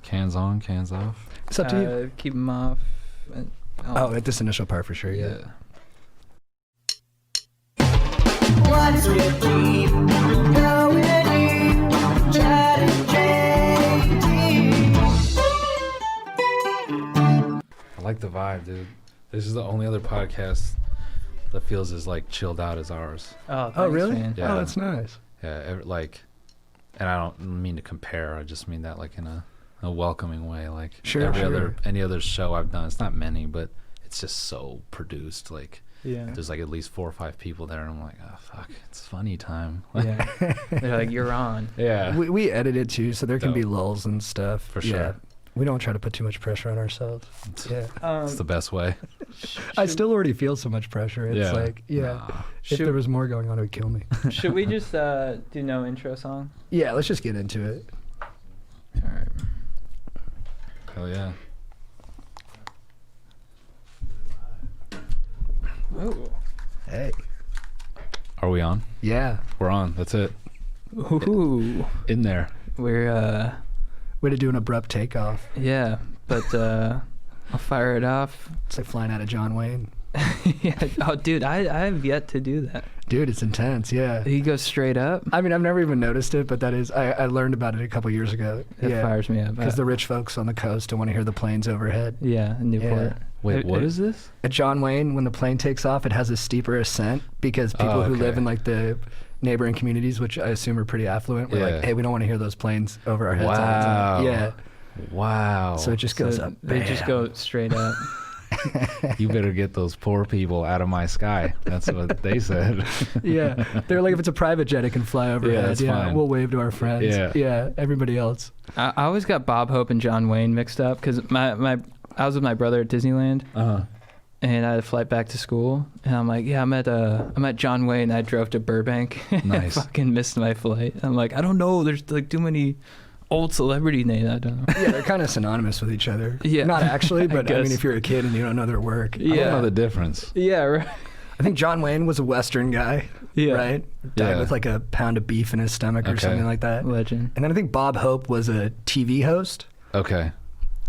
Cans on, cans off. It's up to you. Keep them off. At this initial part for sure, yeah. What's with deep? Going deep. Chad and JT. I like the vibe, dude. This is the only other podcast that feels as like chilled out as ours. Oh, thanks, really? man. Yeah. Oh, that's nice. Yeah, and I don't mean to compare. I just mean that like in a welcoming way. Like any other show I've done, it's not many, but it's just so produced. Like there's like at least 4 or 5 people there, and I'm like, oh fuck, it's funny time. Yeah, they're like, you're on. Yeah, we edit it too, so there can be lulls and stuff. For sure. Yeah. We don't try to put too much pressure on ourselves. Yeah, it's the best way. I still already feel so much pressure. It's like, if there was more going on, it would kill me. Should we just do no intro song? Yeah, let's just get into it. All right. Hell yeah. Oh. Hey. Are we on? Yeah. We're on. That's it. Ooh. In there. We're Way to do an abrupt takeoff. yeah, but I'll fire it off. It's like flying out of John Wayne. Yeah. Oh, dude, I have yet to do that. Dude, it's intense, yeah. He goes straight up. I mean, I've never even noticed it, but that is, I learned about it a couple years ago. It fires me up. Because the rich folks on the coast don't want to hear the planes overhead. Yeah, in Newport. Yeah. Wait, what is this? At John Wayne, when the plane takes off, it has a steeper ascent because people who live in like the neighboring communities, which I assume are pretty affluent, were like, hey, we don't want to hear those planes over our heads all the time. Yeah. Wow. So it just goes up. They bam. just go straight up. You better get those poor people out of my sky. That's what they said. Yeah. They're like, if it's a private jet, it can fly overhead. that's fine. We'll wave to our friends. Yeah. Everybody else. I always got Bob Hope and John Wayne mixed up because I was with my brother at Disneyland. And I had a flight back to school, and I'm like, I'm at John Wayne. And I drove to Burbank. Nice. I fucking missed my flight. I'm like, I don't know. There's like too many old celebrity names. I don't know. Yeah, they're kind of synonymous with each other. Yeah. Not actually, but I mean, guess. if you're a kid and you don't know their work. I don't know the difference. Yeah, right. I think John Wayne was a Western guy, right? Died with like a pound of beef in his stomach or something like that. Legend. And then I think Bob Hope was a TV host. Okay.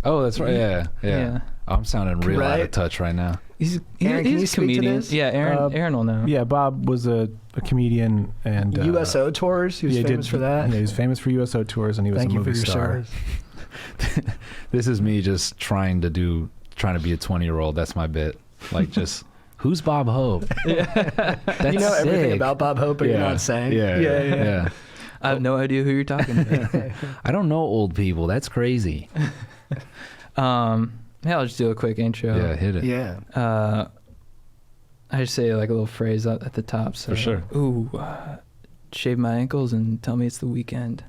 Oh, that's right. Yeah. I'm sounding real out of touch right now. He's Aaron, can you a speak to comedian. this? Yeah, Aaron will know. Yeah, Bob was a comedian and USO tours. He was famous for that. Yeah, he was famous for USO tours, and he was a movie star. This is me just trying to be a 20-year-old. That's my bit. Like, just who's Bob Hope? That's you know everything sick. about Bob Hope, but you're not saying. Yeah. I have no idea who you're talking about. I don't know old people. That's crazy. Yeah, I'll just do a quick intro. Yeah, hit it. Yeah. I just say like a little phrase at the top. So, for sure. Ooh, shave my ankles and tell me it's the weekend.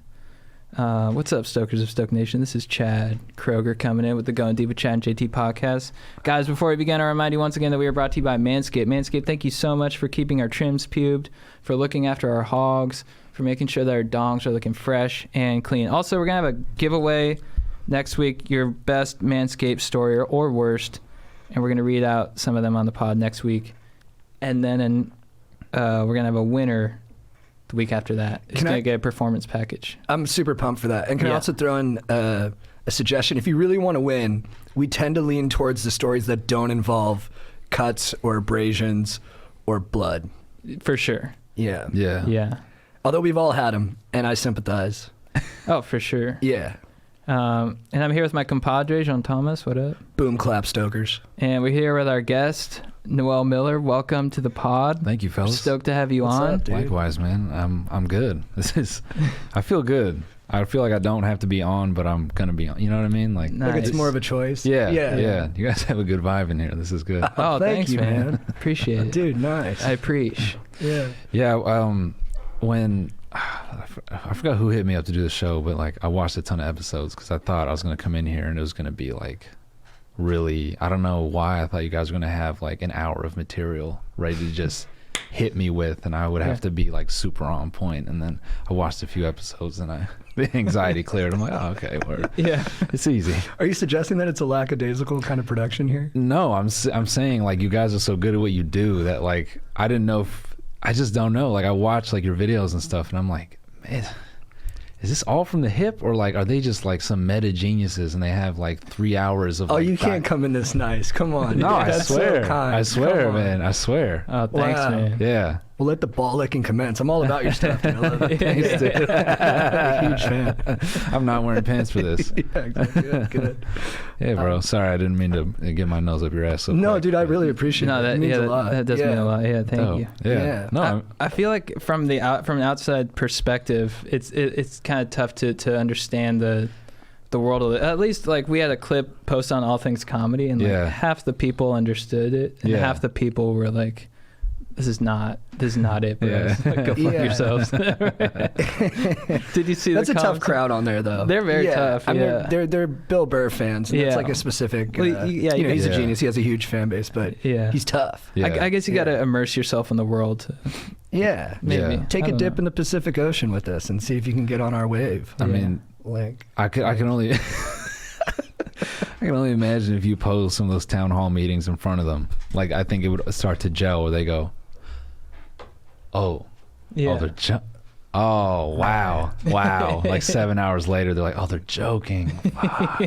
What's up, Stokers of Stoke Nation? This is Chad Kroger coming in with the Going Deep with Chad and JT podcast. Guys, before we begin, I remind you once again that we are brought to you by Manscaped. Manscaped, thank you so much for keeping our trims pubed, for looking after our hogs, for making sure that our dongs are looking fresh and clean. Also, we're going to have a giveaway next week, your best Manscaped story or worst, and we're going to read out some of them on the pod next week. And then we're going to have a winner the week after that. It's going to get a performance package. I'm super pumped for that. And can I also throw in a suggestion? If you really want to win, we tend to lean towards the stories that don't involve cuts or abrasions or blood. For sure. Yeah. Although we've all had them, and I sympathize. Oh, for sure. Yeah. And I'm here with my compadre, Jean Thomas. What up? Boom clap, Stokers. And we're here with our guest, Noel Miller. Welcome to the pod. Thank you, fellas. Stoked to have you What's on. up, dude? Likewise, man. I'm good. I feel good. I feel like I don't have to be on, but I'm gonna be on. You know what I mean? Like it's more of a choice. Yeah. You guys have a good vibe in here. This is good. Oh, thank thanks, you, man. Appreciate it. Dude, nice. I appreciate. Yeah. When I forgot who hit me up to do the show, but like I watched a ton of episodes because I thought I was gonna come in here and it was gonna be like really, I don't know why I thought you guys were gonna have like an hour of material ready to just hit me with, and I would have to be like super on point. And then I watched a few episodes and the anxiety cleared. I'm like, oh, okay, word. Yeah, it's easy. Are you suggesting that it's a lackadaisical kind of production here? No, I'm saying like you guys are so good at what you do that like I just don't know. Like I watch like your videos and stuff, and I'm like, man, is this all from the hip, or like are they just like some meta geniuses and they have like 3 hours of? Oh, like, you can't come in this nice. Come on. No, I That's so swear. kind. I swear, Come on. man. I swear. Oh, thanks, Wow. man. Yeah. We'll let the ball licking commence. I'm all about your stuff. Dude. I love it. Thanks, dude. Huge fan. I'm not wearing pants for this. Yeah, exactly. Good. Yeah, bro. Sorry, I didn't mean to get my nose up your ass. So No, quick, dude, I but- really appreciate No, it. that It means a lot. that does mean a lot. Yeah, thank Dope. you. Yeah. Yeah. No, I feel like from an outside perspective, it's kind of tough to understand the world of it. At least like we had a clip post on All Things Comedy, and like Yeah. half the people understood it, and Yeah. half the people were like, "This is not it, bros. Yeah. Like, go fuck Yeah. yourselves." Did you see? That's the a tough comments? crowd on there, though. They're very tough, I mean, yeah. they're Bill Burr fans. And Yeah. It's like a specific. Well, you know, he's Yeah. a genius. He has a huge fan base, but Yeah. he's tough. Yeah. I guess you got to immerse yourself in the world. Yeah. Maybe. Yeah. Take I a don't dip know. in the Pacific Ocean with us and see if you can get on our wave. I Yeah. mean, Like, I can only I can only imagine if you pose some of those town hall meetings in front of them. Like I think it would start to gel where they go, "Oh, Yeah. oh, they're oh, wow, wow!" Like 7 hours later, they're like, "Oh, they're joking." Fuck.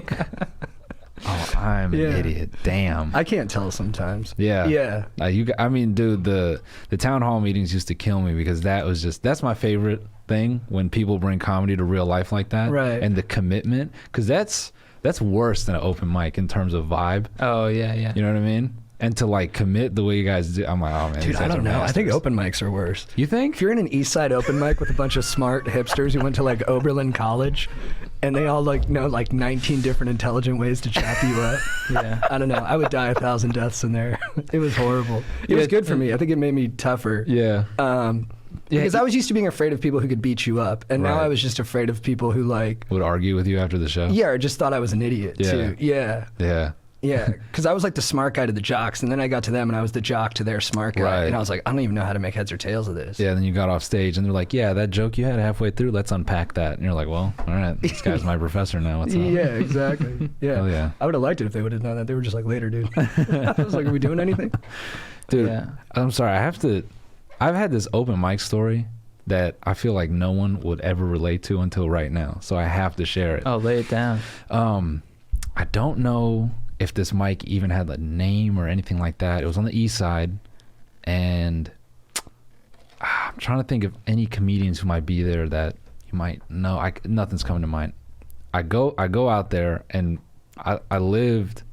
Oh, I'm Yeah. an idiot. Damn. I can't tell sometimes. Yeah. Yeah. I mean, dude, the town hall meetings used to kill me because that's my favorite thing when people bring comedy to real life like that. Right. And the commitment, because that's worse than an open mic in terms of vibe. Oh yeah, yeah. You know what I mean? And to like commit the way you guys do, I'm like, oh man, Dude, these I guys don't are know. I think masters. open mics are worse. You think? If you're in an East Side open mic with a bunch of smart hipsters who went to like Oberlin College, and they all like know like 19 different intelligent ways to chop you up. Yeah. I don't know. I would die 1,000 deaths in there. It was horrible. It was good for me. I think it made me tougher. Yeah. Because I was used to being afraid of people who could beat you up, and now Right. I was just afraid of people who like, Would argue with you after the show. yeah, or just thought I was an idiot Yeah. too. Yeah. Yeah. Yeah, because I was like the smart guy to the jocks, and then I got to them, and I was the jock to their smart guy, Right. and I was like, I don't even know how to make heads or tails of this. Yeah. And then you got off stage and they're like, yeah, that joke you had halfway through, let's unpack that. And you're like, well, all right, this guy's my professor now. What's up? Yeah, exactly. Yeah. Oh, yeah. I would have liked it if they would have done that. They were just like, later, dude. I was like, are we doing anything? Dude, Yeah. I'm sorry. I've had this open mic story that I feel like no one would ever relate to until right now. So I have to share it. Oh, lay it down. I don't know if this mic even had a name or anything like that. It was on the east side, and I'm trying to think of any comedians who might be there that you might know. Nothing's coming to mind. I go out there, and I lived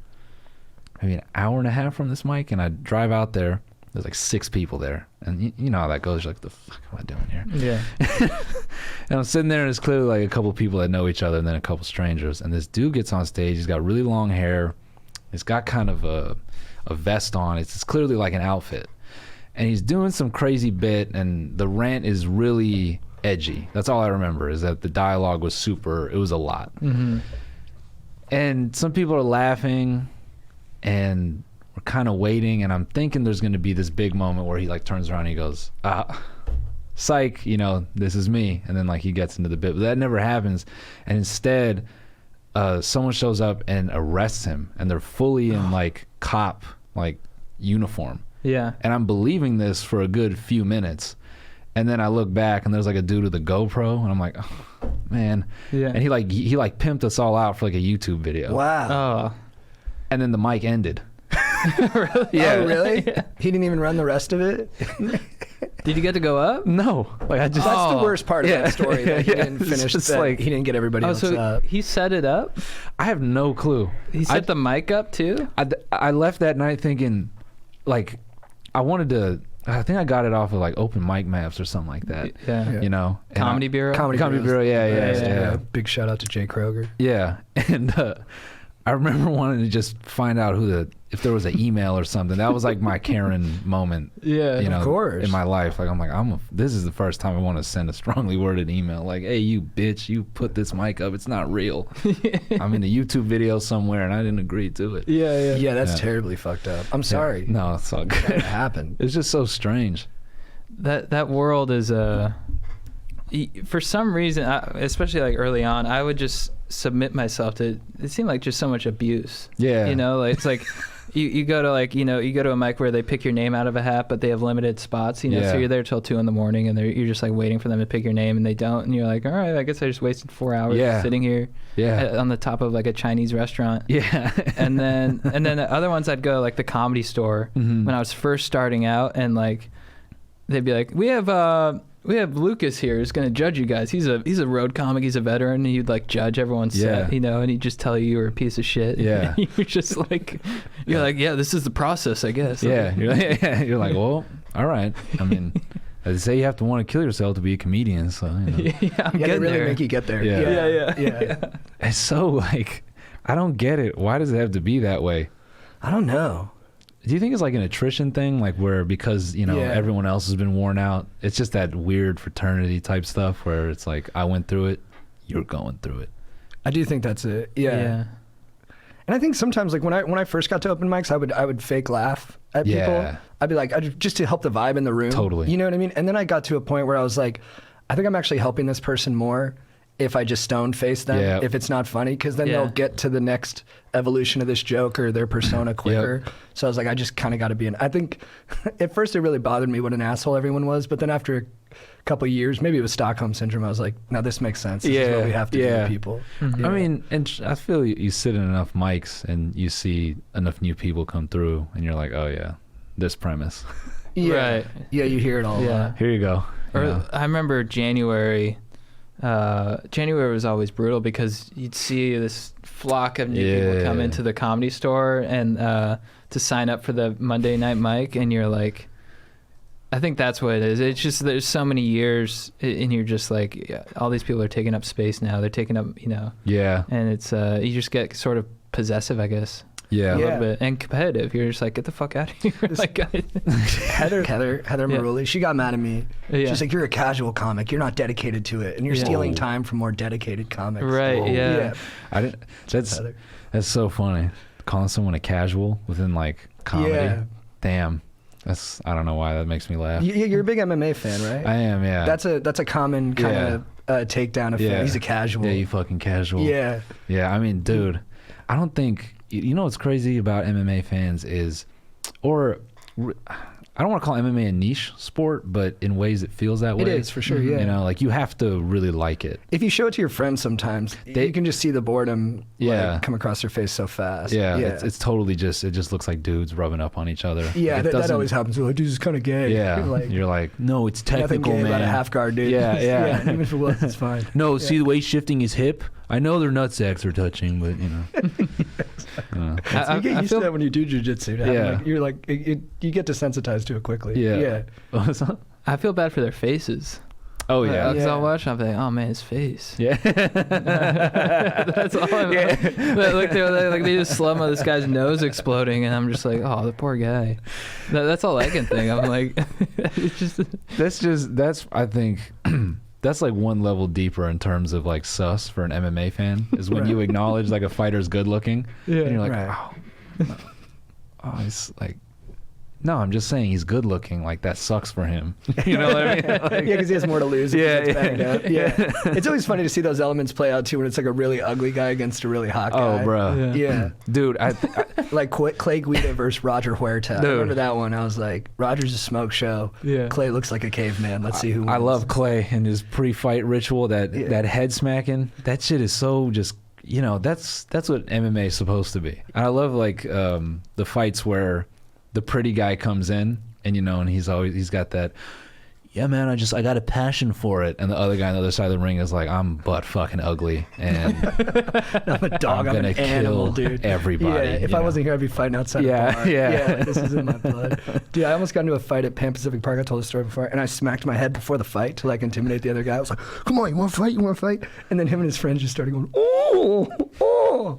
maybe an hour and a half from this mic, and I drive out there. There's like 6 people there, and you know how that goes. You're like, the fuck am I doing here? Yeah. And I'm sitting there, and it's clearly like a couple people that know each other, and then a couple strangers. And this dude gets on stage. He's got really long hair. He's got kind of a vest on. It's clearly like an outfit. And he's doing some crazy bit, and the rant is really edgy. That's all I remember, is that the dialogue was it was a lot. Mm-hmm. And some people are laughing, and we're kind of waiting, and I'm thinking there's going to be this big moment where he like turns around and he goes, psych, you know, this is me. And then like he gets into the bit, but that never happens. And instead, someone shows up and arrests him, and they're fully in like cop like uniform. Yeah. And I'm believing this for a good few minutes. And then I look back, and there's like a dude with a GoPro, and I'm like, oh, man. Yeah. And he pimped us all out for like a YouTube video. Wow. Oh. And then the mic ended. Really? Yeah. Oh, really? He didn't even run the rest of it? Did you get to go up? No, like I just. That's the Oh. worst part of Yeah. that story, that he Yeah. didn't It's finish, just that like- he didn't get everybody Oh, else so up. he set it up? I have no clue. He set the mic up too? I left that night thinking, like, I wanted to. I think I got it off of like open mic maps or something like that. Yeah. You know, And Comedy Bureau? Comedy Bureau. Yeah. Big shout out to Jay Kroger. Yeah, and I remember wanting to just find out if there was an email or something. That was like my Karen moment. Yeah. You know, Of course. in my life. Like I'm like this is the first time I want to send a strongly worded email. Like, hey, you bitch, you put this mic up. It's not real. I'm in a YouTube video somewhere, and I didn't agree to it. Yeah. Yeah, that's Yeah. terribly fucked up. I'm sorry. No, it's all It good. happened. It's just so strange. That world is for some reason, especially like early on, I would just submit myself to. It seemed like just so much abuse. Yeah. You know, like it's like you go to like, you go to a mic where they pick your name out of a hat, but they have limited spots, so you're there till 2 a.m. and you're just like waiting for them to pick your name and they don't, and you're like, all right, I guess I just wasted 4 hours sitting here on the top of like a Chinese restaurant. Yeah. and then the other ones I'd go to like the Comedy Store when I was first starting out, and like they'd be like, we have Lucas here who's going to judge you guys. He's a road comic. He's a veteran. And he'd like judge everyone's set, and he'd just tell you were a piece of shit. Yeah. You're just like, yeah, this is the process, I guess. Yeah. You're like, well, all right. I mean, they say you have to want to kill yourself to be a comedian. So, I'm they getting really there. make you get there. Yeah. It's so like, I don't get it. Why does it have to be that way? I don't know. Do you think it's like an attrition thing, like where because everyone else has been worn out, it's just that weird fraternity type stuff where it's like I went through it, you're going through it. I do think that's it. Yeah. And I think sometimes like when I first got to open mics, I would fake laugh at people. I'd be like, just to help the vibe in the room. Totally. You know what I mean? And then I got to a point where I was like, I think I'm actually helping this person more if I just stone face them, if it's not funny, because then they'll get to the next evolution of this joke or their persona quicker. So I was like, I just kind of got to be I think at first it really bothered me what an asshole everyone was, but then after a couple of years, maybe it was Stockholm Syndrome, I was like, now this makes sense. This is what we have to do to people. Mm-hmm. I mean, and I feel you sit in enough mics and you see enough new people come through and you're like, oh yeah, this premise. Right. Yeah, you hear it all. Here you go. I remember January was always brutal because you'd see this flock of new people come into the Comedy Store and to sign up for the Monday night mic, and you're like, I think that's what it is. It's just there's so many years, and you're just like, all these people are taking up space now. They're taking up, and it's you just get sort of possessive, I guess. Yeah, a little bit, and competitive. You're just like, get the fuck out of here. Like, Heather Maruli, she got mad at me. She's like, you're a casual comic. You're not dedicated to it, and you're stealing time from more dedicated comics. Right? Yeah. I didn't. That's so funny. Calling someone a casual within like comedy. Yeah. Damn. I don't know why that makes me laugh. You're a big MMA fan, right? I am. Yeah. That's a common kind of takedown of fan. He's a casual. Yeah, you fucking casual. Yeah. Yeah. I mean, dude, I don't think. You know what's crazy about MMA fans is, I don't want to call MMA a niche sport, but in ways it feels that way. It is, for sure, yeah. You know, like you have to really like it. If you show it to your friends sometimes, you can just see the boredom come across their face so fast. Yeah. It's totally it just looks like dudes rubbing up on each other. Yeah, like that always happens. Like, dude's kind of gay. Yeah, you're like, no, it's technical, nothing gay man. about a half guard, dude. Yeah. Even if it was, it's fine. No, see the way he's shifting his hip? I know their nutsacks are touching, but you get used to that when you do jujitsu. You're like, you get desensitized to it quickly. Yeah. I feel bad for their faces. Oh yeah. Because I'll watch, I'll be like, oh man, his face. Yeah. That's all I'm like they just slow mo this guy's nose exploding, and I'm just like, oh, the poor guy. That's all I can think. I'm like, it's just. That's I think. That's like one level deeper in terms of like sus for an MMA fan is when you acknowledge like a fighter's good looking and you're like, oh, he's like, no, I'm just saying he's good looking. Like that sucks for him. You know what I mean? Like, because he has more to lose. It's always funny to see those elements play out too when it's like a really ugly guy against a really hot guy. Oh, bro. Yeah. Dude, I like Clay Guida versus Roger Huerta. I remember that one. I was like, Roger's a smoke show. Yeah. Clay looks like a caveman. Let's see who wins. I love Clay and his pre-fight ritual, that head smacking. That shit is so just, that's what MMA is supposed to be. And I love like the fights where the pretty guy comes in and and he's got that, yeah man, I got a passion for it, and the other guy on the other side of the ring is like, I'm butt fucking ugly and I'm a dog, I'm an animal, dude. Everybody. Yeah, if I wasn't here I'd be fighting outside a bar. Yeah, this is in my blood. Dude, I almost got into a fight at Pan Pacific Park. I told the story before, and I smacked my head before the fight to like intimidate the other guy. I was like, come on, you want to fight? And then him and his friends just started going, oh.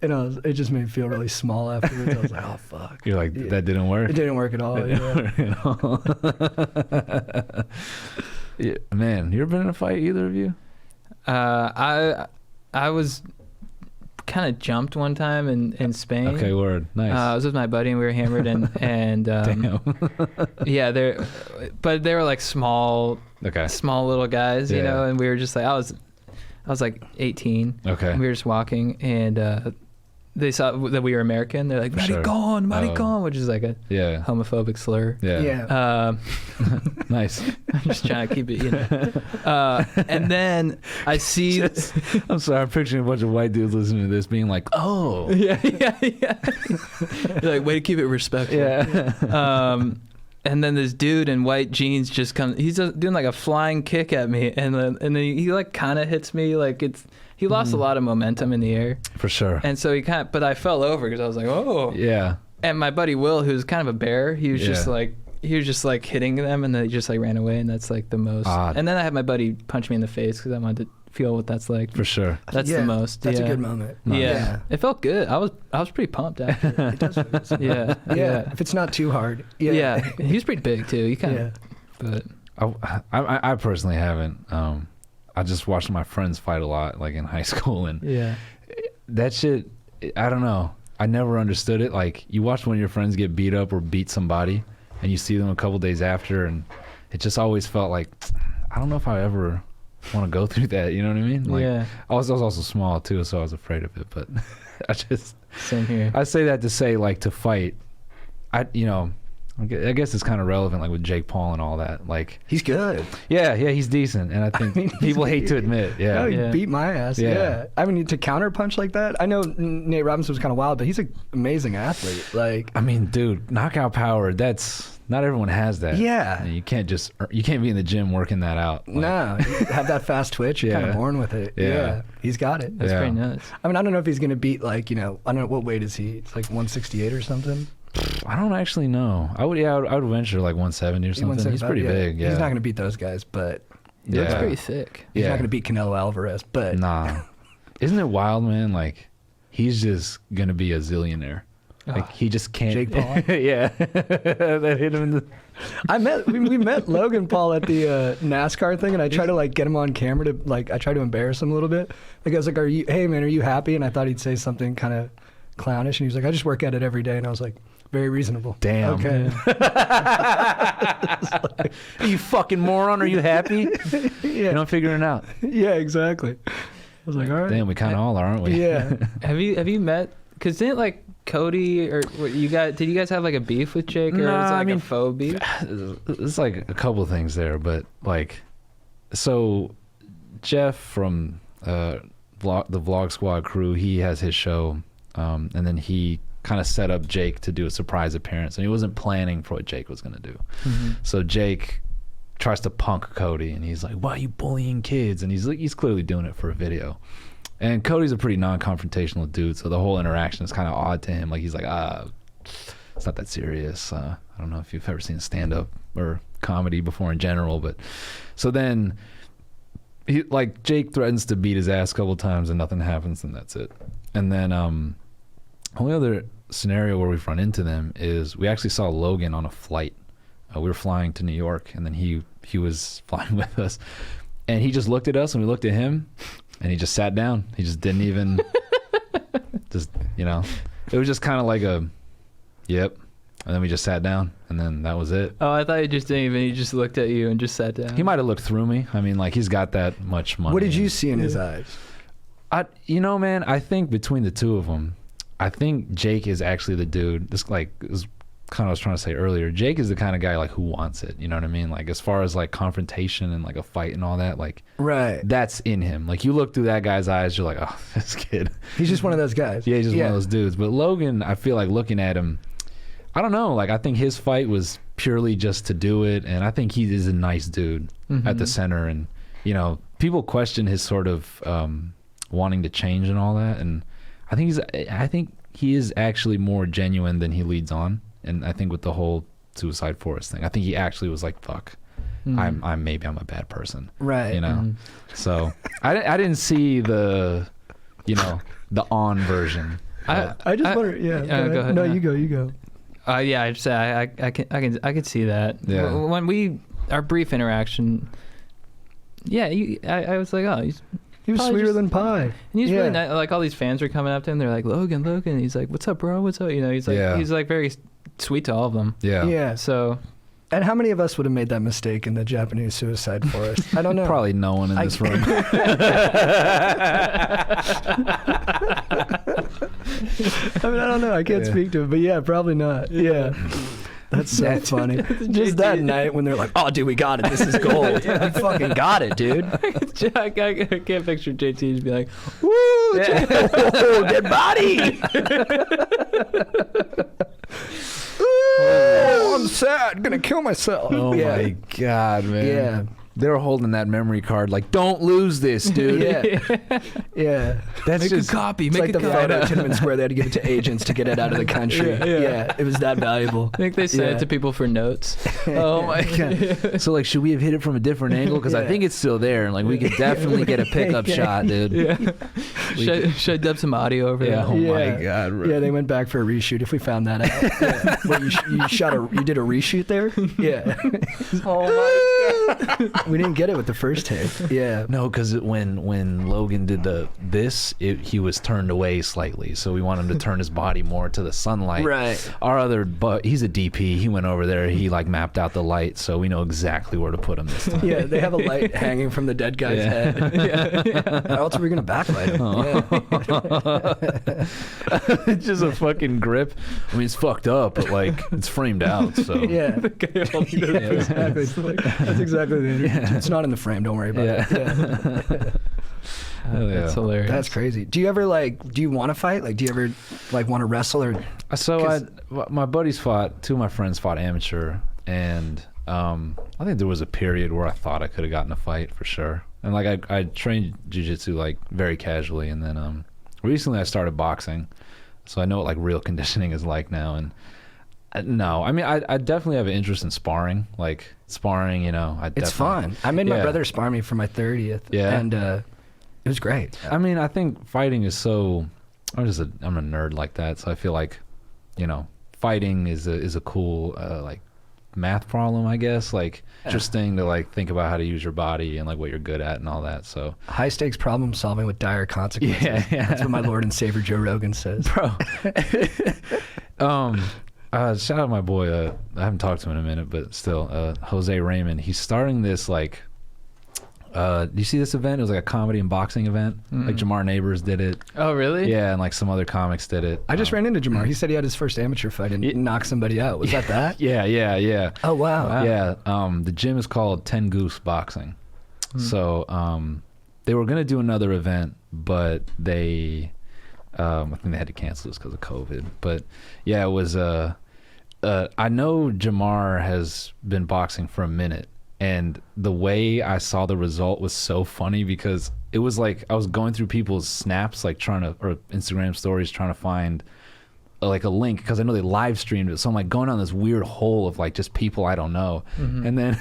And it just made me feel really small afterwards. I was like, oh, fuck. You're like, that didn't work? It didn't work at all. Yeah, man, you ever been in a fight, either of you? I was kind of jumped one time in Spain. Okay, word. Nice. I was with my buddy and we were hammered and Damn. Yeah, but they were like small little guys, and we were just like, I was like 18. Okay. And we were just walking, and they saw that we were American. They're like, maricon, which is like a homophobic slur. Yeah. Nice. I'm just trying to keep it, and then I see... I'm sorry, I'm picturing a bunch of white dudes listening to this being like, oh. Yeah. You're like, way to keep it respectful. Yeah. And then this dude in white jeans just comes. He's doing like a flying kick at me, and then he like kind of hits me. Like he lost a lot of momentum in the air. For sure. And so but I fell over because I was like, oh. Yeah. And my buddy Will, who's kind of a bear, he was just like hitting them, and then he just like ran away, and that's like the most. Odd. And then I had my buddy punch me in the face because I wanted to feel what that's like. For sure. That's the most. That's a good moment. Yeah. It felt good. I was pretty pumped after. It does feel good. Yeah. If it's not too hard. Yeah. He's pretty big too. He kind of. But I personally haven't. I just watched my friends fight a lot, like in high school, and that shit. I don't know. I never understood it. Like, you watch one of your friends get beat up or beat somebody, and you see them a couple days after, and it just always felt like, I don't know if I ever want to go through that. You know what I mean? Like, I was also small too, so I was afraid of it. But same here. I say that to say, like, to fight. I guess it's kind of relevant, like with Jake Paul and all that. Like, he's good. Yeah, he's decent, and I think people hate to admit. Yeah, he beat my ass. Yeah. I mean, to counterpunch like that. I know Nate Robinson was kind of wild, but he's an amazing athlete. Like, I mean, dude, knockout power. That's not everyone has that. Yeah, and you can't be in the gym working that out. Like, no, you have that fast twitch. You're kind of born with it. Yeah, he's got it. That's pretty nuts. I mean, I don't know if he's gonna beat, like, I don't know, what weight is he? It's like 168 or something. I don't actually know. I would venture like 170 or something. He's pretty big. Yeah. He's not going to beat those guys, but he looks pretty thick. He's not going to beat Canelo Alvarez, but nah. Isn't it wild, man? Like, he's just going to be a zillionaire. Like, he just can't. Jake Paul. Yeah, that hit him in the. We met Logan Paul at the NASCAR thing, and I tried to like get him on camera to like, I tried to embarrass him a little bit. Like, I was like, hey man, are you happy? And I thought he'd say something kind of clownish, and he was like, I just work at it every day, and I was like, very reasonable. Damn. Okay. Are you fucking moron? Are you happy? Yeah. You don't figure it out. Yeah, exactly. I was like, all right. Damn, we kind of all are, aren't we? Yeah. Have you met? Because didn't like Cody or did you guys have like a beef with Jake, or was it like a faux beef? It's like a couple things there, but like, so Jeff from the Vlog Squad crew, he has his show, and then he kind of set up Jake to do a surprise appearance, and he wasn't planning for what Jake was going to do. So Jake tries to punk Cody, and he's like, why are you bullying kids? And he's clearly doing it for a video. And Cody's a pretty non-confrontational dude, so the whole interaction is kind of odd to him. Like, he's like, it's not that serious. I don't know if you've ever seen stand-up or comedy before in general, but so then Jake threatens to beat his ass a couple times, and nothing happens, and that's it. And then only other scenario where we've run into them is we actually saw Logan on a flight. We were flying to New York, and then he was flying with us, and he just looked at us, and we looked at him, and he just sat down. He just didn't even it was just kind of like a yep, and then we just sat down, and then that was it. Oh, I thought he just didn't even. He just looked at you and just sat down. He might have looked through me. I mean, like, he's got that much money. What did you see in his eyes? Man, I think between the two of them, I think Jake is actually the dude. This, like, is kind of what I was trying to say earlier. Jake is the kind of guy, like, who wants it. You know what I mean? Like, as far as like confrontation and like a fight and all that, like, right, that's in him. Like, you look through that guy's eyes, you're like, oh, this kid. He's just one of those guys. Yeah, he's just one of those dudes. But Logan, I feel like looking at him, I don't know. Like, I think his fight was purely just to do it, and I think he is a nice dude at the center. And people question his sort of wanting to change and all that, and I think he is actually more genuine than he leads on. And I think with the whole Suicide Forest thing, I think he actually was like, fuck, I'm a bad person. Right. So I didn't see the on version. I just wonder. Yeah. Go ahead. No, you go. Yeah, I can see that. Yeah. When our brief interaction, I was like, oh, he was sweeter than pie. And he's really nice. Like, all these fans were coming up to him. They're like, Logan. And he's like, what's up, bro? What's up? He's like, he's like very sweet to all of them. Yeah. Yeah. So. And how many of us would have made that mistake in the Japanese Suicide Forest? I don't know. Probably no one in this room. I mean, I don't know. I can't speak to it, but yeah, probably not. Yeah. That's so funny. Just that night when they're like, "Oh, dude, we got it. This is gold. We fucking got it, dude." I can't picture JT just be like, "Woo, oh, dead body." Oh, I'm sad. Gonna kill myself. Oh my God, man. Yeah. They were holding that memory card like, don't lose this, dude. Yeah. That's make just a copy. It's like the photo at Tiananmen Square. They had to give it to agents to get it out of the country. Yeah. It was that valuable. I think they sent it to people for notes. Oh my God. So like, should we have hit it from a different angle? Because I think it's still there, and like we could definitely get a pickup shot, dude. Yeah. Should I dub some audio over there? Oh my God. Bro. Yeah, they went back for a reshoot. If we found that out. What, you did a reshoot there? Yeah. Oh my God. We didn't get it with the first take. Yeah. No, because when Logan did he was turned away slightly, so we want him to turn his body more to the sunlight. Right. But he's a DP. He went over there. He like mapped out the light, so we know exactly where to put him this time. Yeah, they have a light hanging from the dead guy's head. How else are we gonna backlight him? It's just a fucking grip. I mean, it's fucked up, but like it's framed out. So yeah, exactly. That's exactly the energy. It's not in the frame. Don't worry about it. Yeah. That's hilarious. That's crazy. Do you ever do you want to fight? Like, do you ever want to wrestle or? So my buddies two of my friends fought amateur, and I think there was a period where I thought I could have gotten a fight for sure. And like I trained jiu-jitsu like very casually, and then recently I started boxing, so I know what like real conditioning is like now. And no, I mean I definitely have an interest in sparring. Like sparring, it's fun. I made my brother spar me for my 30th. Yeah, and it was great. I mean, I think fighting is so. I'm a nerd like that, so I feel like, fighting is a cool like math problem, I guess. Like interesting to like think about how to use your body and like what you're good at and all that. So high stakes problem solving with dire consequences. Yeah. That's what my Lord and Savior Joe Rogan says. Bro. Shout out my boy. I haven't talked to him in a minute, but still, Jose Raymond. He's starting this like. Do you see this event? It was like a comedy and boxing event. Like Jamar Neighbors did it. Oh, really? Yeah, and like some other comics did it. I just ran into Jamar. He said he had his first amateur fight and knocked somebody out. Was that? Yeah. Oh, wow. Yeah. The gym is called 10 Goose Boxing. So they were gonna do another event, but I think they had to cancel this because of COVID. But yeah, it was. I know Jamar has been boxing for a minute. And the way I saw the result was so funny because it was like I was going through people's snaps, like or Instagram stories, trying to find like a link because I know they live streamed it. So I'm like going down this weird hole of like just people I don't know. And then,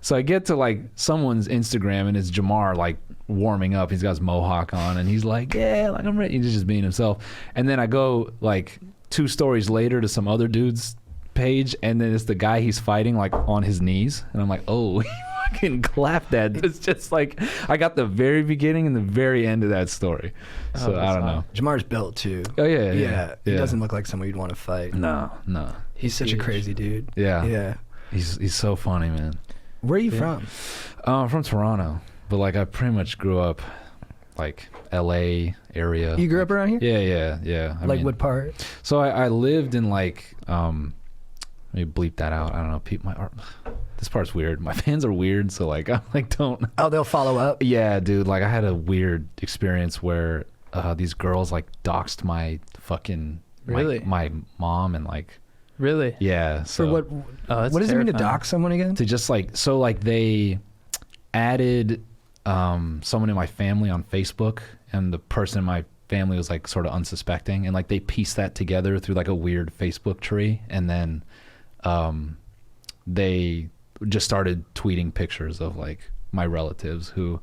so I get to like someone's Instagram and it's Jamar like warming up. He's got his mohawk on and he's like, yeah, like I'm ready. He's just being himself. And then I go like 2 stories later to some other dude's page, and then it's the guy he's fighting like on his knees, and I'm like, oh, he fucking clapped that. It's just like I got the very beginning and the very end of that story. So I don't know. Jamar's built too. Oh yeah. He doesn't look like someone you'd want to fight. No. He's such a crazy dude. Yeah. He's so funny, man. Where are you from? I'm from Toronto, but like I pretty much grew up like LA area. You grew up around here? Yeah. I like mean, what part? So I lived in like let me bleep that out. I don't know. This part's weird. My fans are weird, so like I like don't. Oh, they'll follow up. Yeah, dude. Like I had a weird experience where these girls like doxed my fucking my mom and like. Really? Yeah. So for what? What does it mean to dox someone again? To just like they added someone in my family on Facebook, and the person in my family was like sort of unsuspecting, and like they pieced that together through like a weird Facebook tree, and then they just started tweeting pictures of like my relatives who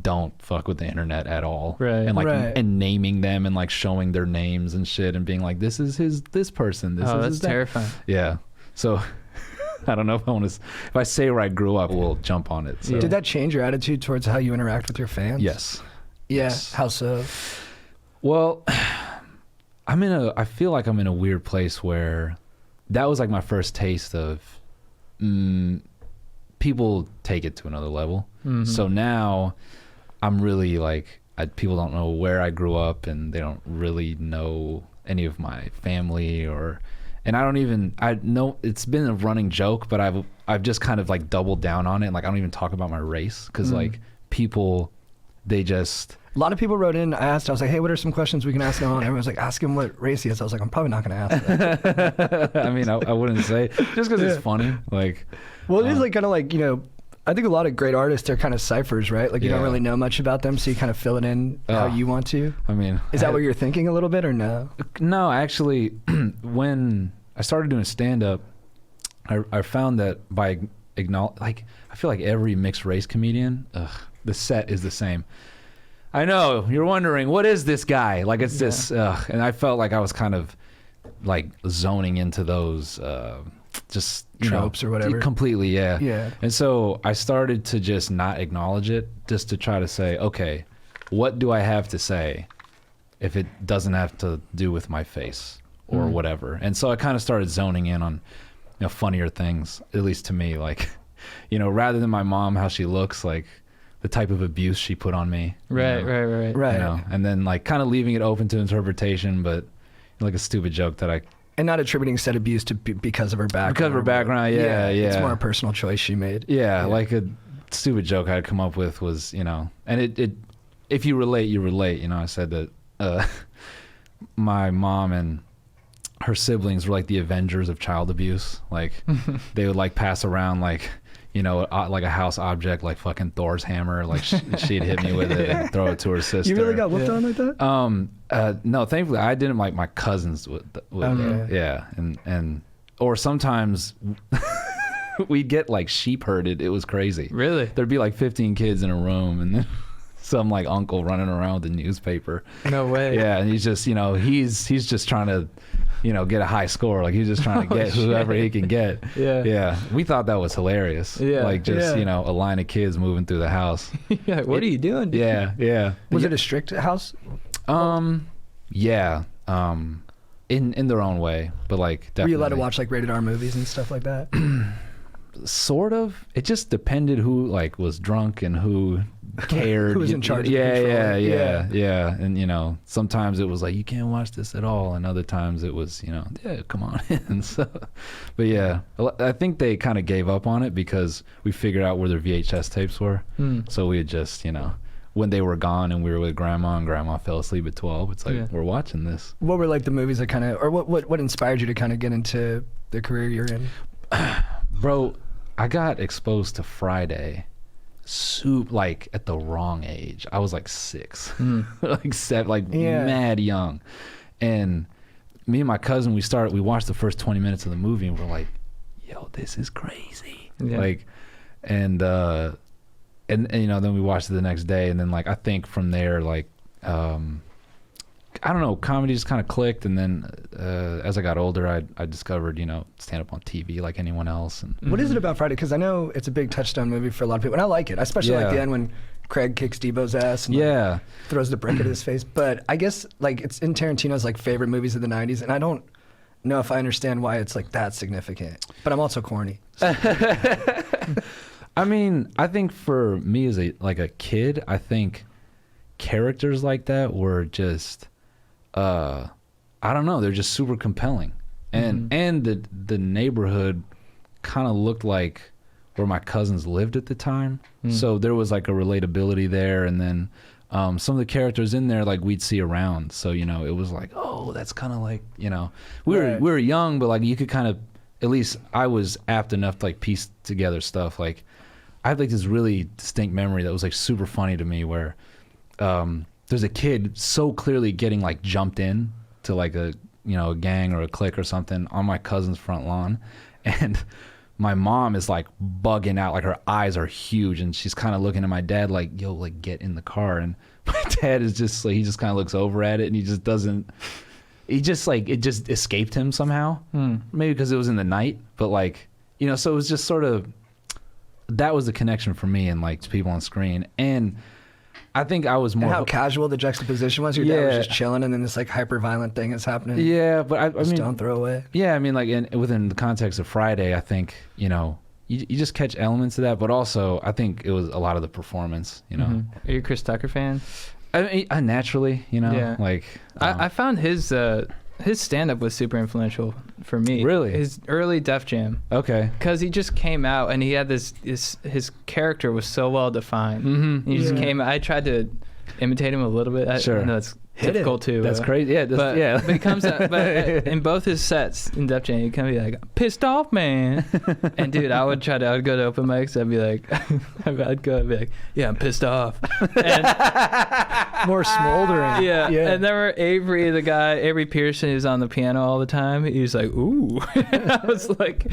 don't fuck with the internet at all, right? And like and naming them and like showing their names and shit and being like, this is this person. That's terrifying. Yeah. So I don't know if if I say where I grew up, we'll jump on it. So. Did that change your attitude towards how you interact with your fans? Yes. Yeah. Yes. How so? Well, I feel like I'm in a weird place where that was like my first taste of people take it to another level. So now I'm really like, people don't know where I grew up, and they don't really know any of my family, and I know it's been a running joke, but I've just kind of like doubled down on it. Like I don't even talk about my race because like people, they just. A lot of people wrote in. I was like, hey, what are some questions we can ask Noel? And everyone was like, ask him what race he is. I was like, I'm probably not going to ask that. I mean, I wouldn't say just because it's funny. Like, well, it is like kind of like, you know, I think a lot of great artists are kind of ciphers, right? Like you don't really know much about them, so you kind of fill it in how you want to. I mean, is that what you're thinking a little bit or no? No, actually, when I started doing stand-up, I found that by like I feel like every mixed race comedian, the set is the same. I know you're wondering what is this guy? Like it's this, and I felt like I was kind of like zoning into those just tropes or whatever. Completely, yeah. And so I started to just not acknowledge it, just to try to say, okay, what do I have to say if it doesn't have to do with my face or whatever? And so I kind of started zoning in on, you know, funnier things, at least to me, like, you know, rather than my mom, how she looks, like the type of abuse she put on me. Right. You know, and then like kind of leaving it open to interpretation, but like a stupid joke that I. And not attributing said abuse to because of her background. Because of her background, yeah. It's more a personal choice she made. Yeah, like a stupid joke I'd come up with was, you know, and it if you relate, you relate. You know, I said that my mom and her siblings were like the Avengers of child abuse. Like they would like pass around like, you know, like a house object, like fucking Thor's hammer. Like she'd hit me with it and throw it to her sister. You really got whooped on like that? No, thankfully I didn't. Like my cousins would. Yeah, and or sometimes we'd get like sheep herded. It was crazy. Really? There'd be like 15 kids in a room, and then some like uncle running around with a newspaper. No way. Yeah, and he's just, you know, he's just trying to, you know, get a high score. Like he's just trying to get whoever he can get. Yeah. We thought that was hilarious. Yeah. Like just, you know, a line of kids moving through the house. Yeah. What are you doing, dude? Yeah. Was it a strict house? Yeah. In their own way, but like definitely. Were you allowed to watch like rated R movies and stuff like that? Sort of. It just depended who like was drunk and who cared. Who was in charge? Yeah. And you know, sometimes it was like you can't watch this at all, and other times it was, you know, yeah, come on in. So, but yeah, I think they kind of gave up on it because we figured out where their VHS tapes were. So we had just, you know, when they were gone and we were with grandma and grandma fell asleep at 12, it's like we're watching this. What were like the movies that kind of, or what inspired you to kind of get into the career you're in? Bro, I got exposed to Friday like at the wrong age. I was like 6, like 7, like mad young. And me and my cousin, we watched the first 20 minutes of the movie and we're like, yo, this is crazy. Like, and you know, then we watched it the next day, and then like I think from there, like I don't know, comedy just kind of clicked, and then as I got older, I discovered, you know, stand up on TV like anyone else. And what is it about Friday? Because I know it's a big touchstone movie for a lot of people, and I like it. I especially like the end when Craig kicks Debo's ass and like, throws the brick at his face. But I guess like it's in Tarantino's like favorite movies of the 90s, and I don't know if I understand why it's like that significant. But I'm also corny. So. I mean, I think for me as a kid, I think characters like that were just, I don't know, they're just super compelling, and the neighborhood kind of looked like where my cousins lived at the time, so there was like a relatability there, and then some of the characters in there like we'd see around, so you know it was like, oh, that's kind of like, you know, we were young, but like you could kind of, at least I was apt enough to like piece together stuff. Like I have like this really distinct memory that was like super funny to me where there's a kid so clearly getting like jumped in to like a, you know, a gang or a clique or something on my cousin's front lawn, and my mom is like bugging out, like her eyes are huge, and she's kind of looking at my dad like, yo, like get in the car, and my dad is just like, he just kind of looks over at it and he just doesn't, he just like, it just escaped him somehow, maybe because it was in the night, but like, you know, so it was just sort of, that was the connection for me and like people on screen. And I think I was more... And how casual the juxtaposition was. Your dad was just chilling and then this like hyper violent thing is happening. Yeah, but I mean... don't throw away. Yeah, I mean like within the context of Friday, I think, you know, you just catch elements of that, but also I think it was a lot of the performance, you know. Are you a Chris Tucker fan? I mean, naturally, you know, Yeah. like I found his stand-up was super influential for me. Really? His early Def Jam. okay. Because he just came out and he had his character was so well defined. Mm-hmm. He just came. I tried to imitate him a little bit. Sure. I know it's difficult too. That's crazy. Yeah, But, yeah. but he comes out, but in both his sets in Def Jam, he kind of be like, "Pissed off, man." And dude, I would go to open mics. I'd be like, I'd be like, "Yeah, I'm pissed off." And, More smoldering. yeah. And then were Avery Pearson, who's on the piano all the time. He was like, "Ooh." I was like,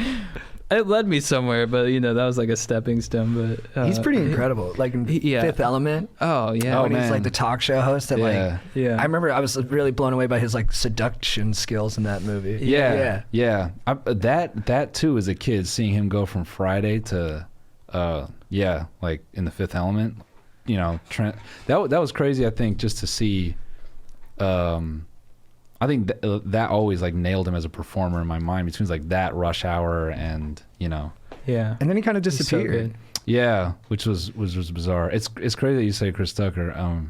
it led me somewhere, but that was like a stepping stone. But He's pretty incredible. Like in Fifth Element. Oh yeah. When he's like the talk show host. That Yeah. Yeah. I remember I was really blown away by his like seduction skills in that movie. Yeah. That too, as a kid, seeing him go from Friday to, like in the Fifth Element, Trent. That was crazy. I think just to see. I think that always like nailed him as a performer in my mind between like that Rush Hour and Yeah. And then he kind of He's so disappeared. good. yeah, which was bizarre. It's crazy that you say Chris Tucker.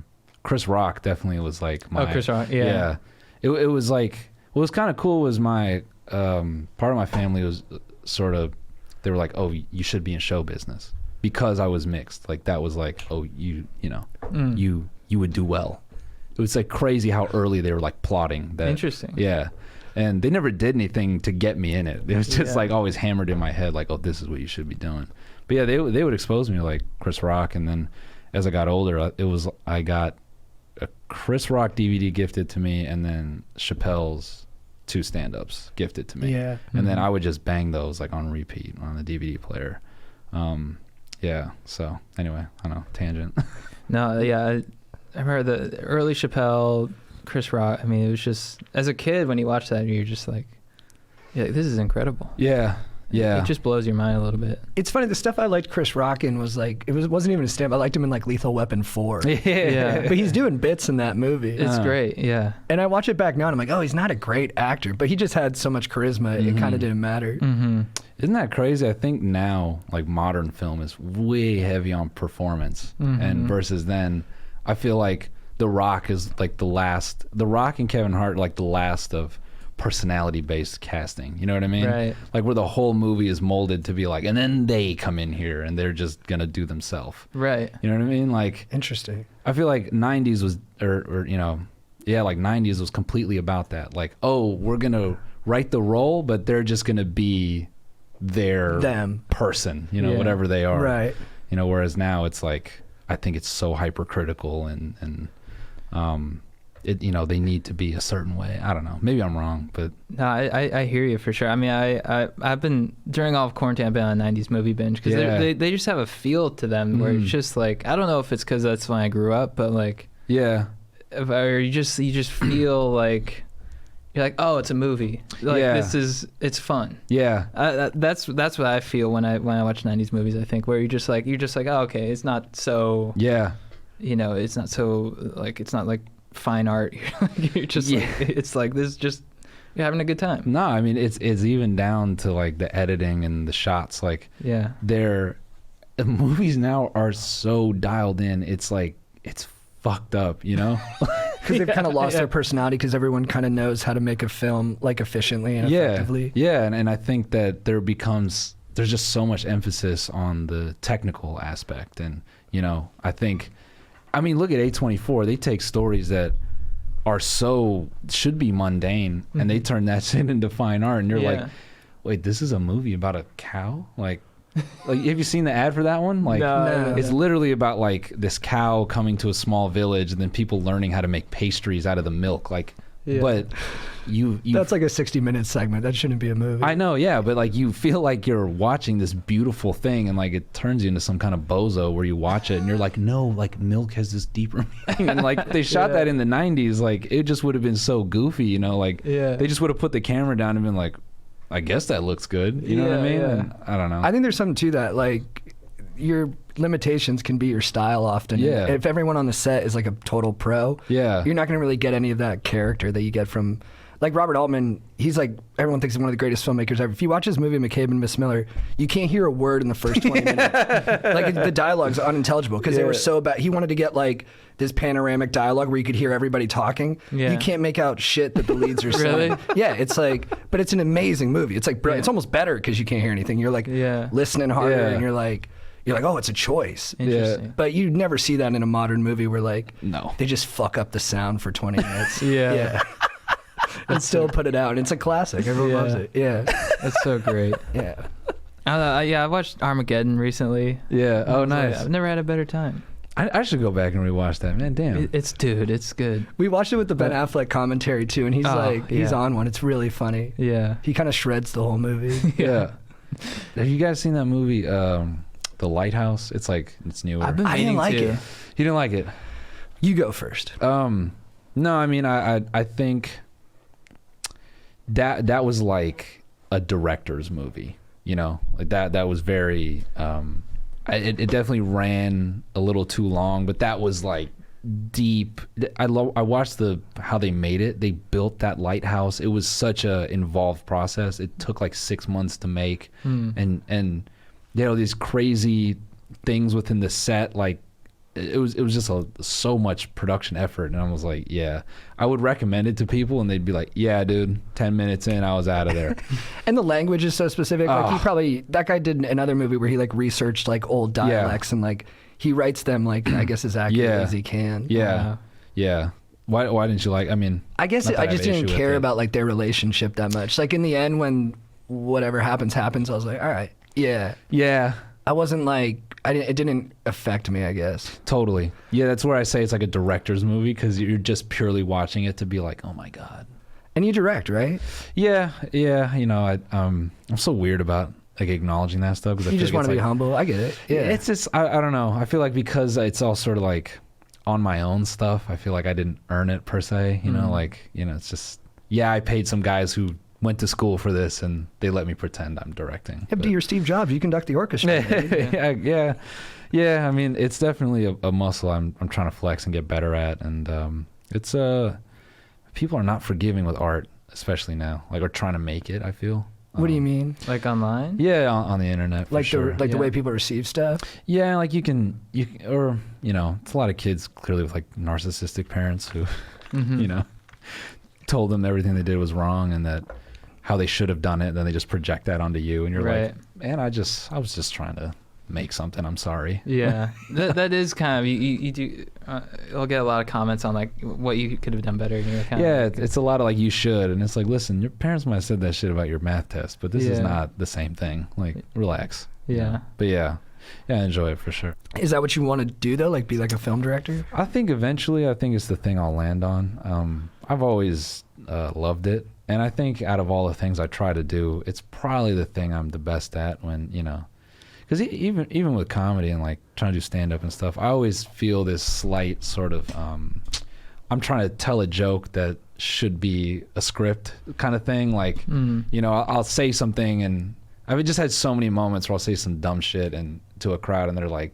Chris Rock definitely was like my. Oh, Chris Rock. Yeah. Yeah. It was like what was kind of cool was my part of my family was sort of they were like, oh, you should be in show business because I was mixed. Like that was like, oh, you would do well. It was like crazy how early they were like plotting that. Interesting. Yeah. And they never did anything to get me in it. It was just like always hammered in my head like, oh, this is what you should be doing. But yeah, they would expose me to like Chris Rock. And then as I got older, I got a Chris Rock DVD gifted to me and then Chappelle's 2 stand-ups gifted to me. Yeah. And then I would just bang those like on repeat on the DVD player. Yeah. So anyway, I don't know, tangent. No, yeah. I remember the early Chappelle, Chris Rock. I mean, it was just as a kid when you watch that, you're just like, this is incredible. Yeah. It just blows your mind a little bit. It's funny, the stuff I liked Chris Rock in was like, wasn't even a stand-up. I liked him in like Lethal Weapon 4. Yeah. But he's doing bits in that movie. It's great. Yeah. And I watch it back now and I'm like, oh, he's not a great actor, but he just had so much charisma, it kind of didn't matter. Mm-hmm. Isn't that crazy? I think now, like modern film is way heavy on performance, and versus then, I feel like The Rock is like The Rock and Kevin Hart are like the last of personality-based casting. You know what I mean? Right. Like where the whole movie is molded to be like, and then they come in here and they're just gonna do themselves. Right. You know what I mean? Like, Interesting. I feel like '90s was, like '90s was completely about that. Like, oh, we're gonna write the role, but they're just gonna be them person, whatever they are. Right. Whereas now it's like, I think it's so hypercritical and they need to be a certain way. I don't know. Maybe I'm wrong, but No, I hear you for sure. I mean, I've been during all of quarantine, I've been on a '90s movie binge because they just have a feel to them where it's just like, I don't know if it's because that's when I grew up, but like or you just feel like you're like, oh, it's a movie. Like it's fun. Yeah. That's what I feel when I watch '90s movies. I think where you're just like, oh, okay, it's not so. Yeah. It's not so like it's not like fine art. You're just like, it's like this just you're having a good time. No, I mean it's even down to like the editing and the shots. Like the movies now are so dialed in. It's like it's fucked up, Because they've kind of lost their personality because everyone kind of knows how to make a film like efficiently and effectively. Yeah, and I think that there's just so much emphasis on the technical aspect, and I mean, look at A24. They take stories that should be mundane, and they turn that shit into fine art, and you're like, wait, this is a movie about a cow? Like have you seen the ad for that one? Like, no. It's literally about like this cow coming to a small village and then people learning how to make pastries out of the milk. Like, but you that's like a 60-minute segment. That shouldn't be a movie. I know, yeah, but like you feel like you're watching this beautiful thing, and like it turns you into some kind of bozo where you watch it and you're like, no, like milk has this deeper meaning. And like they shot that in the '90s, like it just would have been so goofy, they just would have put the camera down and been like, I guess that looks good. You know what I mean? And I don't know. I think there's something to that. Like, your limitations can be your style often. Yeah. If everyone on the set is like a total pro, Yeah. you're not going to really get any of that character that you get from like Robert Altman, he's like, everyone thinks he's one of the greatest filmmakers ever. If you watch his movie McCabe and Miss Miller, you can't hear a word in the first 20 minutes. Like the dialogue's unintelligible because they were so bad. He wanted to get like this panoramic dialogue where you could hear everybody talking. You can't make out shit that the leads are saying. Yeah, it's like, but it's an amazing movie. It's like, it's almost better because you can't hear anything. You're like listening harder and you're like, oh, it's a choice. Interesting. But you never see that in a modern movie where like No. they just fuck up the sound for 20 minutes. Yeah. And still put it out. And it's a classic. Everyone loves it. Yeah. That's so great. Yeah. I watched Armageddon recently. Yeah. Oh, nice. I've never had a better time. I should go back and rewatch that. Man, damn. It's good. We watched it with the Ben Affleck commentary too, and he's on one. It's really funny. Yeah. He kind of shreds the whole movie. Yeah. Have you guys seen that movie, The Lighthouse? It's newer. I've been I didn't meaning like to. it. You didn't like it? You go first. No, I mean, I think that was like a director's movie, you know, like that was very, it definitely ran a little too long, but that was like deep. I watched how they made it. They built that lighthouse. It was such a involved process. It took like 6 months to make, and you know, these crazy things within the set, like it was just so much production effort. And I was like, yeah, I would recommend it to people, and they'd be like, yeah, dude, 10 minutes in, I was out of there. And the language is so specific. Like that guy did another movie where he like researched like old dialects and like he writes them like I guess as accurately as he can. Yeah. Why didn't you like? I mean, I guess I just didn't care about like their relationship that much. Like in the end, when whatever happens, I was like, all right, yeah. I wasn't like it didn't affect me, I guess. Totally. Yeah, that's where I say it's like a director's movie because you're just purely watching it to be like, oh my god. And you direct, right? Yeah. You know, I'm so weird about like acknowledging that stuff. You just want to be humble. I get it. Yeah. It's just I don't know. I feel like because it's all sort of like on my own stuff. I feel like I didn't earn it per se. You know, like it's just I paid some guys who went to school for this and they let me pretend I'm directing. Yeah, but you're Steve Jobs. You conduct the orchestra. Yeah. I mean, it's definitely a muscle I'm trying to flex and get better at, and it's people are not forgiving with art, especially now. Like, are trying to make it. I feel. What do you mean? Like online? Yeah, on the internet. For like sure. the way people receive stuff. Yeah, like you can or you know, it's a lot of kids clearly with like narcissistic parents who, you know, told them everything they did was wrong and that how they should have done it, and then they just project that onto you, and you're like, man, I was just trying to make something. I'm sorry. Yeah, that is kind of you do. You'll get a lot of comments on like what you could have done better. And you're kind of it's a lot of like you should, and it's like, listen, your parents might have said that shit about your math test, but this is not the same thing. Like, relax. Yeah. But yeah, I enjoy it for sure. Is that what you want to do though? Like be like a film director? I think eventually, it's the thing I'll land on. I've always loved it. And I think out of all the things I try to do, it's probably the thing I'm the best at when, you know, because even with comedy and like trying to do stand up and stuff, I always feel this slight sort of, I'm trying to tell a joke that should be a script kind of thing. Like, you know, I'll say something, and I've just had so many moments where I'll say some dumb shit and to a crowd, and they're like,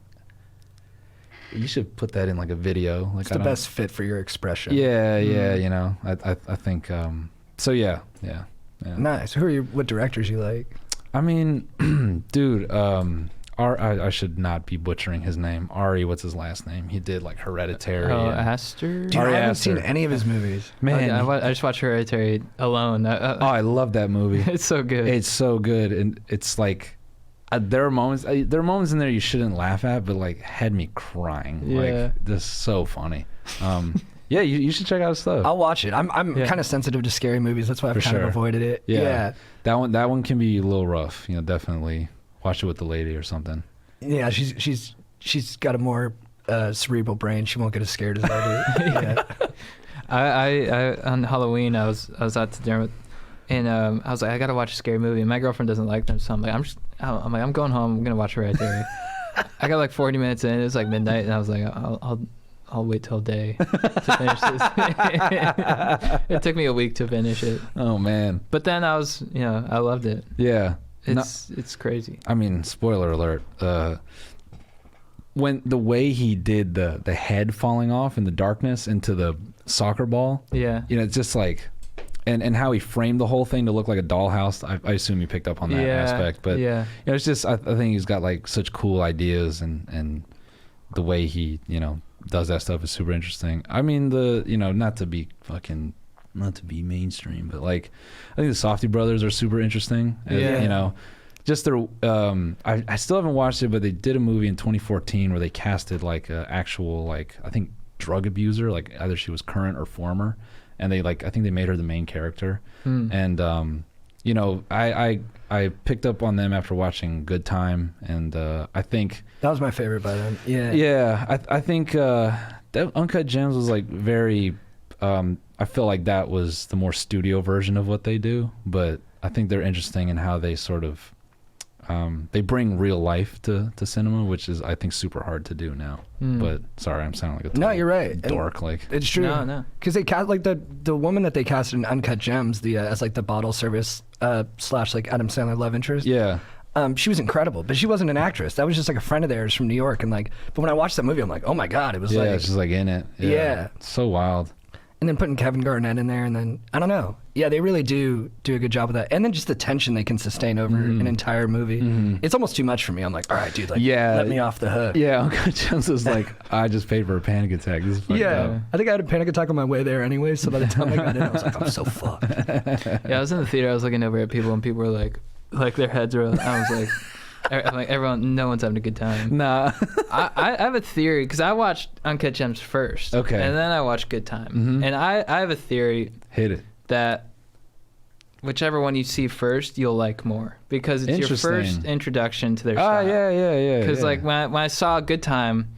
you should put that in like a video. Like, it's the best fit for your expression. Yeah, you know, I think, so yeah. Nice. What directors you like? I mean, dude, I should not be butchering his name. Ari, what's his last name? He did like Hereditary. Oh, Aster? Dude, I haven't seen any of his movies. Man, I just watched Hereditary alone. I love that movie. It's so good. It's so good, and it's like there are moments in there you shouldn't laugh at, but like had me crying. Yeah. Like, this is so funny. Yeah, you should check out his stuff. I'll watch it. I'm kind of sensitive to scary movies. That's why I've kind of avoided it. Yeah. That one can be a little rough. You know, definitely watch it with the lady or something. Yeah, she's got a more cerebral brain. She won't get as scared as I do. Yeah. I on Halloween I was out to dinner with, and I was like, I gotta watch a scary movie. And my girlfriend doesn't like them, so I'm like, I'm going home. I'm gonna watch Hereditary. I got like 40 minutes in. It was like midnight, and I was like, I'll wait till day to finish this. It took me a week to finish it. Oh man! But then I loved it. Yeah, it's crazy. I mean, spoiler alert. When the way he did the head falling off in the darkness into the soccer ball. Yeah. You know, it's just like and how he framed the whole thing to look like a dollhouse. I assume you picked up on that aspect, but yeah, it's just I think he's got like such cool ideas, and the way he does that stuff is super interesting. I mean, not to be mainstream, but like I think the Safdie brothers are super interesting. Just their I still haven't watched it, but they did a movie in 2014 where they casted like a actual like I think drug abuser, like either she was current or former, and they I think they made her the main character. And I picked up on them after watching Good Time, and I think that was my favorite by them. I think that Uncut Gems was like very I feel like that was the more studio version of what they do, but I think they're interesting in how they sort of they bring real life to cinema, which is I think super hard to do now. But sorry, I'm sounding like a total no, you're right, dork. And like it's true. No, because they cast like the woman that they casted in Uncut Gems, as like the bottle service / like Adam Sandler love interest. Yeah. She was incredible, but she wasn't an actress. That was just like a friend of theirs from New York, and like. But when I watched that movie, I'm like, oh my god, it was like. Yeah, it's just like in it. Yeah. It's so wild. And then putting Kevin Garnett in there, and then I don't know. Yeah, they really do a good job of that. And then just the tension they can sustain over an entire movie. It's almost too much for me. I'm like, all right, dude, like, let me off the hook. Yeah, Uncut Gems was like, I just paid for a panic attack. This is fucked up. I think I had a panic attack on my way there anyway. So by the time I got in, I was like, I'm so fucked. Yeah, I was in the theater. I was looking over at people, and people were like their heads were. I was like. I'm like everyone, no one's having a good time. Nah. I have a theory because I watched Uncut Gems first. Okay. And then I watched Good Time. And I have a theory. Hit it. That whichever one you see first, you'll like more because it's your first introduction to their style. Yeah. Because like when I saw Good Time,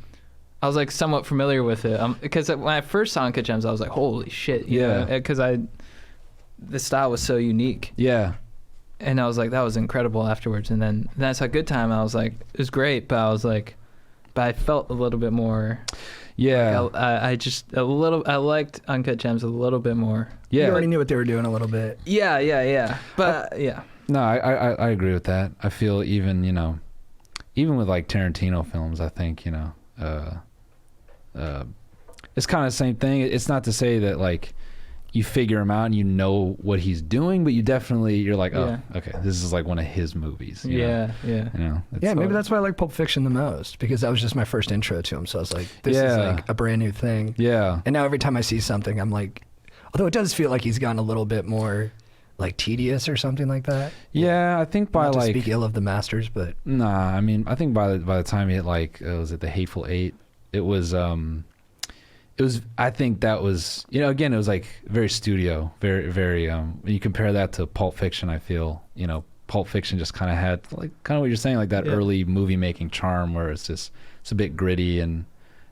I was like somewhat familiar with it. Because when I first saw Uncut Gems, I was like, holy shit. Because the style was so unique. Yeah. And I was like, that was incredible afterwards. And then I saw Good Time. I was like, it was great, but I felt a little bit more. Yeah. Like I liked Uncut Gems a little bit more. Yeah. You already knew what they were doing a little bit. Yeah. But yeah. No, I agree with that. I feel even with like Tarantino films, I think, it's kind of the same thing. It's not to say that like, you figure him out and you know what he's doing, but you're like, oh, okay, this is like one of his movies. Yeah. Maybe that's why I like Pulp Fiction the most, because that was just my first intro to him. So I was like, this is like a brand new thing. Yeah. And now every time I see something, I'm like, although it does feel like he's gotten a little bit more like tedious or something like that. Yeah, I think by not like to speak ill of the masters, but nah, I mean, I think by the time he hit like was it The Hateful Eight, it was I think that was, again, it was like very studio, very, very, when you compare that to Pulp Fiction, I feel, Pulp Fiction just kind of had like, kind of what you're saying, like that early movie making charm where it's a bit gritty and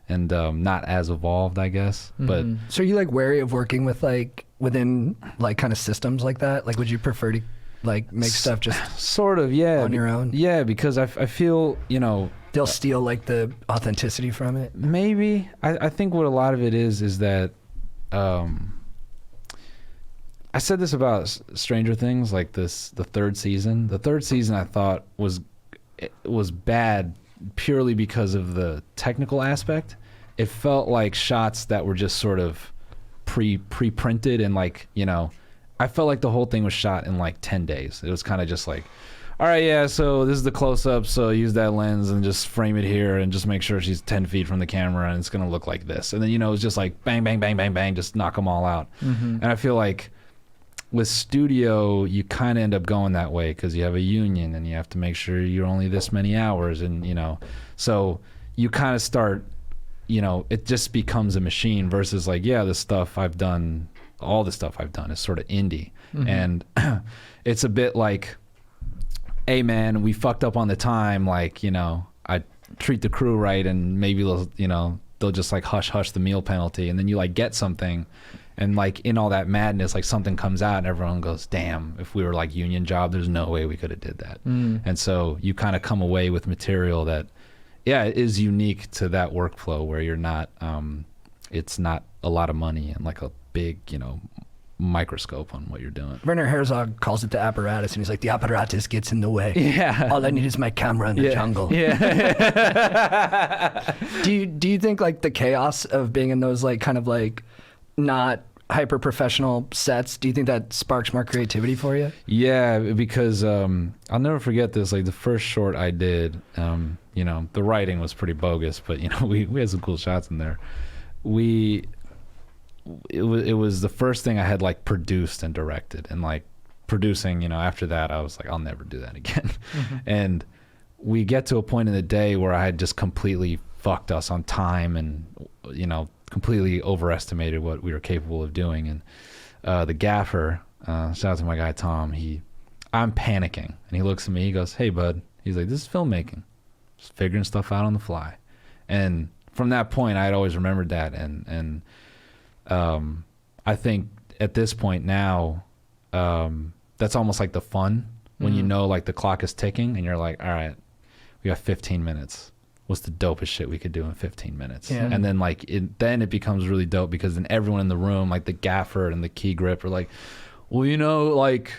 not as evolved, I guess. But so are you like wary of working with like within like kind of systems like that? Like, would you prefer to like make stuff just sort of, on your own? Yeah, because I feel, they'll steal like the authenticity from it. Maybe. I think what a lot of it is that I said this about Stranger Things, like the third season. The third season I thought was bad purely because of the technical aspect. It felt like shots that were just sort of pre-printed and like, I felt like the whole thing was shot in like 10 days. It was kind of just like, all right, yeah, so this is the close-up, so use that lens and just frame it here and just make sure she's 10 feet from the camera and it's going to look like this. And then, it's just like bang, bang, bang, bang, bang, just knock them all out. And I feel like with studio, you kind of end up going that way because you have a union and you have to make sure you're only this many hours and, so you kind of start, it just becomes a machine versus like, yeah, all the stuff I've done is sort of indie. And it's a bit like, hey man, we fucked up on the time, like, I treat the crew right and maybe they'll just like hush the meal penalty, and then you like get something and like in all that madness, like something comes out and everyone goes, damn, if we were like union job, there's no way we could have did that. And so you kind of come away with material that is unique to that workflow where you're not it's not a lot of money and like a big microscope on what you're doing. Werner Herzog calls it the apparatus, and he's like, the apparatus gets in the way. Yeah. All I need is my camera in the jungle. Yeah. Do you think like the chaos of being in those like kind of like not hyper professional sets, do you think that sparks more creativity for you? Yeah, because I'll never forget this. Like the first short I did, you know, the writing was pretty bogus, but you know, we had some cool shots in there. It was the first thing I had like produced and directed, and like producing, you know, after that I was like, I'll never do that again. And we get to a point in the day where I had just completely fucked us on time and, you know, completely overestimated what we were capable of doing. And the gaffer, shout out to my guy Tom, I'm panicking, and he looks at me, he goes, hey bud, he's like, this is filmmaking, just figuring stuff out on the fly. And from that point I had always remembered that, and I think at this point now, that's almost like the fun when you know like the clock is ticking and you're like, all right, we got 15 minutes. What's the dopest shit we could do in 15 minutes? Yeah. And then like then it becomes really dope, because then everyone in the room, like the gaffer and the key grip, are like, well, you know, like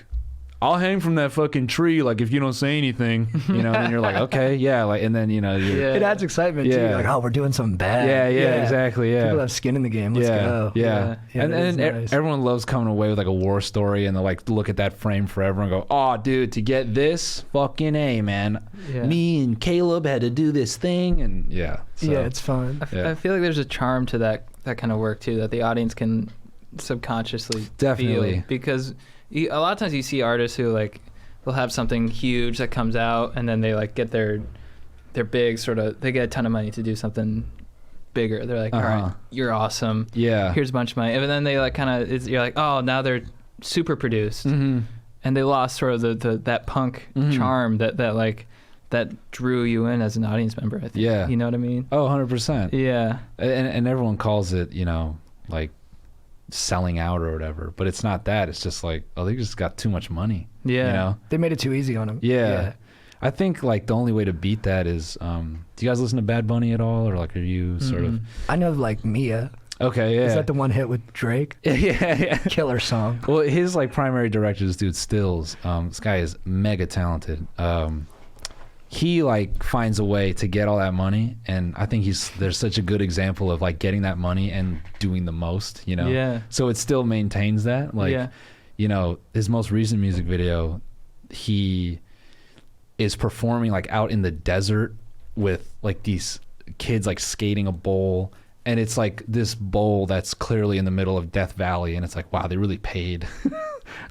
I'll hang from that fucking tree, like if you don't say anything, you know. And you're like, okay, yeah, like, and then you know, it adds excitement too. You're like, oh, we're doing something bad. Yeah, exactly. Yeah, people have skin in the game. Let's go. Yeah. And nice. Everyone loves coming away with like a war story, and they'll like look at that frame forever and go, oh, dude, to get this, fucking A, man. Me and Caleb had to do this thing, and so, it's fun. I feel like there's a charm to that kind of work too, that the audience can subconsciously feel, because a lot of times you see artists who like they'll have something huge that comes out, and then they like get their big sort of, they get a ton of money to do something bigger. They're like, all right, you're awesome. Yeah, here's a bunch of money. And then they like kind of, you're like, oh, now they're super produced, and they lost sort of that punk charm that drew you in as an audience member. I think. Yeah, you know what I mean? Oh, 100%. Yeah, and everyone calls it, you know, like selling out or whatever, but it's not that. It's just like, oh, they just got too much money. Yeah, you know, they made it too easy on them. Yeah. I think like the only way to beat that is, do you guys listen to Bad Bunny at all, or like are you sort of? I know like Mia. Okay, yeah. Is that the one hit with Drake? Yeah. Killer song. Well, his like primary director is dude Stills. This guy is mega talented. He like finds a way to get all that money, and I think there's such a good example of like getting that money and doing the most, you know. Yeah. So it still maintains that, like, you know, his most recent music video, he is performing like out in the desert with like these kids like skating a bowl, and it's like this bowl that's clearly in the middle of Death Valley, and it's like, wow, they really paid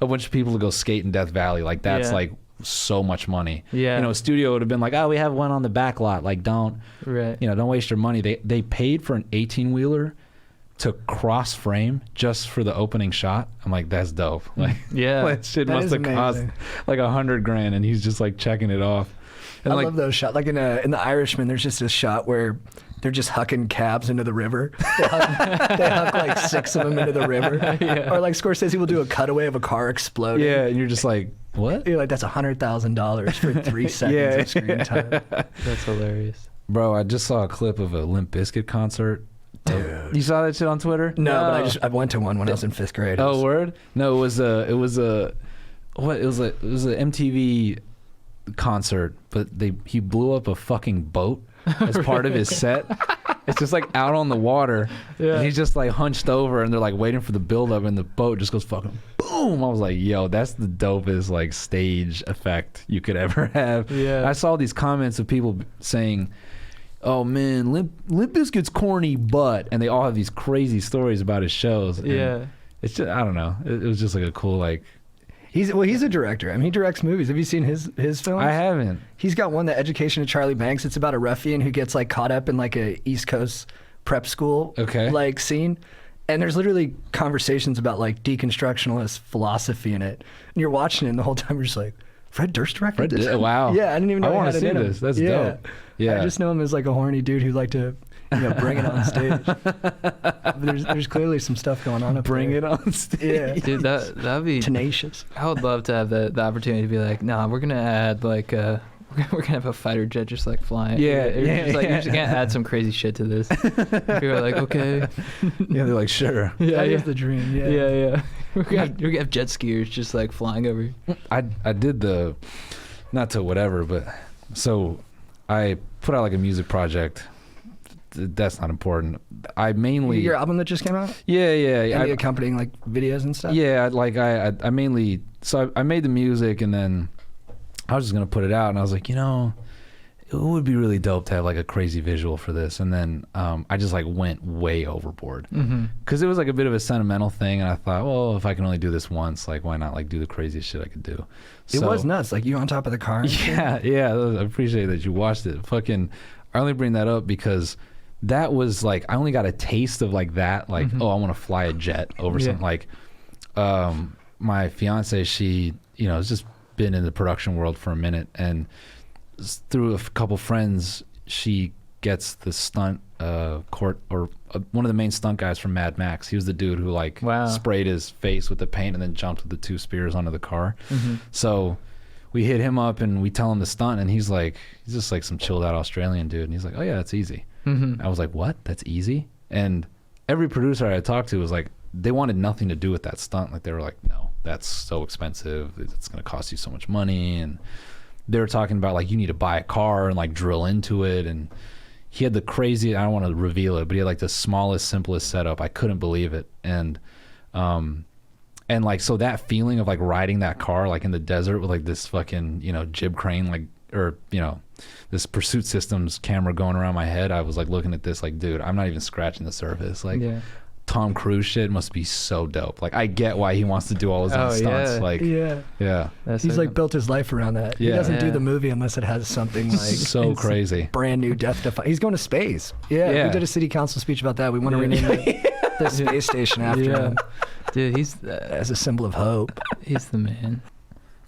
a bunch of people to go skate in Death Valley. Like that's like so much money. Yeah, you know, a studio would have been like, oh, we have one on the back lot, like don't waste your money. They paid for an 18-wheeler to cross frame just for the opening shot. I'm like, that's dope. Like, that shit must have cost like $100,000, and he's just like checking it off. And I love those shots. Like in The Irishman, there's just a shot where they're just hucking cabs into the river. They huck like 6 of them into the river. Or like Scorsese will do a cutaway of a car exploding. Yeah, and you're just like, what? You're like, that's $100,000 for 3 seconds of screen time. That's hilarious. Bro, I just saw a clip of a Limp Bizkit concert. Dude. You saw that shit on Twitter? No, but I went to one when I was in 5th grade. Oh, word? No, it was a MTV concert, but he blew up a fucking boat as part of his set. It's just like out on the water, and he's just like hunched over, and they're like waiting for the build up, and the boat just goes fucking boom. I was like, yo, that's the dopest like stage effect you could ever have. I saw these comments of people saying, oh man, Limp Bizkit's corny, but, and they all have these crazy stories about his shows. And it's just, I don't know, it was just like a cool like. He's a director. I mean, he directs movies. Have you seen his films? I haven't. He's got one, The Education of Charlie Banks. It's about a ruffian who gets like caught up in like a East Coast prep school like scene. And there's literally conversations about like deconstructionalist philosophy in it. And you're watching it, and the whole time you're just like, Fred Durst directed this? Wow. Yeah, I didn't even know I want to see this. That's dope. Yeah. I just know him as like a horny dude who liked to, you know, bring it on stage. But there's clearly some stuff going on up Bring there. it on stage. Yeah. Dude, that'd be tenacious. I would love to have the opportunity to be like, nah, we're gonna add like we're gonna have a fighter jet just like flying. Yeah, you just can't add some crazy shit to this. People are like, okay. Yeah, they're like, sure. That is the dream. Yeah. We're gonna have jet skiers just like flying over. I did not to whatever, but so I put out like a music project that's not important. I mainly your album that just came out. Yeah. Any accompanying like videos and stuff. Yeah, like I mainly I made the music and then I was just gonna put it out and I was like, it would be really dope to have like a crazy visual for this. And then I just like went way overboard because it was like a bit of a sentimental thing. And I thought, well, if I can only do this once, like why not like do the craziest shit I could do? It was nuts. Like you on top of the car. Yeah. I appreciate that you watched it. Fucking, I only bring that up because that was like, I only got a taste of like that. Like, I want to fly a jet over something. Like my fiance, she, has just been in the production world for a minute, and through a couple friends, she gets the stunt one of the main stunt guys from Mad Max. He was the dude who sprayed his face with the paint and then jumped with the 2 spears onto the car. So we hit him up and we tell him the stunt, and he's just like some chilled out Australian dude, and he's like, oh yeah, that's easy. I was like, what? That's easy? And every producer I talked to was like, they wanted nothing to do with that stunt. Like they were like, no, that's so expensive. It's going to cost you so much money. And they were talking about like, you need to buy a car and like drill into it. And he had the crazy, I don't want to reveal it, but he had like the smallest, simplest setup. I couldn't believe it. And like, so that feeling of like riding that car, like in the desert with like this fucking, jib crane, like, or, this Pursuit Systems camera going around my head. I was like looking at this like, dude, I'm not even scratching the surface. Like Tom Cruise shit must be so dope. Like I get why he wants to do all his own stunts. Yeah. Like He's like built his life around that. He doesn't do the movie unless it has something like so crazy, brand new, death defying. He's going to space. We did a city council speech about that. We want to rename the space station after him. Dude, he's as a symbol of hope. He's the man.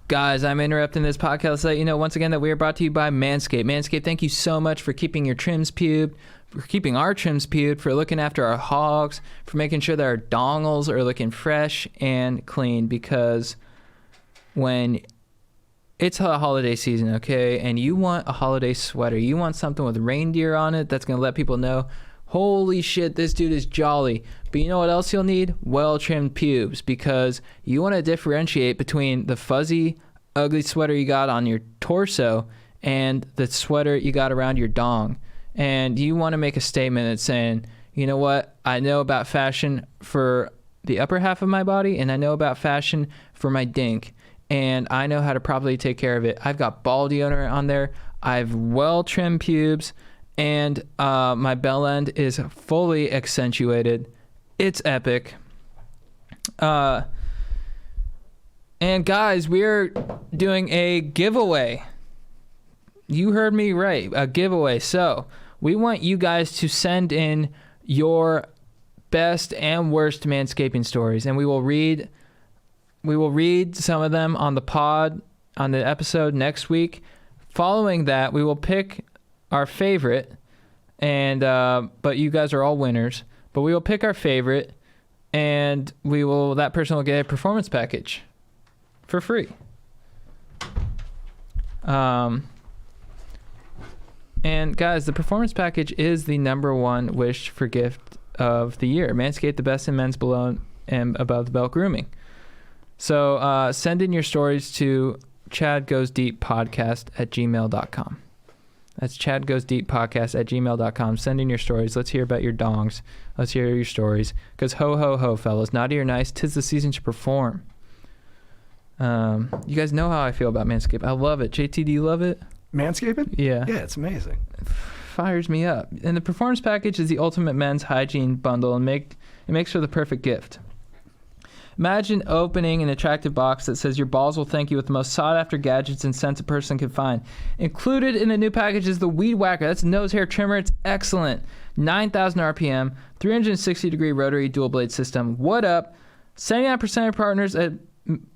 Guys, I'm interrupting this podcast to let you know once again that we are brought to you by Manscaped. Manscaped, thank you so much for keeping your trims pubed, for keeping our trims pubed, for looking after our hogs, for making sure that our dongles are looking fresh and clean, because when it's a holiday season, okay, and you want a holiday sweater, you want something with reindeer on it that's going to let people know, holy shit, this dude is jolly. But you know what else you'll need? Well-trimmed pubes, because you want to differentiate between the fuzzy, ugly sweater you got on your torso and the sweater you got around your dong. And you want to make a statement that's saying, you know what? I know about fashion for the upper half of my body, and I know about fashion for my dink, and I know how to properly take care of it. I've got ball deodorant on there. I've well-trimmed pubes, and my bell end is fully accentuated. It's epic. And guys, we're doing a giveaway. You heard me right, a giveaway. So we want you guys to send in your best and worst manscaping stories, and we will read some of them on the pod, on the episode next week. Following that, we will pick our favorite, and but you guys are all winners. But we will pick our favorite, and that person will get a performance package for free. And guys, the performance package is the #1 wish for gift of the year. Manscaped, the best in men's below and above the belt grooming. So send in your stories to chadgoesdeeppodcast@gmail.com. That's chadgoesdeeppodcast@gmail.com. Send in your stories. Let's hear about your dongs. Let's hear your stories. Because ho, ho, ho, fellas. Naughty or nice, 'tis the season to perform. You guys know how I feel about Manscaped. I love it. JT, do you love it? Manscaping? Yeah. Yeah, it's amazing. Fires me up. And the performance package is the ultimate men's hygiene bundle, and it makes for the perfect gift. Imagine opening an attractive box that says your balls will thank you with the most sought-after gadgets and scents a person can find. Included in the new package is the Weed Whacker. That's a nose hair trimmer. It's excellent. 9,000 RPM, 360-degree rotary dual-blade system. What up? 79% of partners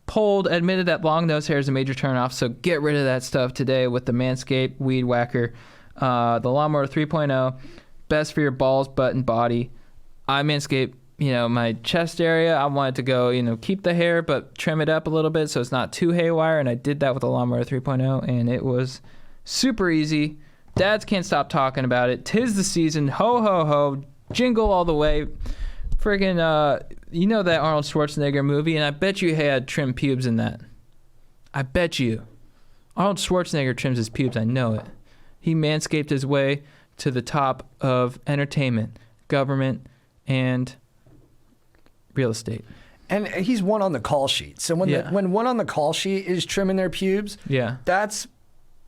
polled admitted that long nose hair is a major turnoff, so get rid of that stuff today with the Manscaped Weed Whacker. The Lawnmower 3.0, best for your balls, butt, and body. I Manscaped, my chest area, I wanted to go, keep the hair, but trim it up a little bit so it's not too haywire, and I did that with the Lawnmower 3.0, and it was super easy. Dads can't stop talking about it. 'Tis the season. Ho, ho, ho. Jingle all the way. Friggin', that Arnold Schwarzenegger movie, and I bet you had trimmed pubes in that. I bet you. Arnold Schwarzenegger trims his pubes. I know it. He manscaped his way to the top of entertainment, government, and real estate. And he's one on the call sheet. So when one on the call sheet is trimming their pubes, that's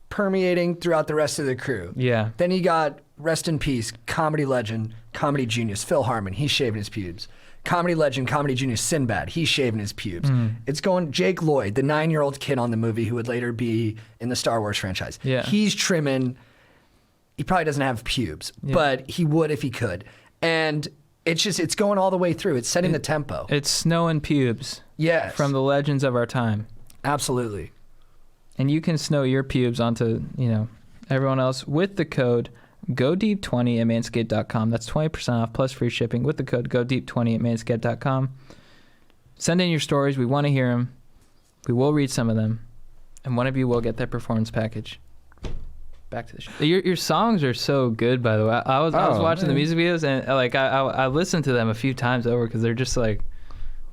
permeating throughout the rest of the crew. Yeah. Then you got, rest in peace, comedy legend, comedy genius, Phil Hartman. He's shaving his pubes. Comedy legend, comedy genius, Sinbad. He's shaving his pubes. It's going Jake Lloyd, the 9-year-old kid on the movie who would later be in the Star Wars franchise. Yeah. He's trimming. He probably doesn't have pubes, but he would if he could. And it's going all the way through. It's setting the tempo. It's snow and pubes. Yes. From the legends of our time. Absolutely. And you can snow your pubes onto, everyone else with the code GoDeep20 at manscaped.com. That's 20% off plus free shipping with the code GoDeep20 at manscaped.com. Send in your stories. We want to hear them. We will read some of them. And one of you will get that performance package. Back to the show. Your songs are so good, by the way. I was watching the music videos, and I listened to them a few times over because they're just like,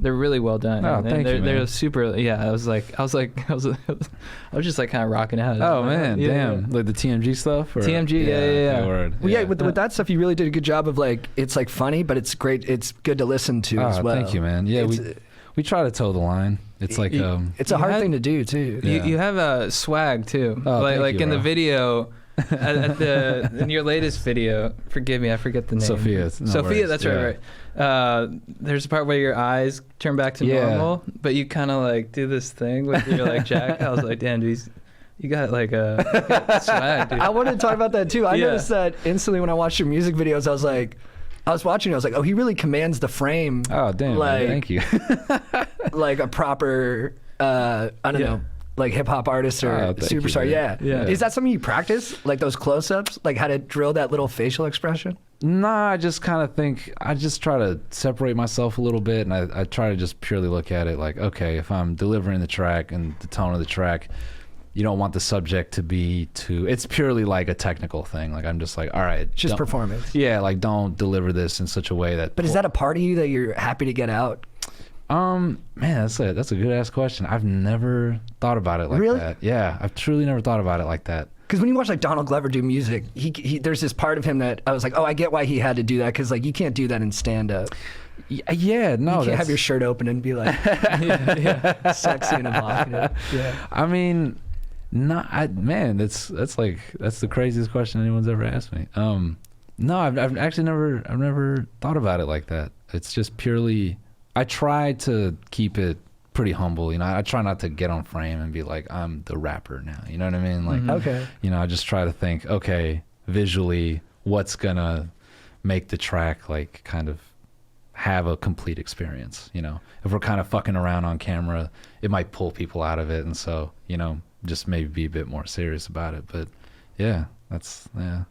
they're really well done. Oh, thank you, man. They're super. Yeah, I was just like kind of rocking out. Oh man, damn! Like the TMG stuff. Or? TMG, yeah. Word. Well, with that stuff, you really did a good job of it's like funny, but it's great. It's good to listen to as well. Thank you, man. Yeah, we try to toe the line. It's like it's a hard thing to do too. You have a swag too. Oh, like you, in bro. the video. In your latest video, forgive me, I forget the name. Sophia. Sophia, that's right. There's a part where your eyes turn back to normal, but you kind of like do this thing with your like jacket. I was like, damn, dude, you got like a swag, dude. I wanted to talk about that too. I noticed that instantly when I watched your music videos. I was watching. I was like, oh, he really commands the frame. Oh, damn! Like, man, thank you. like a proper, I don't know. Like hip hop artist or superstar, yeah. Is that something you practice? Like those close-ups, like how to drill that little facial expression? Nah, I just kind of think I just try to separate myself a little bit, and I try to just purely look at it like, okay, if I'm delivering the track and the tone of the track, you don't want the subject to be too. It's purely like a technical thing. Like I'm just like, all right, just performance. Yeah, like don't deliver this in such a way that. But is that a part of you that you're happy to get out? Man, that's a good ass question. I've never thought about it like that. Yeah, I've truly never thought about it like that. Because when you watch like Donald Glover do music, he there's this part of him that I was like, oh, I get why he had to do that, because like you can't do that in stand up. Yeah, no, you can't have your shirt open and be like, sexy and evocative. Yeah, I mean, that's the craziest question anyone's ever asked me. No, I've actually never thought about it like that. It's just purely. I try to keep it pretty humble, I try not to get on frame and be like, I'm the rapper now, you know what I mean? Like, okay. I just try to think, okay, visually, what's gonna make the track like kind of have a complete experience, If we're kind of fucking around on camera, it might pull people out of it, and so, just maybe be a bit more serious about it. But yeah,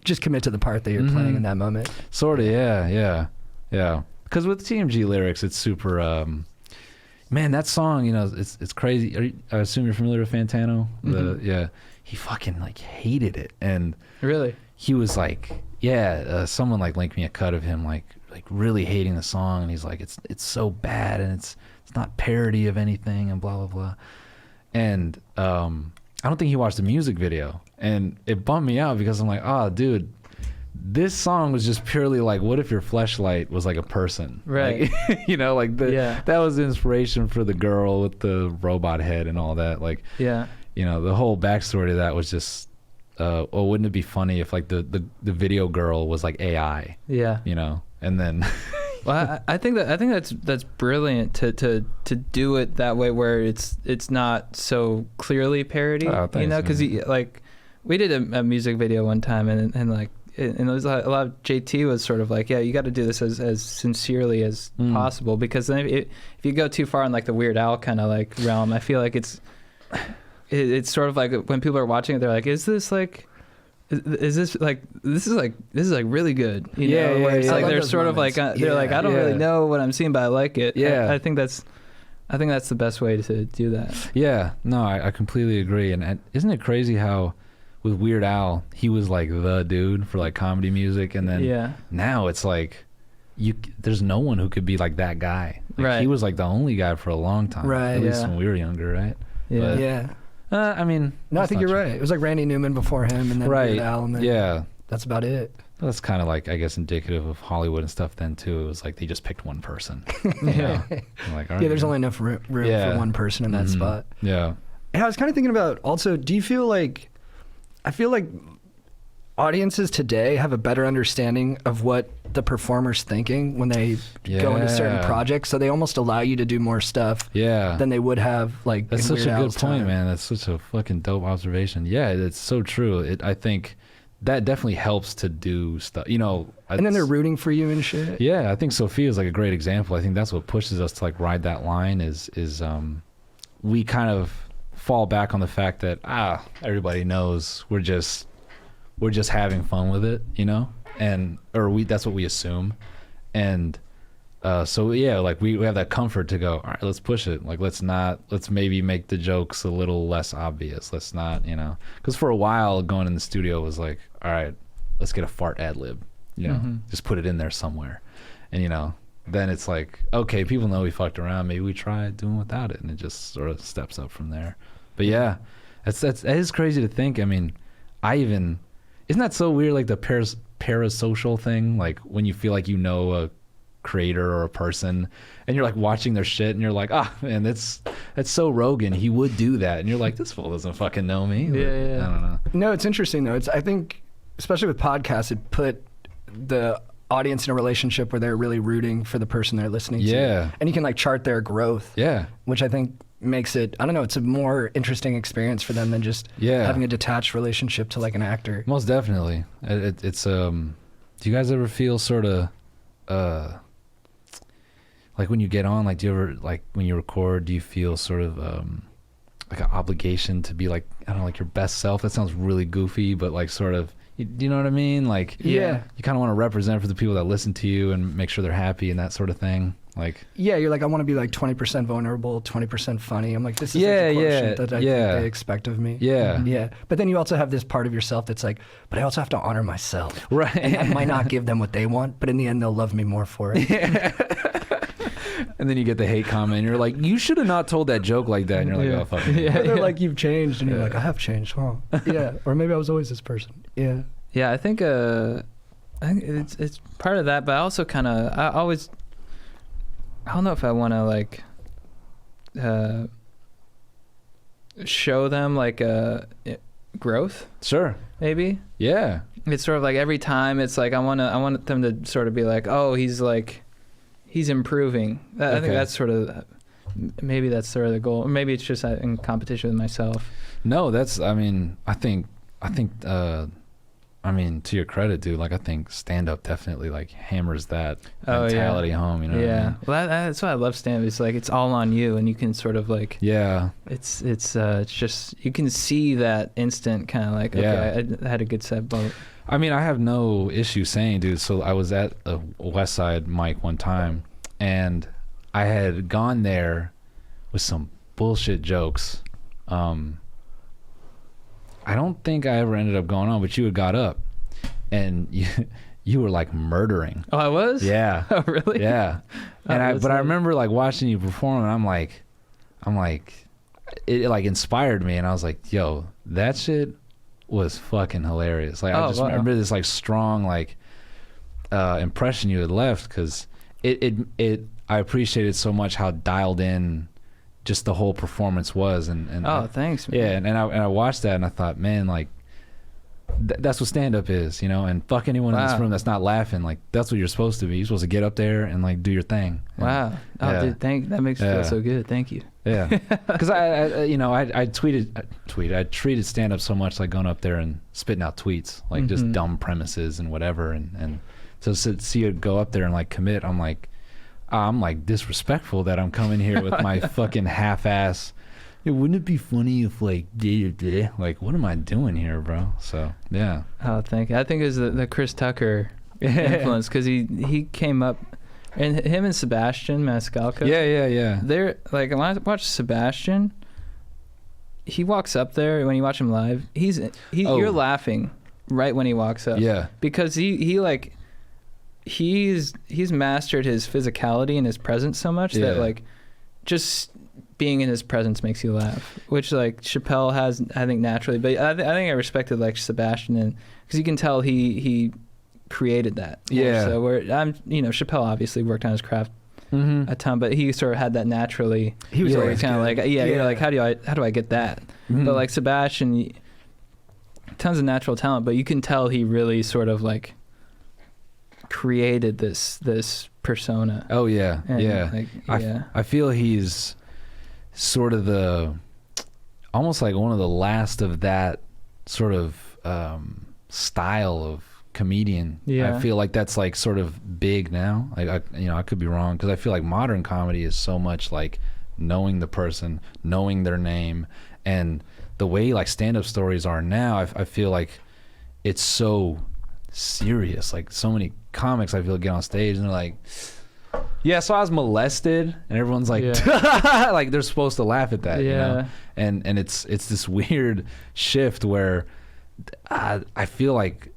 just commit to the part that you're playing in that moment. Sort of, yeah. Because with TMG lyrics, it's super. Man, that song, it's crazy. I assume you're familiar with Fantano. He fucking like hated it, and really, he was like, someone like linked me a cut of him like really hating the song, and he's like, it's so bad, and it's not parody of anything, and blah blah blah. And I don't think he watched the music video, and it bummed me out because I'm like, oh, dude. This song was just purely like, what if your fleshlight was like a person? Right. Like, that was the inspiration for the girl with the robot head and all that. Like, the whole backstory to that was just, wouldn't it be funny if like the video girl was like AI? Yeah. And then. Well, I think that's brilliant to do it that way, where it's not so clearly parody. Oh, thanks, because we did a music video one time, and like. And it was a lot of JT was sort of like, you got to do this as sincerely as possible, because then if you go too far in like the Weird Al kind of like realm, I feel like it's sort of like when people are watching it, they're like, is this like really good? Where it's like they're sort of like they're like, I don't really know what I'm seeing, but I like it. Yeah, I think that's the best way to do that. Yeah, no, I completely agree. And isn't it crazy how with Weird Al, he was like the dude for like comedy music, and then now it's like there's no one who could be like that guy. Like, right. He was like the only guy for a long time. Right. At least when we were younger, right? Yeah. But, I mean, no, I think you're right. It was like Randy Newman before him, and then Weird Al, and then that's about it. That's kind of like, I guess, indicative of Hollywood and stuff then too. It was like they just picked one person. Yeah. Like, yeah, there's only enough room for one person in that spot. Yeah. And I was kind of thinking about also, do you feel like, I feel like audiences today have a better understanding of what the performer's thinking when they go into certain projects, so they almost allow you to do more stuff than they would have like that's in such Weird a good Al's point, time. man. That's such a fucking dope observation. Yeah, it's so true. I think that definitely helps to do stuff, you know. And then they're rooting for you and shit. Yeah, I think Sophia's like a great example. I think that's what pushes us to like ride that line is we kind of fall back on the fact that everybody knows we're just having fun with it, you know, that's what we assume, and so yeah, like we have that comfort to go, all right, let's push it, like let's maybe make the jokes a little less obvious, let's not, you know, because for a while going in the studio was like, all right, let's get a fart ad lib, you know, just put it in there somewhere, and you know, then it's like, okay, people know we fucked around, maybe we try doing without it, and it just sort of steps up from there. But yeah, that is crazy to think. I mean, isn't that so weird, like the parasocial thing, like when you feel like you know a creator or a person and you're like watching their shit and you're like, man, that's so Rogan, he would do that, and you're like, this fool doesn't fucking know me. Yeah. I don't know. No, it's interesting though. I think especially with podcasts, it put the audience in a relationship where they're really rooting for the person they're listening to, and you can like chart their growth, which I think makes it, I don't know, it's a more interesting experience for them than just having a detached relationship to like an actor. Most definitely. It's do you guys ever feel sort of like when you get on, like do you ever, like when you record, do you feel sort of like an obligation to be like, I don't know, like your best self? That sounds really goofy, but like sort of, do you know what I mean? Like you kind of want to represent for the people that listen to you and make sure they're happy and that sort of thing. Like, you're like, I want to be like 20% vulnerable, 20% funny. I'm like, this is the quotient that I think they expect of me. But then you also have this part of yourself that's like, but I also have to honor myself. Right. And I might not give them what they want, but in the end, they'll love me more for it. And then you get the hate comment, and you're like, you should have not told that joke like that. And you're like, oh, fuck. They're like, you've changed. And you're like, I have changed, huh? Or maybe I was always this person. Yeah, I think it's part of that, but I also kind of, I don't know if I want to like show them like growth. Sure. Maybe. Yeah. It's sort of like every time it's like I want them to sort of be like, oh, he's improving. I think that's sort of, maybe that's sort of the goal. Or maybe it's just in competition with myself. No, that's, I mean, I think I mean, to your credit, dude, like I think stand-up definitely like hammers that mentality home, you know what I mean? Well, that's why I love stand-up. It's like it's all on you, and you can sort of like it's just, you can see that instant kind of like, okay, I had a good set, but I mean, I have no issue saying, dude, so I was at a West Side mic one time, and I had gone there with some bullshit jokes. I don't think I ever ended up going on, but you had got up and you were like murdering. Oh, I was? Yeah. Oh, really? Yeah. And I remember like watching you perform, and I'm like, it like inspired me, and I was like, yo, that shit was fucking hilarious. Like I just remember this like strong like impression you had left, because I appreciated so much how dialed in just the whole performance was, and thanks, man. Yeah, and I watched that, and I thought, man, like that's what stand-up is, you know, and fuck anyone in this room that's not laughing. Like that's what you're supposed to be. You're supposed to get up there and like do your thing. And, dude, that makes me feel so good. Thank you. Yeah, because I treated stand-up so much like going up there and spitting out tweets, like just dumb premises and whatever, and so see you go up there and like commit. I'm like disrespectful that I'm coming here with my fucking half-ass. Wouldn't it be funny if like like what am I doing here, bro? So yeah. Oh, thank you. I think it was the Chris Tucker influence, because he came up, and him and Sebastian Maniscalco. Yeah. They're like, when I watch Sebastian, he walks up there when you watch him live. You're laughing right when he walks up. Yeah. Because he's mastered his physicality and his presence so much that like just being in his presence makes you laugh, which like Chappelle has, I think, naturally. But I think I respected like Sebastian, because you can tell he created that. Yeah. So Chappelle obviously worked on his craft a ton, but he sort of had that naturally. He was always kind of like, you're like, how do I get that? But like Sebastian, tons of natural talent, but you can tell he really sort of like created this persona. Oh yeah, and yeah. Like, I feel he's sort of almost like one of the last of that sort of style of comedian. I feel like that's like sort of big now. Like I could be wrong, because I feel like modern comedy is so much like knowing the person, knowing their name, and the way like stand-up stories are now. I feel like it's so serious. Like so many comics I feel get on stage and they're like, yeah, so I was molested, and everyone's like, like they're supposed to laugh at that, you know? And it's this weird shift where I feel like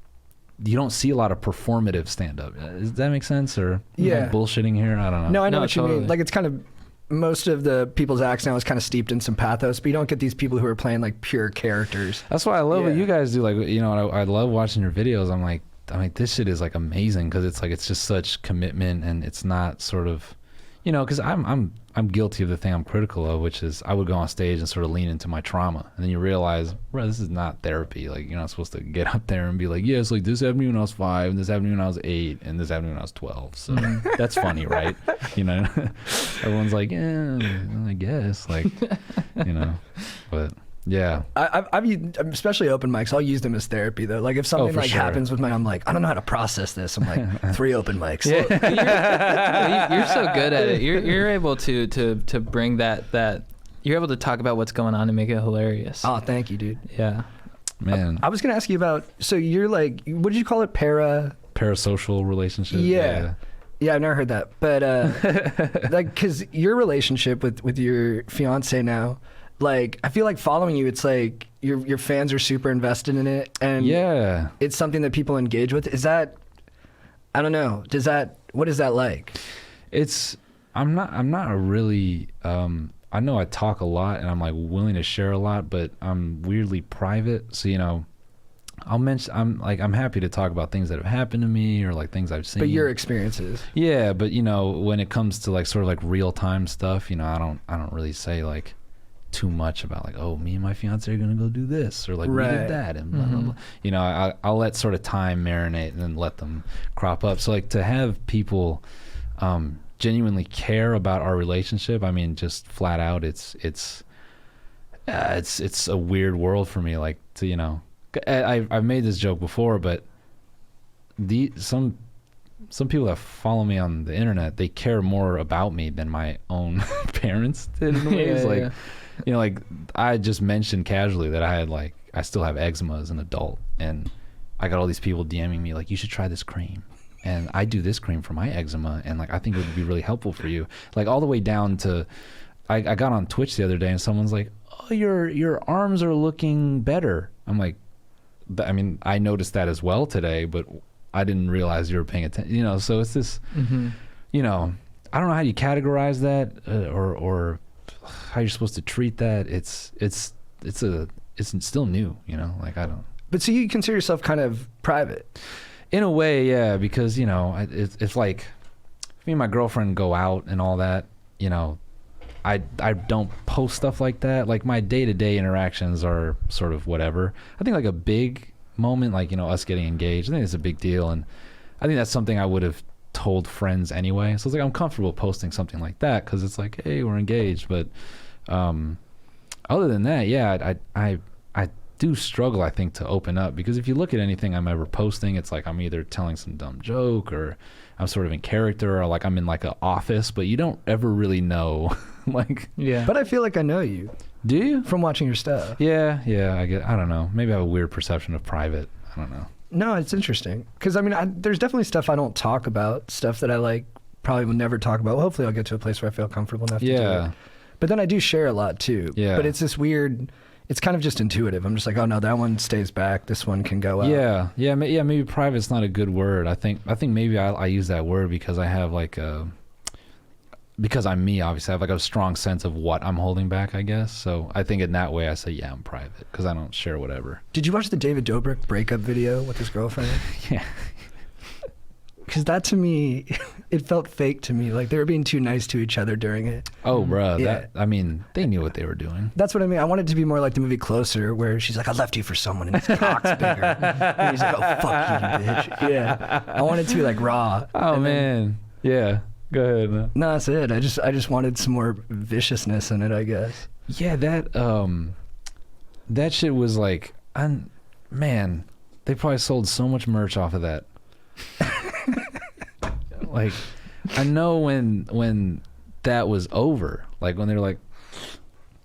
you don't see a lot of performative stand-up. Does that make sense? Or am I bullshitting here? I don't know. No, I know what you mean. Like it's kind of, most of the people's acts now is kind of steeped in some pathos, but you don't get these people who are playing like pure characters. That's why I love what you guys do. Like, you know, I love watching your videos. I'm like, this shit is like amazing, because it's like, it's just such commitment, and it's not sort of, you know, because I'm guilty of the thing I'm critical of, which is I would go on stage and sort of lean into my trauma, and then you realize, bro, this is not therapy. Like, you're not supposed to get up there and be like, yes, like this happened to me when I was 5, and this happened to me when I was 8, and this happened to me when I was 12. So that's funny, right? You know, everyone's like, yeah, I guess, like, you know, but. Yeah, I've especially open mics. I'll use them as therapy though. Like if something happens with I'm like, I don't know how to process this. I'm like 3 open mics. You're so good at it. You're able to bring that. You're able to talk about what's going on and make it hilarious. Oh, thank you, dude. Yeah, man. I was gonna ask you about. So you're like, what did you call it? Parasocial relationship. Yeah, I've never heard that. But like, cause your relationship with your fiance now. Like, I feel like following you, it's like your fans are super invested in it, and it's something that people engage with. Is that, I don't know, what is that like? I'm not a really, I know I talk a lot and I'm like willing to share a lot, but I'm weirdly private. So, you know, I'm happy to talk about things that have happened to me, or like things I've seen. But your experiences. Yeah, but you know, when it comes to like sort of like real time stuff, you know, I don't really say like too much about like, oh, me and my fiance are gonna go do this, or like we did that, and blah, blah, blah. You know, I'll let sort of time marinate and then let them crop up. So like to have people genuinely care about our relationship, I mean, just flat out, it's a weird world for me. Like, to, you know, I've made this joke before, but some people that follow me on the internet, they care more about me than my own parents did in ways. Like, you know, like I just mentioned casually that I still have eczema as an adult, and I got all these people DMing me like, you should try this cream, and I do this cream for my eczema, and like I think it would be really helpful for you. Like all the way down to, I got on Twitch the other day and someone's like, oh, your arms are looking better. I'm like, I mean, I noticed that as well today, but I didn't realize you were paying attention. You know, so it's this, you know, I don't know how you categorize that, or how you're supposed to treat that. It's still new, you know, like I don't. But so you consider yourself kind of private? In a way, yeah, because, you know, it's like, me and my girlfriend go out and all that, you know, I don't post stuff like that. Like my day-to-day interactions are sort of whatever. I think like a big moment, like, you know, us getting engaged, I think it's a big deal, and I think that's something I would have told friends anyway. So it's like I'm comfortable posting something like that because it's like, hey, we're engaged. But other than that, yeah, I do struggle, I think, to open up, because if you look at anything I'm ever posting, it's like I'm either telling some dumb joke, or I'm sort of in character, or like I'm in like an office, but you don't ever really know. Like, yeah. But I feel like I know you. Do you? From watching your stuff. Yeah, I don't know. Maybe I have a weird perception of private. I don't know. No, it's interesting. Because, I mean, there's definitely stuff I don't talk about, stuff that I like probably will never talk about. Well, hopefully I'll get to a place where I feel comfortable enough to do it. But then I do share a lot too. Yeah. But it's this weird, it's kind of just intuitive. I'm just like, oh no, that one stays back. This one can go out. Yeah. Maybe private's not a good word. I think maybe I use that word because I have like because I'm me, obviously, I have like a strong sense of what I'm holding back, I guess. So I think in that way I say, yeah, I'm private, because I don't share whatever. Did you watch the David Dobrik breakup video with his girlfriend? Yeah. because that to me, it felt fake to me. Like they were being too nice to each other during it. Oh, bro. Yeah. I mean, they knew what they were doing. That's what I mean. I want it to be more like the movie Closer, where she's like, I left you for someone and his cock's bigger. And he's like, oh, fuck you, bitch. Yeah. I want it to be like raw. Oh, and man. Yeah. Go ahead, man. No, that's it. I just wanted some more viciousness in it, I guess. Yeah, that shit was like, man, they probably sold so much merch off of that. Like, I know when that was over, like when they were like,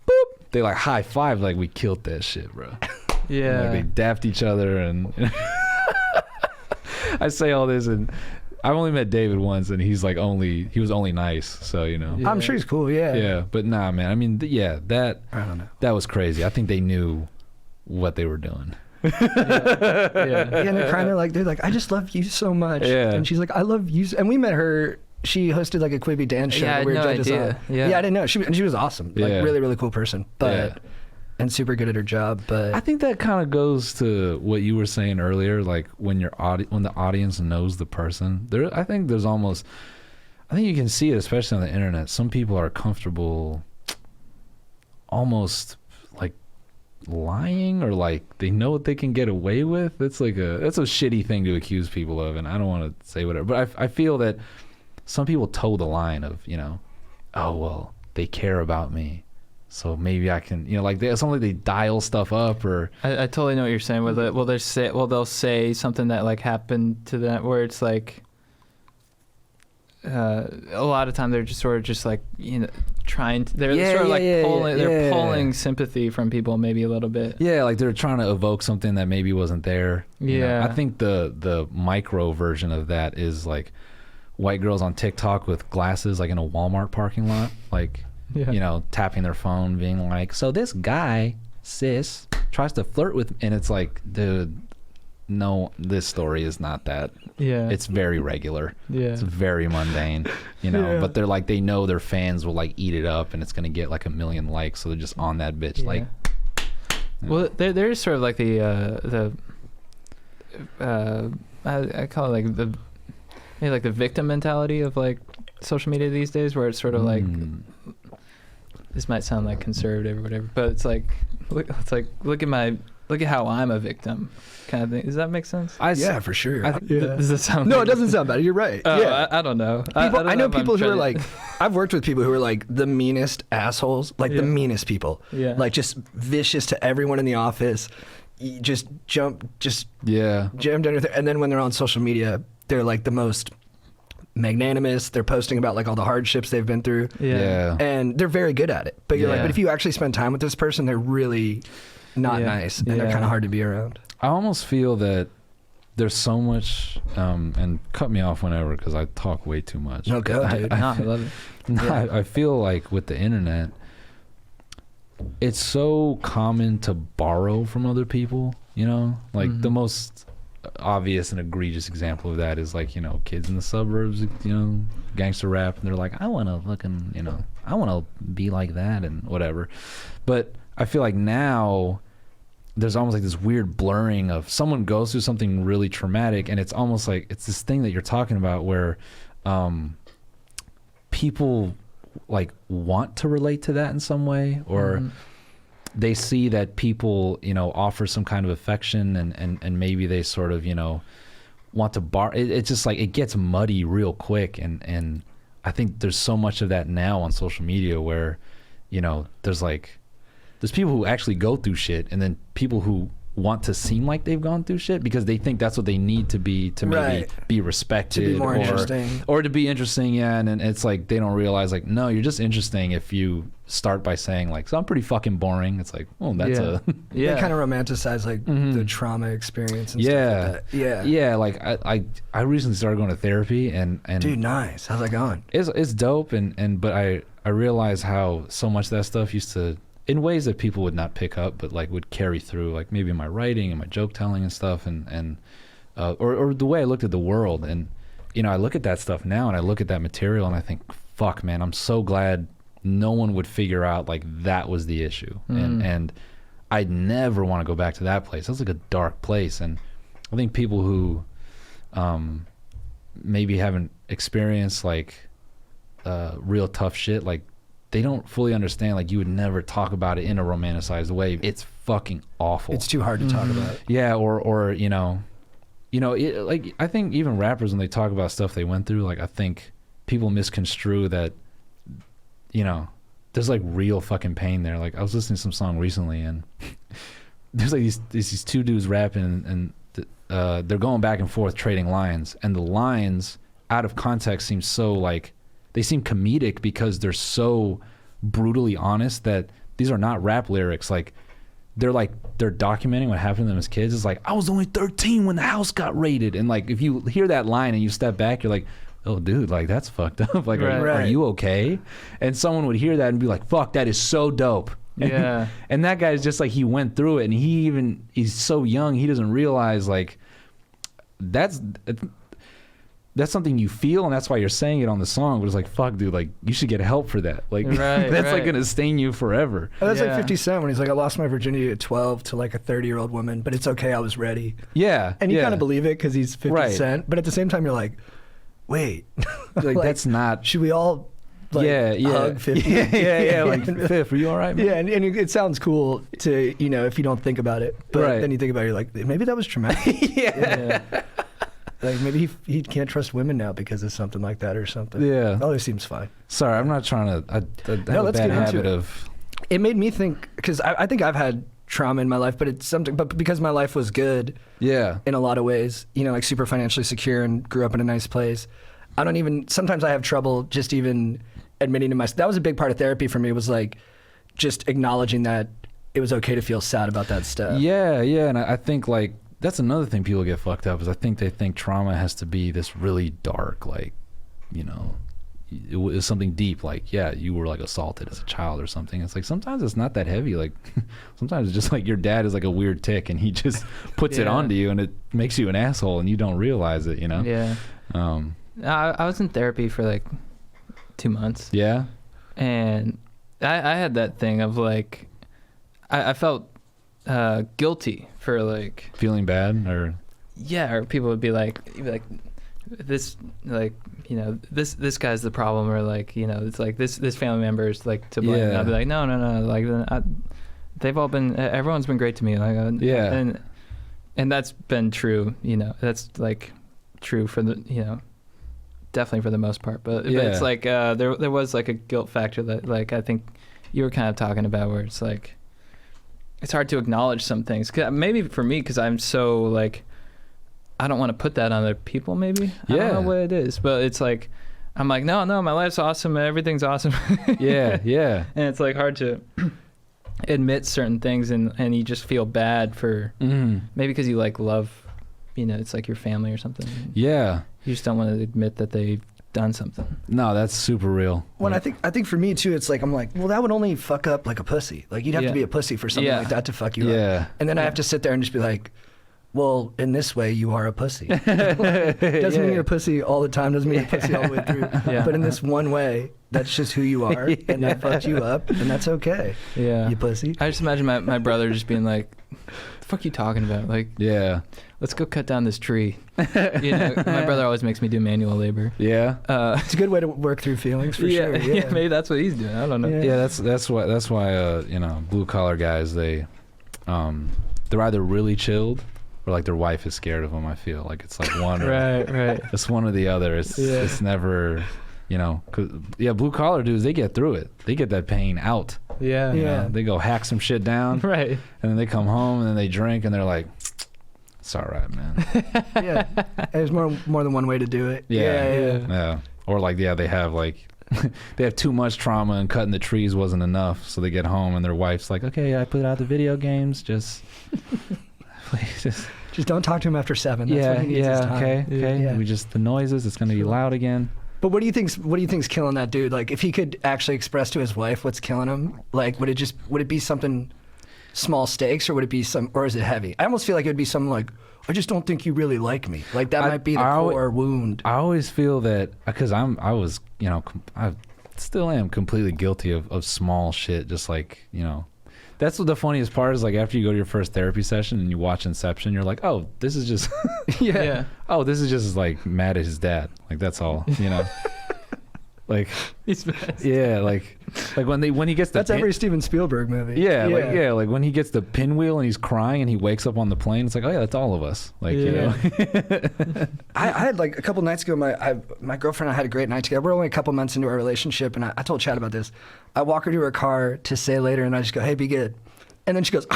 boop, they like high five, like we killed that shit, bro. Yeah. Like they dapped each other, and I say all this, and I've only met David once, and he was only nice, so you know. Yeah. I'm sure he's cool, yeah. Yeah, but nah, man. I mean, I don't know. That was crazy. I think they knew what they were doing. Yeah. And they're like, I just love you so much. Yeah. And she's like, I love you. And we met her. She hosted like a Quibi dance show. Yeah, I had that we were no judges idea. on. Yeah. I didn't know. She was awesome. Like Yeah. really, really cool person. But and super good at her job. But I think that kind of goes to what you were saying earlier, like when when the audience knows the person. I think you can see it, especially on the internet. Some people are comfortable almost like lying, or like they know what they can get away with. That's a shitty thing to accuse people of, and I don't want to say whatever, but I feel that some people toe the line of, oh well, they care about me, so maybe I can, like it's something like they dial stuff up, or I totally know what you're saying. They'll say something that like happened to them, where it's like a lot of time they're just sort of just like trying to, they're pulling sympathy from people maybe a little bit. Yeah, like they're trying to evoke something that maybe wasn't there. Yeah. I think the micro version of that is like white girls on TikTok with glasses, like in a Walmart parking lot, like tapping their phone, being like, so this guy, sis, tries to flirt with, and it's like, dude, no, this story is not that. Yeah. It's very regular. Yeah. It's very mundane, but they're like, they know their fans will like eat it up, and it's going to get like 1 million likes. So they're just on that bitch. Yeah. Like, well, there's sort of like I call it like the victim mentality of like social media these days, where it's sort of like, this might sound like conservative or whatever, but it's like, look at how I'm a victim kind of thing. Does that make sense? Yeah, for sure. Does that sound No, like, it doesn't sound bad. You're right. yeah. I don't know. I know people who are like, I've worked with people who are like the meanest assholes, like the meanest people. Yeah. Like just vicious to everyone in the office. Just jump down, and then when they're on social media, they're like the most magnanimous. They're posting about like all the hardships they've been through. Yeah. And they're very good at it. But you're like, Yeah. but if you actually spend time with this person, they're really not nice, and they're kind of hard to be around. I almost feel that there's so much, and cut me off whenever, because I talk way too much. No, go, dude. I love it. I feel like with the internet, it's so common to borrow from other people, like the most obvious and egregious example of that is like, kids in the suburbs, gangster rap, and they're like, I want to fucking, I want to be like that and whatever. But I feel like now there's almost like this weird blurring of someone goes through something really traumatic, and it's almost like it's this thing that you're talking about where people like want to relate to that in some way, or they see that people, offer some kind of affection, and maybe they sort of, want to it's just like, it gets muddy real quick. And I think there's so much of that now on social media where, there's people who actually go through shit, and then people who want to seem like they've gone through shit because they think that's what they need to be to maybe be respected, to be more interesting, or to be interesting. Yeah. And it's like, they don't realize like, no, you're just interesting if you start by saying like, so I'm pretty fucking boring. It's like, oh, that's They kind of romanticize like the trauma experience and stuff like that. Yeah. Like I recently started going to therapy, and dude, nice. How's that going? It's dope. But I realize how so much of that stuff used to, in ways that people would not pick up, but like would carry through, like maybe my writing and my joke telling and stuff, or the way I looked at the world. And I look at that stuff now, and I look at that material, and I think, fuck, man, I'm so glad no one would figure out like that was the issue. And I'd never want to go back to that place. That's like a dark place. And I think people who maybe haven't experienced like real tough shit, like they don't fully understand. Like you would never talk about it in a romanticized way. It's fucking awful. It's too hard to talk about. Yeah, or like I think even rappers, when they talk about stuff they went through, like I think people misconstrue that, there's like real fucking pain there. Like I was listening to some song recently, and there's like these two dudes rapping, and they're going back and forth trading lines, and the lines out of context seem so like, they seem comedic because they're so brutally honest that these are not rap lyrics. Like they're documenting what happened to them as kids. It's like, I was only 13 when the house got raided. And like, if you hear that line and you step back, you're like, oh dude, like that's fucked up. Like, are you okay? And someone would hear that and be like, fuck, that is so dope. Yeah. And that guy's just like, he went through it, and he's so young, he doesn't realize like that's something you feel, and that's why you're saying it on the song. But it's like, fuck, dude, like you should get help for that. Like that's like gonna stain you forever. Oh, that's like 50 Cent when he's like, I lost my virginity at 12 to like a 30-year-old woman, but it's okay, I was ready. Yeah. And you kind of believe it because he's 50 Cent, but at the same time you're like, wait, like that's not. Should we all like hug 50? Yeah. Like, Fifth, are you all right, man? Yeah, and it sounds cool to if you don't think about it, but then you think about it, you're like, maybe that was traumatic. Yeah. Like maybe he can't trust women now because of something like that or something. Yeah. Oh, it seems fine. Sorry, I'm not trying to. I have a bad habit of. It made me think, because I think I've had trauma in my life, but it's something. But because my life was good. Yeah. In a lot of ways, like super financially secure and grew up in a nice place. I don't even. Sometimes I have trouble just even admitting to myself. That was a big part of therapy for me. Was like just acknowledging that it was okay to feel sad about that stuff. Yeah, and I think like. That's another thing people get fucked up, is I think they think trauma has to be this really dark, like, it was something deep, like, yeah, you were like assaulted as a child or something. It's like sometimes it's not that heavy. Like sometimes it's just like your dad is like a weird tick and he just puts it onto you and it makes you an asshole and you don't realize it, Yeah. I was in therapy for like 2 months. Yeah. And I had that thing of like, I felt guilty for like feeling bad, or or people would be like this, like this guy's the problem, or like it's like this family member is like to blame. And I'll be like no, like everyone's been great to me, like and that's been true. That's like true for the definitely for the most part, but it's like there was like a guilt factor that like I think you were kind of talking about, where it's like it's hard to acknowledge some things. Maybe for me, because I'm so like, I don't want to put that on other people. Maybe I don't know what it is, but it's like, I'm like, no, my life's awesome, everything's awesome. Yeah. And it's like hard to admit certain things, and you just feel bad for maybe because you like love, it's like your family or something. Yeah. You just don't want to admit that they've done something. No, that's super real. Well, I think for me too, it's like, I'm like, well, that would only fuck up like a pussy. Like you'd have to be a pussy for something like that to fuck you up. And then I have to sit there and just be like, well, in this way, you are a pussy. Doesn't mean you're a pussy all the time. Doesn't mean you're a pussy all the way through. But in this one way, that's just who you are, and that fucked you up, and that's okay. Yeah, you pussy. I just imagine my brother just being like, "The fuck you talking about?" Like, let's go cut down this tree. My brother always makes me do manual labor. Yeah, it's a good way to work through feelings for sure. Yeah, maybe that's what he's doing. I don't know. Yeah, that's why blue collar guys, they're either really chilled, or like their wife is scared of them. I feel like it's like one right. It's one or the other. It's never, blue collar dudes, they get through it. They get that pain out. Yeah. They go hack some shit down. Right. And then they come home and then they drink and they're like, it's all right, man. There's more than one way to do it. Yeah. Or like, they have like, they have too much trauma and cutting the trees wasn't enough. So they get home and their wife's like, okay, I put out the video games. Just don't talk to him after 7. That's when he needs his time. Okay. Yeah. We just, the noises, it's going to be loud again. But what do you think's killing that dude? Like, if he could actually express to his wife what's killing him, like, would it be something small stakes, or would it be or is it heavy? I almost feel like it would be something like, I just don't think you really like me. Like that might be the core wound. I always feel that, because I still am completely guilty of small shit, just like, That's what the funniest part is. Like after you go to your first therapy session and you watch Inception, you're like, oh, this is just Yeah. oh, this is just like mad at his dad. Like that's all, you know. Like He's best. yeah, like when he gets the That's every Steven Spielberg movie. yeah, like when he gets the pinwheel and he's crying and he wakes up on the plane, it's like, oh yeah, that's all of us. Like you know. I had like a couple nights ago, my girlfriend and I had a great night together. We're only a couple months into our relationship, and I told Chad about this. I walk her to her car to say later, and I just go, hey, be good. And then she goes,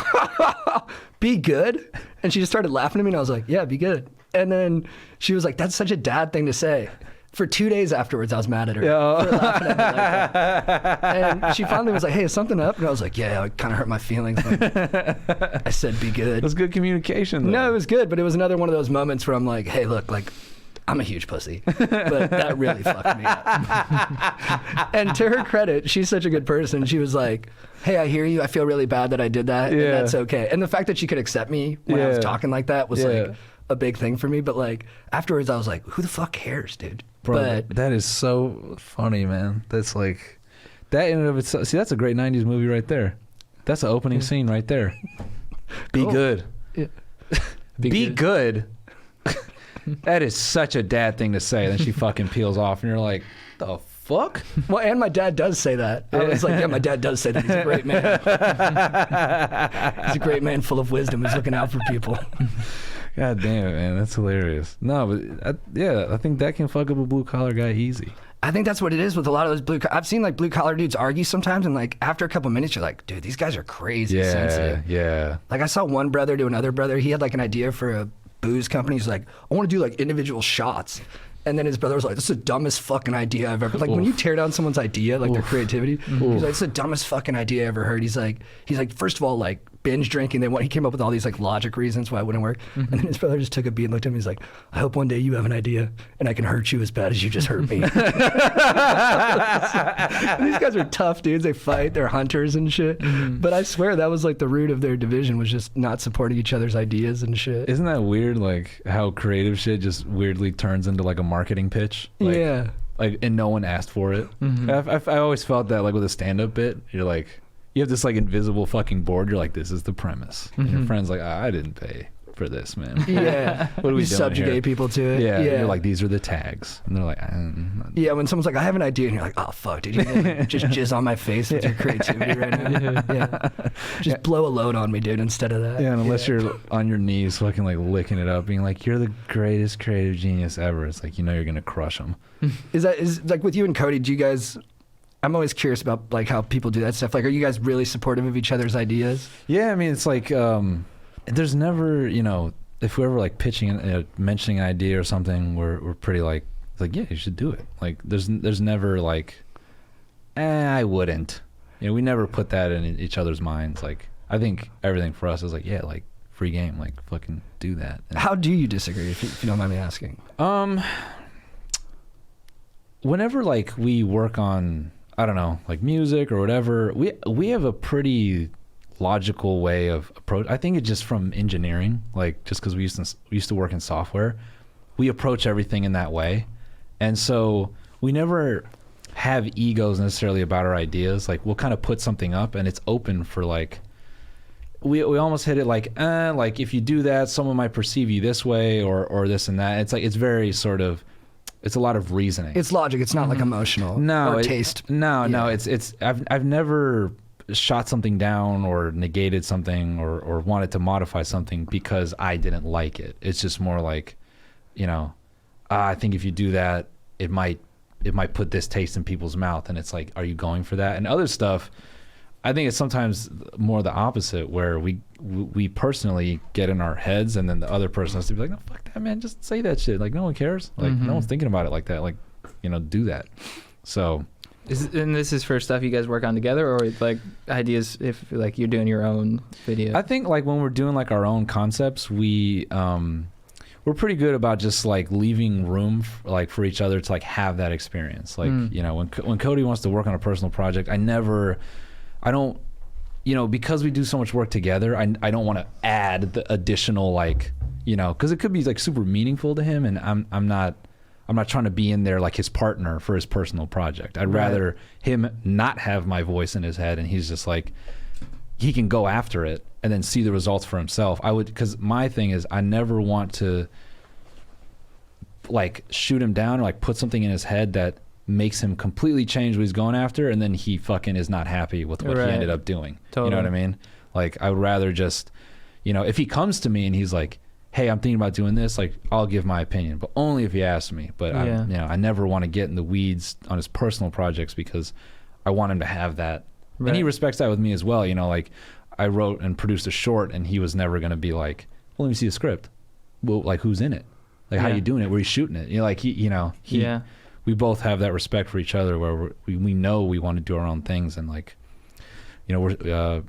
be good? And she just started laughing at me, and I was like, yeah, be good. And then she was like, that's such a dad thing to say. For 2 days afterwards, I was mad at her for laughing at me like that. And she finally was like, hey, is something up? And I was like, yeah, it kind of hurt my feelings. I said, be good. It was good communication, though. No, it was good, but it was another one of those moments where I'm like, hey, look, like, I'm a huge pussy. But that really fucked me up. And to her credit, she's such a good person. She was like, hey, I hear you. I feel really bad that I did that. And that's okay. And the fact that she could accept me when I was talking like that was like a big thing for me. But like afterwards, I was like, who the fuck cares, dude? Bro, but that is so funny, man. That's like, that in and of itself. See, that's a great 90s movie right there. That's the opening scene right there. Be good. Yeah. Be good. That is such a dad thing to say. Then she fucking peels off and you're like, the fuck? Well, and my dad does say that. I was like, yeah, my dad does say that. He's a great man. He's a great man full of wisdom. He's looking out for people. God damn it, man. That's hilarious. No, but I think that can fuck up a blue collar guy easy. I think that's what it is with a lot of those I've seen like blue collar dudes argue sometimes, and like after a couple minutes, you're like, dude, these guys are crazy sensitive. Yeah. Like I saw one brother to another brother. He had like an idea for a booze company. He's like, I want to do like individual shots. And then his brother was like, this is the dumbest fucking idea I've ever... Like, when you tear down somene's idea, like their creativity, he's like, it's the dumbest fucking idea I ever heard. He's like, first of all, like, binge drinking. He came up with all these, like, logic reasons why it wouldn't work. And then his brother just took a beat and looked at him. He's like, I hope one day you have an idea and I can hurt you as bad as you just hurt me. And these guys are tough dudes. They fight. They're hunters and shit. But I swear that was, like, the root of their division was just not supporting each other's ideas and shit. Isn't that weird, like, how creative shit just weirdly turns into, like, a marketing pitch? Like, yeah. Like, and no one asked for it. I always felt that, like, with a stand-up bit, you're like, you have this, like, invisible fucking board. You're like, this is the premise. And your friend's like, I didn't pay for this, man. Yeah. What are we you doing subjugate here? people to it. Yeah. You're like, these are the tags. And they're like, yeah, when someone's like, I have an idea, and you're like, oh, fuck, dude, you just jizz on my face with your creativity right now. Yeah. Just blow a load on me, dude, instead of that. Yeah, and unless you're on your knees fucking, like, licking it up, being like, you're the greatest creative genius ever. It's like, you know you're going to crush them. Is like, with you and Cody, do you guys... I'm always curious about, like, how people do that stuff. Like, are you guys really supportive of each other's ideas? Yeah, I mean, it's like, there's never, you know, if we're ever, like, pitching, mentioning an idea or something, we're pretty, like, yeah, you should do it. Like, there's never, like, I wouldn't. You know, we never put that in each other's minds. Like, I think everything for us is like, yeah, like, free game, like, fucking do that. And how do you disagree, if you don't mind me asking? Whenever, like, we work on, I don't know, like music or whatever, we have a pretty logical way of approach. I think it's just from engineering, like, just because we used to work in software, we approach everything in that way. And so we never have egos necessarily about our ideas. Like, we'll kind of put something up and it's open for, like, we almost hit it like if you do that, someone might perceive you this way or this and that. It's like, it's very sort of, it's a lot of reasoning. It's logic. It's not like emotional. No, or taste. No. It's I've never shot something down or negated something or wanted to modify something because I didn't like it. It's just more like, you know, I think if you do that, it might put this taste in people's mouth, and it's like, are you going for that? And other stuff, I think it's sometimes more the opposite, where we personally get in our heads, and then the other person has to be like, no, fuck that, man, just say that shit. Like, no one cares. Like, no one's thinking about it like that. Like, you know, do that. So, and this is for stuff you guys work on together, or like ideas if like you're doing your own video? I think like when we're doing like our own concepts, we're pretty good about just like leaving room for each other to like have that experience. Like, you know, when Cody wants to work on a personal project, I don't, you know, because we do so much work together, I don't want to add the additional, like, you know, because it could be like super meaningful to him, and I'm not trying to be in there like his partner for his personal project. I'd rather him not have my voice in his head, and he's just like, he can go after it and then see the results for himself. I would, because my thing is I never want to like shoot him down or like put something in his head that makes him completely change what he's going after, and then he fucking is not happy with what he ended up doing. Totally. You know what I mean? Like, I would rather just, you know, if he comes to me and he's like, hey, I'm thinking about doing this, like, I'll give my opinion, but only if he asks me. But I never want to get in the weeds on his personal projects because I want him to have that. Right. And he respects that with me as well. You know, like, I wrote and produced a short, and he was never going to be like, well, let me see the script. Well, like, who's in it? Like, how are you doing it? Where are you shooting it? You know, like, we both have that respect for each other where we know we want to do our own things, and like, you know, we're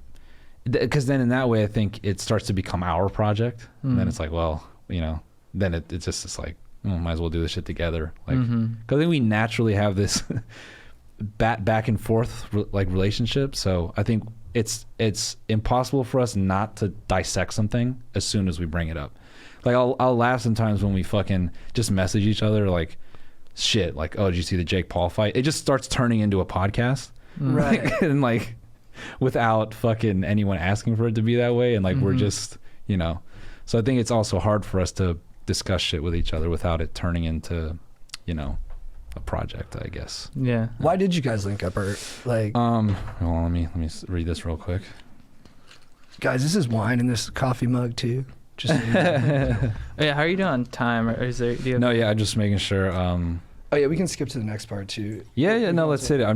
because then in that way I think it starts to become our project, and then it's like, well, you know, then it's just like, might as well do this shit together, like, because I think we naturally have this back and forth like relationship. So I think it's impossible for us not to dissect something as soon as we bring it up. Like, I'll laugh sometimes when we fucking just message each other like shit, like, oh, did you see the Jake Paul fight? It just starts turning into a podcast, right? And like, without fucking anyone asking for it to be that way, and like, we're just, you know. So I think it's also hard for us to discuss shit with each other without it turning into, you know, a project, I guess. Yeah. Why did you guys link up, or like? Well, let me read this real quick. Guys, this is wine in this coffee mug too. Just yeah. How are you doing on time? Or is there? Do you have I'm just making sure. Oh yeah, we can skip to the next part too. Yeah. No, let's hit it. I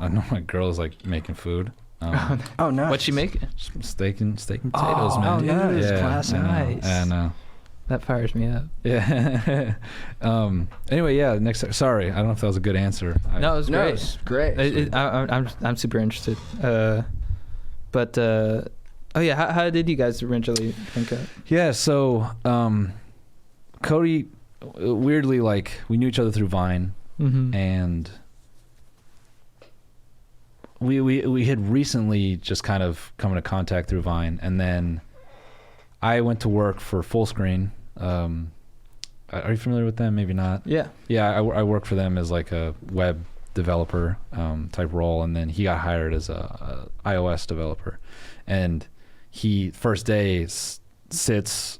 know my girl is like making food. Oh, nice. What's she making? Steak and potatoes, man. Oh, nice. Yeah, classic. Nice. I know. That fires me up. Yeah. Anyway, yeah. Next. Sorry, I don't know if that was a good answer. No, it was great. No, it was great. I'm super interested. But oh yeah, how did you guys originally link up? Yeah. So Cody, weirdly, like, we knew each other through Vine, and we had recently just kind of come into contact through Vine, and then I went to work for Full Screen. Are you familiar with them? Maybe not. Yeah. I work for them as like a web developer type role, and then he got hired as a iOS developer, and he first day sits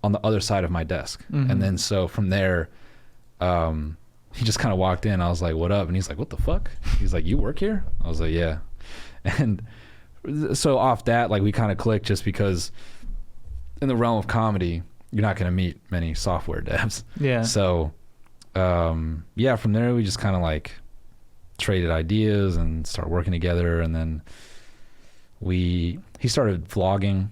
on the other side of my desk, and then so from there he just kind of walked in. I was like, what up? And he's like, what the fuck? He's like, you work here? I was like, yeah. And so off that, like, we kind of clicked, just because in the realm of comedy you're not going to meet many software devs. Yeah. So yeah, from there we just kind of like traded ideas and started working together, and then he started vlogging,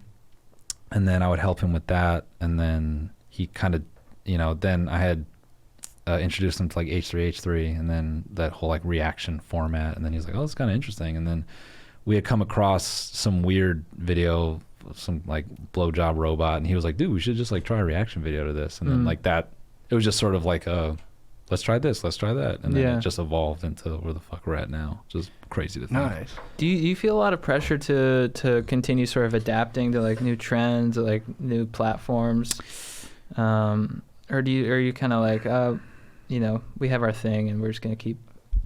and then I would help him with that, and then he kind of, you know, then I had introduced him to like H3H3, and then that whole like reaction format, and then he's like, oh, it's kind of interesting. And then we had come across some weird video, some like blowjob robot, and he was like, dude, we should just like try a reaction video to this. And then like that, it was just sort of like let's try this, let's try that, and then it just evolved into where the fuck we're at now. Just crazy to think. Nice. Do you feel a lot of pressure to continue sort of adapting to like new trends or like new platforms, or are you kind of like, you know, we have our thing and we're just gonna keep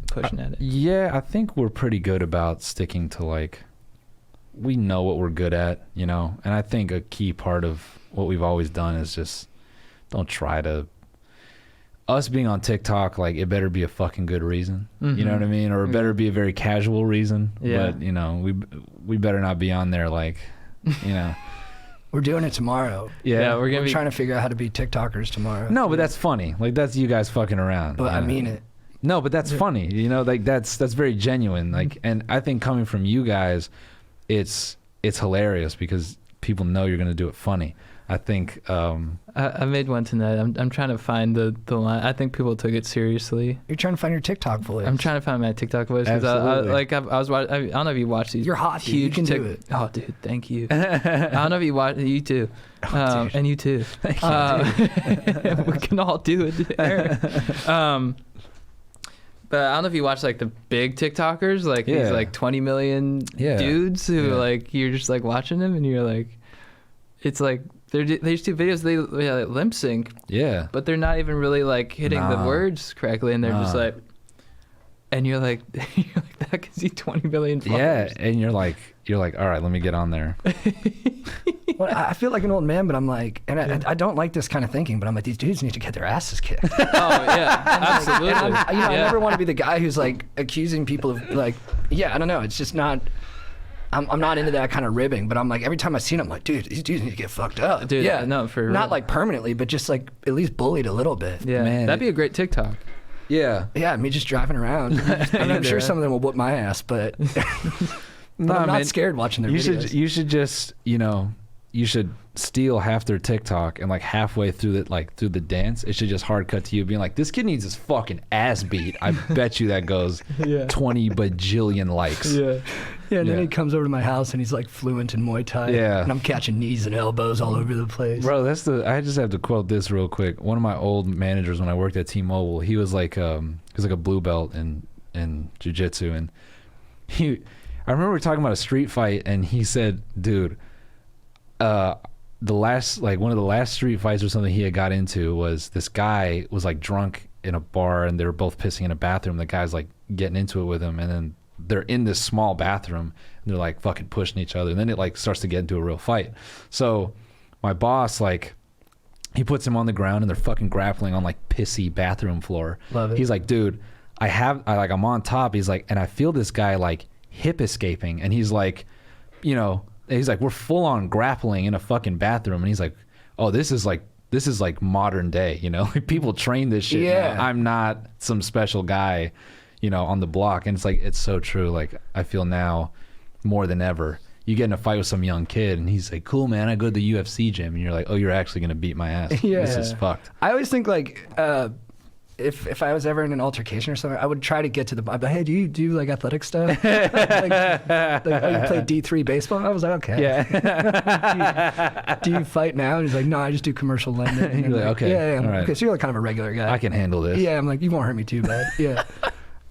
pushing at it? Yeah, I think we're pretty good about sticking to, like, we know what we're good at, you know. And I think a key part of what we've always done is just don't try to. Us being on TikTok, like, it better be a fucking good reason. You know what I mean? Or it better be a very casual reason. Yeah. But, you know, we better not be on there, like, you know. We're doing it tomorrow. Yeah, we're trying to figure out how to be TikTokers tomorrow. No, but that's funny. Like, that's you guys fucking around. But I mean it. No, but that's funny. You know, like, that's very genuine. Like, and I think coming from you guys, it's hilarious because people know you're gonna do it funny. I think I made one tonight. I'm trying to find the line. I think people took it seriously. You're trying to find your TikTok voice. I'm trying to find my TikTok voice because I was watching. I don't know if you watch these. You're hot, dude. You can do it. Oh, dude, thank you. I don't know if you watch. You too. And you too. Thank you, we can all do it. But I don't know if you watch like the big TikTokers, like these like 20 million dudes who like you're just like watching them and you're like, it's like. They just do videos, they like lip sync. Yeah. But they're not even really like hitting the words correctly, and they're just like, And you're like that can see 20 million followers. Yeah, and you're like, all right, let me get on there. Well, I feel like an old man, but I'm like, and I don't like this kind of thinking, but I'm like, these dudes need to get their asses kicked. Oh yeah, absolutely. I never want to be the guy who's like accusing people of like, I don't know. It's just not. I'm not into that kind of ribbing, but I'm like, every time I see them, I'm like, dude, these dudes need to get fucked up. Dude, no, for not real. like permanently, but just like at least bullied a little bit. Yeah, Man, that'd be a great TikTok. Yeah. Yeah, me just driving around. I'm sure some of them will whoop my ass, but, I'm not scared watching their videos. You should just, you should steal half their TikTok and like halfway through the dance, it should just hard cut to you being like, this kid needs his fucking ass beat. I bet you that goes 20 bajillion likes. Yeah. Yeah, and then he comes over to my house and he's like fluent in Muay Thai. Yeah. And I'm catching knees and elbows all over the place. Bro, I just have to quote this real quick. One of my old managers when I worked at T-Mobile, he was like a blue belt in jiu-jitsu, and I remember we were talking about a street fight, and he said, dude, one of the last street fights or something he had got into was this guy was like drunk in a bar and they were both pissing in a bathroom. The guy's like getting into it with him, and then they're in this small bathroom and they're like fucking pushing each other, and then it like starts to get into a real fight. So my boss, like, he puts him on the ground and they're fucking grappling on like pissy bathroom floor. Love it. He's like, dude, I'm on top. He's like, and I feel this guy like hip escaping, and he's like, he's like, we're full on grappling in a fucking bathroom, and he's like, oh, this is like modern day, like people train this shit. Yeah. Now. I'm not some special guy, on the block. And it's like, it's so true. Like, I feel now more than ever, you get in a fight with some young kid and he's like, cool, man, I go to the UFC gym, and you're like, oh, you're actually gonna beat my ass. Yeah. This is fucked. I always think like if I was ever in an altercation or something, I would try to get to I'd be like, hey, do you do like athletic stuff? like, oh, you play D3 baseball? I was like, okay. Yeah. do you fight now? And he's like, no, I just do commercial lending. And you're like, okay. Yeah. All right. Okay, so you're like kind of a regular guy. I can handle this. Yeah, I'm like, you won't hurt me too bad. Yeah.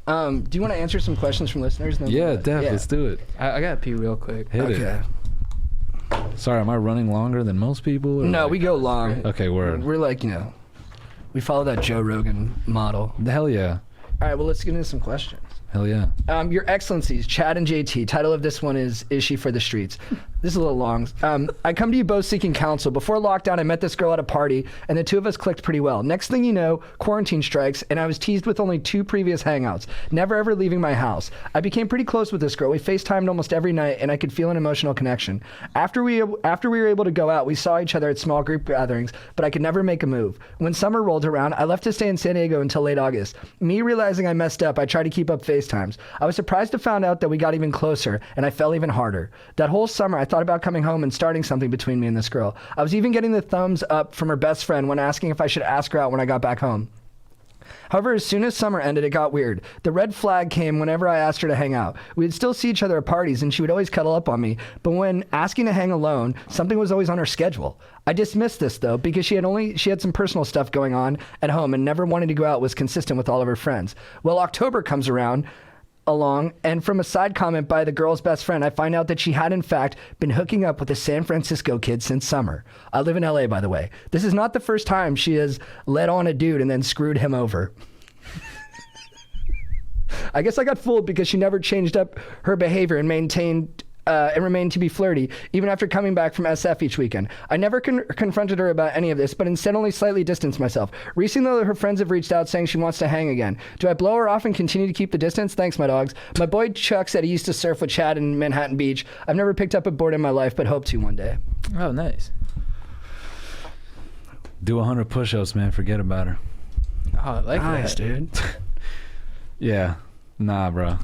Do you want to answer some questions from listeners? Yeah, definitely. Let's do it. I gotta pee real quick. Hit it. Sorry, am I running longer than most people? No, we go long. Okay, word. We're like, we follow that Joe Rogan model. Hell yeah. All right, well, let's get into some questions. Hell yeah. Your Excellencies, Chad and JT. Title of this one is She for the Streets? This is a little long. I come to you both seeking counsel. Before lockdown, I met this girl at a party, and the two of us clicked pretty well. Next thing you know, quarantine strikes, and I was teased with only 2 previous hangouts, never ever leaving my house. I became pretty close with this girl. We FaceTimed almost every night, and I could feel an emotional connection. After we were able to go out, we saw each other at small group gatherings, but I could never make a move. When summer rolled around, I left to stay in San Diego until late August. Me realizing I messed up, I tried to keep up FaceTimes. I was surprised to find out that we got even closer, and I fell even harder. That whole summer, I thought about coming home and starting something between me and this girl. I was even getting the thumbs up from her best friend when asking if I should ask her out when I got back home. However, as soon as summer ended, it got weird. The red flag came whenever I asked her to hang out. We'd still see each other at parties, and she would always cuddle up on me. But when asking to hang alone, something was always on her schedule. I dismissed this, though, because she had some personal stuff going on at home, and never wanting to go out was consistent with all of her friends. Well, October comes along, and from a side comment by the girl's best friend, I find out that she had in fact been hooking up with a San Francisco kid since summer. I live in LA, by the way. This is not the first time she has led on a dude and then screwed him over. I guess I got fooled because she never changed up her behavior and remained to be flirty, even after coming back from SF each weekend. I never confronted her about any of this, but instead only slightly distanced myself. Recently, her friends have reached out saying she wants to hang again. Do I blow her off and continue to keep the distance? Thanks, my dogs. My boy Chuck said he used to surf with Chad in Manhattan Beach. I've never picked up a board in my life, but hope to one day. Oh, nice. Do 100 push-ups, man. Forget about her. Oh, I like nice, that. dude. Yeah. Nah, bro.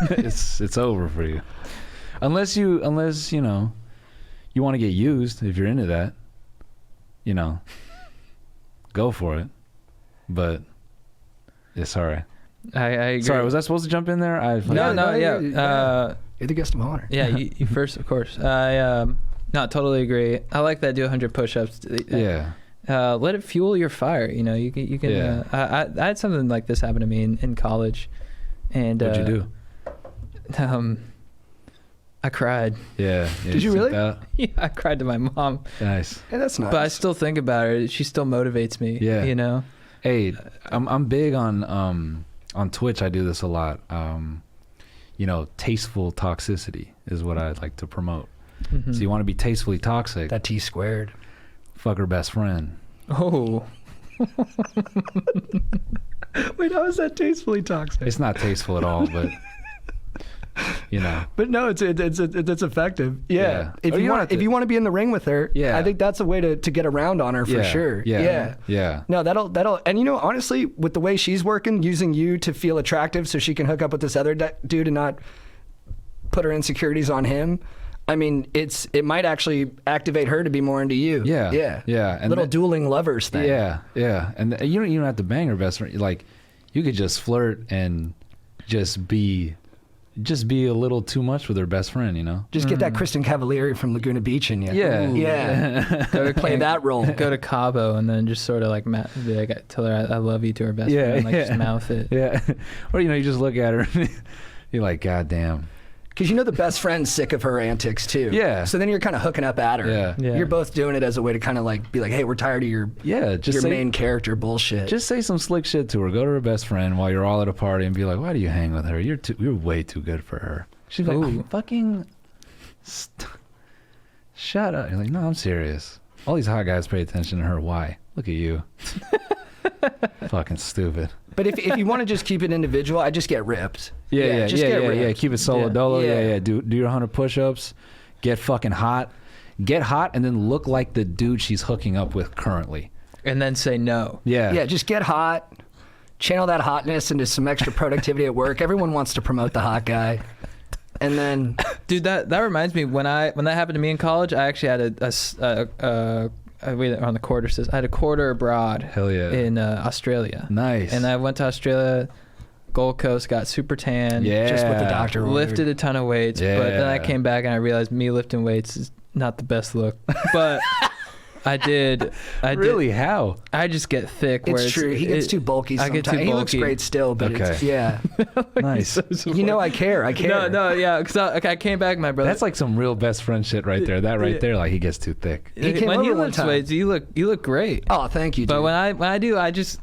It's over for you. Unless you want to get used, if you're into that, go for it. But it's all right. I agree. Sorry, was I supposed to jump in there? You're the guest of honor. Yeah, you first, of course. I totally agree. I like that. Do 100 push-ups. Yeah. Let it fuel your fire. You can. Yeah. I had something like this happen to me in college, and what'd you do? I cried. Yeah. Did you really? Yeah, I cried to my mom. Nice. Yeah, that's nice. But I still think about her. She still motivates me. Yeah. You know. Hey, I'm big on on Twitch I do this a lot. You know, tasteful toxicity is what I like to promote. So you want to be tastefully toxic. That T squared. Fuck her best friend. Oh. Wait, how is that tastefully toxic? It's not tasteful at all, but you know. But no, it's effective. Yeah. If Or you you don't want have to- if you want to be in the ring with her, Yeah. I think that's a way to get around on her for sure. Yeah. No, that'll and you know, honestly, with the way she's working, using you to feel attractive so she can hook up with this other dude and not put her insecurities on him. I mean, it might actually activate her to be more into you. Yeah. And little dueling lovers thing. Yeah. And you don't have to bang her best friend. Like, you could just flirt and just be a little too much with her best friend, you know? Just get that Kristen Cavallari from Laguna Beach in you. Yeah. Yeah. Go to Play that role. Go to Cabo and then just sort of like be like, tell her I love you to her best friend. Like just mouth it. Yeah. Or, you know, you just look at her and you're like, God damn. Because you know the best friend's sick of her antics too. Yeah. So then you're kind of hooking up at her. Yeah. You're both doing it as a way to kind of like be like, hey, we're tired of your main character bullshit. Just say some slick shit to her. Go to her best friend while you're all at a party and be like, why do you hang with her? You're way too good for her. She's like, Ooh. fucking shut up. You're like, no, I'm serious. All these hot guys pay attention to her. Why? Look at you. Fucking stupid. But if you want to just keep it individual, I just get ripped. Yeah. Just get ripped. Keep it solo Yeah. dolo. Yeah. Yeah. Do your 100 push-ups. Get fucking hot. Get hot and then look like the dude she's hooking up with currently. And then say no. Yeah, just get hot. Channel that hotness into some extra productivity at work. Everyone wants to promote the hot guy. And then, Dude, that reminds me, when that happened to me in college, I actually had we were on the quarter system. I had a quarter abroad. Hell yeah. In Australia. Nice. And I went to Australia, Gold Coast, got super tan. Yeah. just what the doctor ordered. Lifted a ton of weights. Yeah. But then I came back and I realized me lifting weights is not the best look. But I did. Really? How? I just get thick. it's true. He gets too bulky I sometimes. get too He looks bulky. great still, but Okay. yeah. Nice. You know I care. I care. No, yeah. Because I came back, my brother. That's like some real best friend shit right there. That right there, like he gets too thick. He came when over he one lifts time. weights, you look great. Oh, thank you, dude. But when I do, I just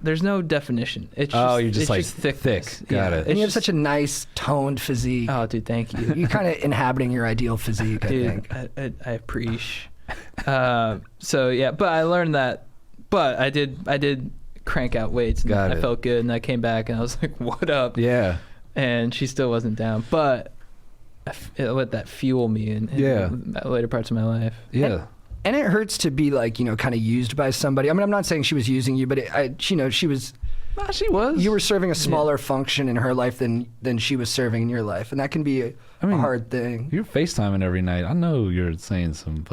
there's no definition. It's just, Oh, you're just it's like just thickness. thick. Got it. and you have such a nice toned physique. Oh, dude, thank you. You're kind of inhabiting your ideal physique, I Dude, think. I appreciate. So yeah, but I learned that. But I did crank out weights. And Got I it. felt good, and I came back, and I was like, "What up?" Yeah. And she still wasn't down, but it let that fuel me in later parts of my life. Yeah. And it hurts to be like, you know, kind of used by somebody. I mean, I'm not saying she was using you, but she was. Nah, she was. You were serving a smaller function in her life than she was serving in your life, and that can be a hard thing. You're FaceTiming every night. I know you're saying some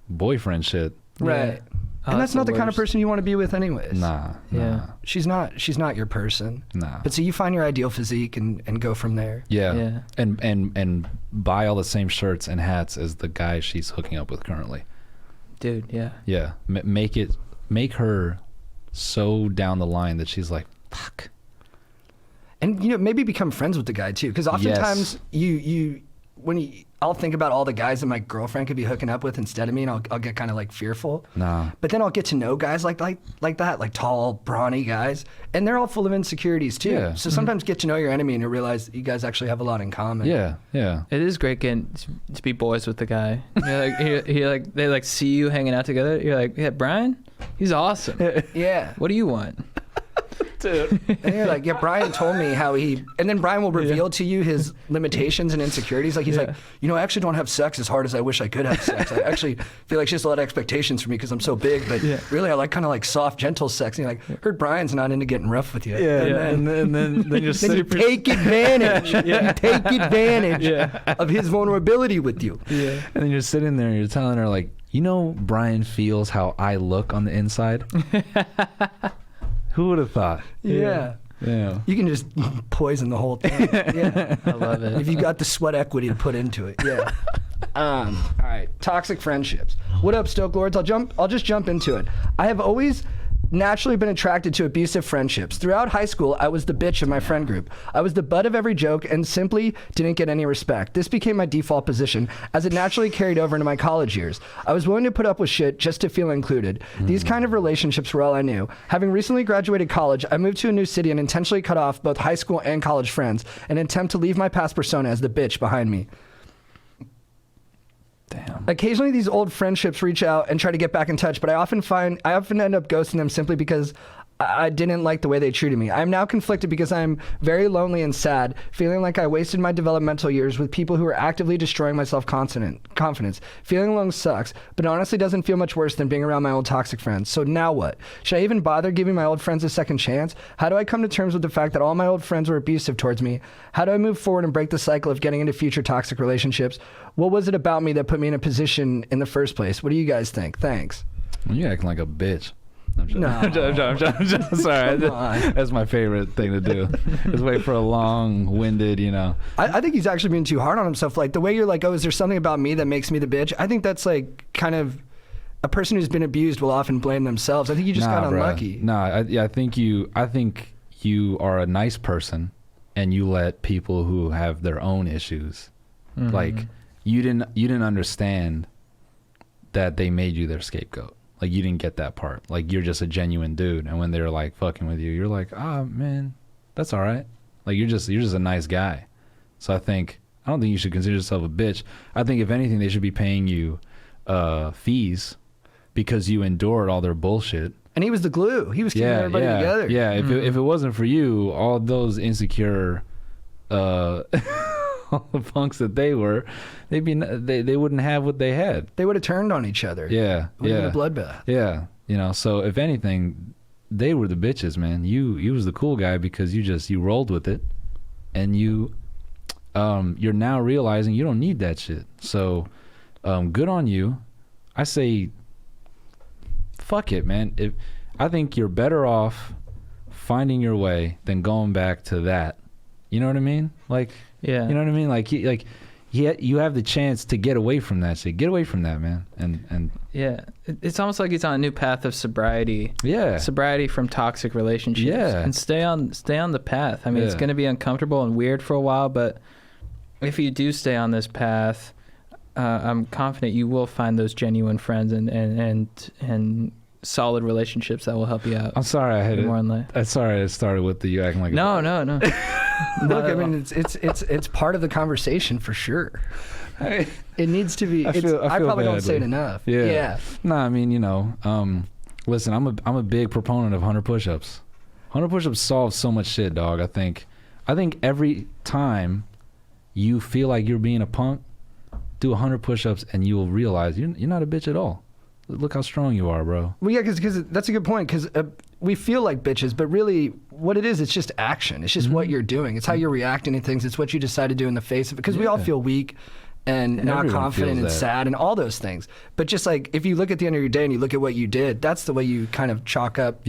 boyfriend shit. Right. Oh, And that's not the kind of worst. person you want to be with anyways. Nah. Yeah. She's not your person. Nah. But so you find your ideal physique and go from there. Yeah. Yeah. And buy all the same shirts and hats as the guy she's hooking up with currently. Dude, yeah. Yeah. Make her so down the line that she's like, fuck. And you know, maybe become friends with the guy too, because oftentimes I'll think about all the guys that my girlfriend could be hooking up with instead of me, and I'll get kind of like fearful. Nah. But then I'll get to know guys like that, like tall, brawny guys, and they're all full of insecurities too. Yeah. So sometimes get to know your enemy and you realize you guys actually have a lot in common. Yeah. Yeah. It is great getting to be boys with the guy. You're like they like see you hanging out together. You're like, yeah, Brian, he's awesome. Yeah. What do you want? Dude. And you're like, yeah, Brian told me how and then Brian will reveal to you his limitations and insecurities. Like, he's like, you know, I actually don't have sex as hard as I wish I could have sex. I actually feel like she has a lot of expectations for me because I'm so big, but really I like kind of like soft, gentle sex. And you're like, heard Brian's not into getting rough with you. And then you're Then you take advantage. You take advantage of his vulnerability with you. Yeah. And then you're sitting there and you're telling her, like, you know, Brian feels how I look on the inside. Who would have thought? Yeah. Yeah. You can just poison the whole thing. Yeah. I love it. If you got the sweat equity to put into it. Yeah. All right. Toxic friendships. What up, Stoke Lords? I'll just jump into it. I have always naturally been attracted to abusive friendships. Throughout high school, I was the bitch of my friend group. I was the butt of every joke and simply didn't get any respect. This became my default position as it naturally carried over into my college years. I was willing to put up with shit just to feel included. These kind of relationships were all I knew. Having recently graduated college, I moved to a new city and intentionally cut off both high school and college friends in an attempt to leave my past persona as the bitch behind me. Damn. Occasionally, these old friendships reach out and try to get back in touch, but I often end up ghosting them simply because I didn't like the way they treated me. I am now conflicted because I am very lonely and sad, feeling like I wasted my developmental years with people who are actively destroying my self-confidence. Feeling alone sucks, but honestly doesn't feel much worse than being around my old toxic friends. So now what? Should I even bother giving my old friends a second chance? How do I come to terms with the fact that all my old friends were abusive towards me? How do I move forward and break the cycle of getting into future toxic relationships? What was it about me that put me in a position in the first place? What do you guys think? Thanks. You're acting like a bitch. No. I'm sorry. That's my favorite thing to do. Is wait for a long-winded, I think he's actually being too hard on himself. Like the way you're like, oh, is there something about me that makes me the bitch? I think that's like kind of a person who's been abused will often blame themselves. I think you just got unlucky. I think you are a nice person, and you let people who have their own issues, like you didn't understand that they made you their scapegoat. Like, you didn't get that part. Like, you're just a genuine dude. And when they're, like, fucking with you, you're like, man, that's all right. Like, you're just a nice guy. So I don't think you should consider yourself a bitch. I think, if anything, they should be paying you fees because you endured all their bullshit. And he was the glue. He was keeping everybody together. Yeah, if it wasn't for you, all those insecure... all the punks that they were, they wouldn't have what they had. They would have turned on each other. Yeah, it would have been a bloodbath. Yeah, so if anything, they were the bitches, man. You was the cool guy because you rolled with it, and you're now realizing you don't need that shit. So, good on you. I say, fuck it, man. I think you're better off finding your way than going back to that. You know what I mean? Like, yeah. You know what I mean? Like you have the chance to get away from that shit. Get away from that, man. And yeah, it's almost like he's on a new path of sobriety. Yeah. Sobriety from toxic relationships. Yeah. And stay on the path. I mean, it's going to be uncomfortable and weird for a while, but if you do stay on this path, I'm confident you will find those genuine friends and solid relationships that will help you out. I'm sorry I had more in life. I'm sorry I started with the you acting like no. Look, I mean, it's part of the conversation for sure. It needs to be. I probably don't say it enough. Yeah. No, I mean, listen, I'm a big proponent of 100 push-ups. 100 push-ups solve so much shit, dog. I think every time you feel like you're being a punk, do 100 push-ups and you will realize you're not a bitch at all. Look how strong you are, bro. Well, yeah, because that's a good point. Because we feel like bitches, but really, what it is, it's just action. It's just what you're doing. It's how you're reacting to things. It's what you decide to do in the face of it. Because we all feel weak and not confident and sad and all those things. But just like, if you look at the end of your day and you look at what you did, that's the way you kind of chalk up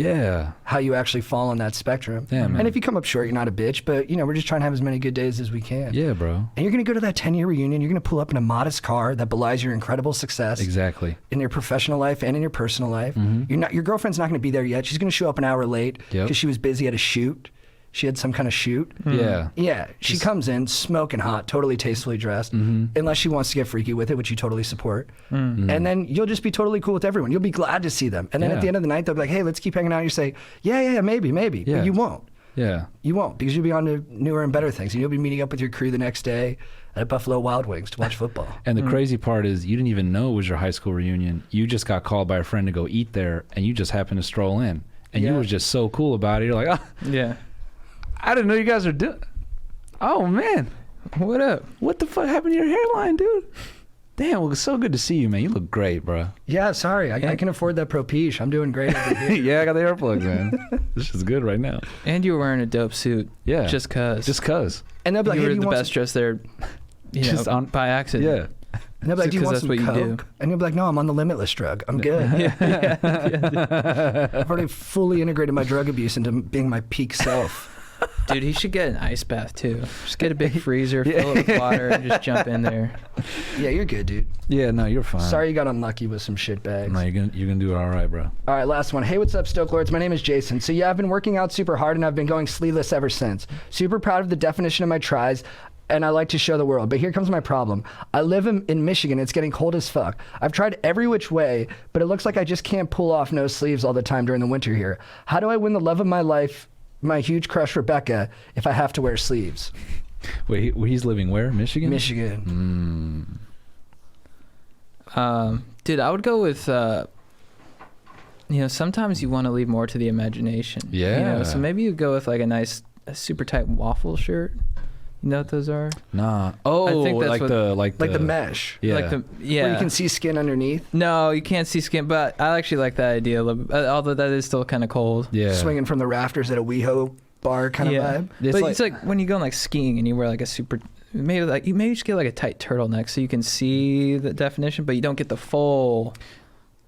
how you actually fall on that spectrum. Yeah, man. And if you come up short, you're not a bitch, but we're just trying to have as many good days as we can. Yeah, bro. And you're going to go to that 10-year reunion, you're going to pull up in a modest car that belies your incredible success. Exactly. In your professional life and in your personal life. Your girlfriend's not going to be there yet. She's going to show up an hour late because she was busy at a shoot. She had some kind of shoot. Yeah. Yeah. She comes in smoking hot, totally tastefully dressed, unless she wants to get freaky with it, which you totally support. And then you'll just be totally cool with everyone. You'll be glad to see them. And then at the end of the night, they'll be like, hey, let's keep hanging out. You say, yeah, maybe. Yeah. But you won't. Yeah. You won't, because you'll be on to newer and better things. And you'll be meeting up with your crew the next day at Buffalo Wild Wings to watch football. And the crazy part is you didn't even know it was your high school reunion. You just got called by a friend to go eat there, and you just happened to stroll in. And you were just so cool about it. You're like, yeah. I didn't know you guys are doing. Oh man, what up? What the fuck happened to your hairline, dude? Damn, well, it's so good to see you, man. You look great, bro. Yeah, sorry, I can afford that Propeche. I'm doing great over here. Yeah, I got the earplugs, man. This is good right now. And you were wearing a dope suit. Yeah, just cause. And they'll be like, you hey, were the best dressed there. By accident. Yeah. And they'll be like, do you want some coke? And you'll be like, no, I'm on the Limitless drug. I'm good. I've already fully integrated my drug abuse into being my peak self. Dude, he should get an ice bath too. Just get a big freezer, fill it with water, and just jump in there. Yeah, you're good, dude. Yeah, no, you're fine. Sorry you got unlucky with some shit bags. No, you're gonna do it all right, bro. All right, last one. Hey, what's up, Stoke Lords? My name is Jason. So yeah, I've been working out super hard and I've been going sleeveless ever since. Super proud of the definition of my tries, and I like to show the world. But here comes my problem. I live in Michigan. It's getting cold as fuck. I've tried every which way, but it looks like I just can't pull off no sleeves all the time during the winter here. How do I win the love of my life, my huge crush Rebecca, if I have to wear sleeves? Wait, he's living where? Michigan? Michigan. Dude, I would go with, sometimes you want to leave more to the imagination. Yeah. So maybe you go with like a super tight waffle shirt. You know what those are? Nah. Oh, I think that's like the mesh. Yeah. Where you can see skin underneath. No, you can't see skin, but I actually like that idea a little bit, although that is still kind of cold. Yeah. Swinging from the rafters at a WeHo bar kind of vibe. It's like when you go like skiing and you wear like a super, maybe you just get like a tight turtleneck so you can see the definition, but you don't get the full.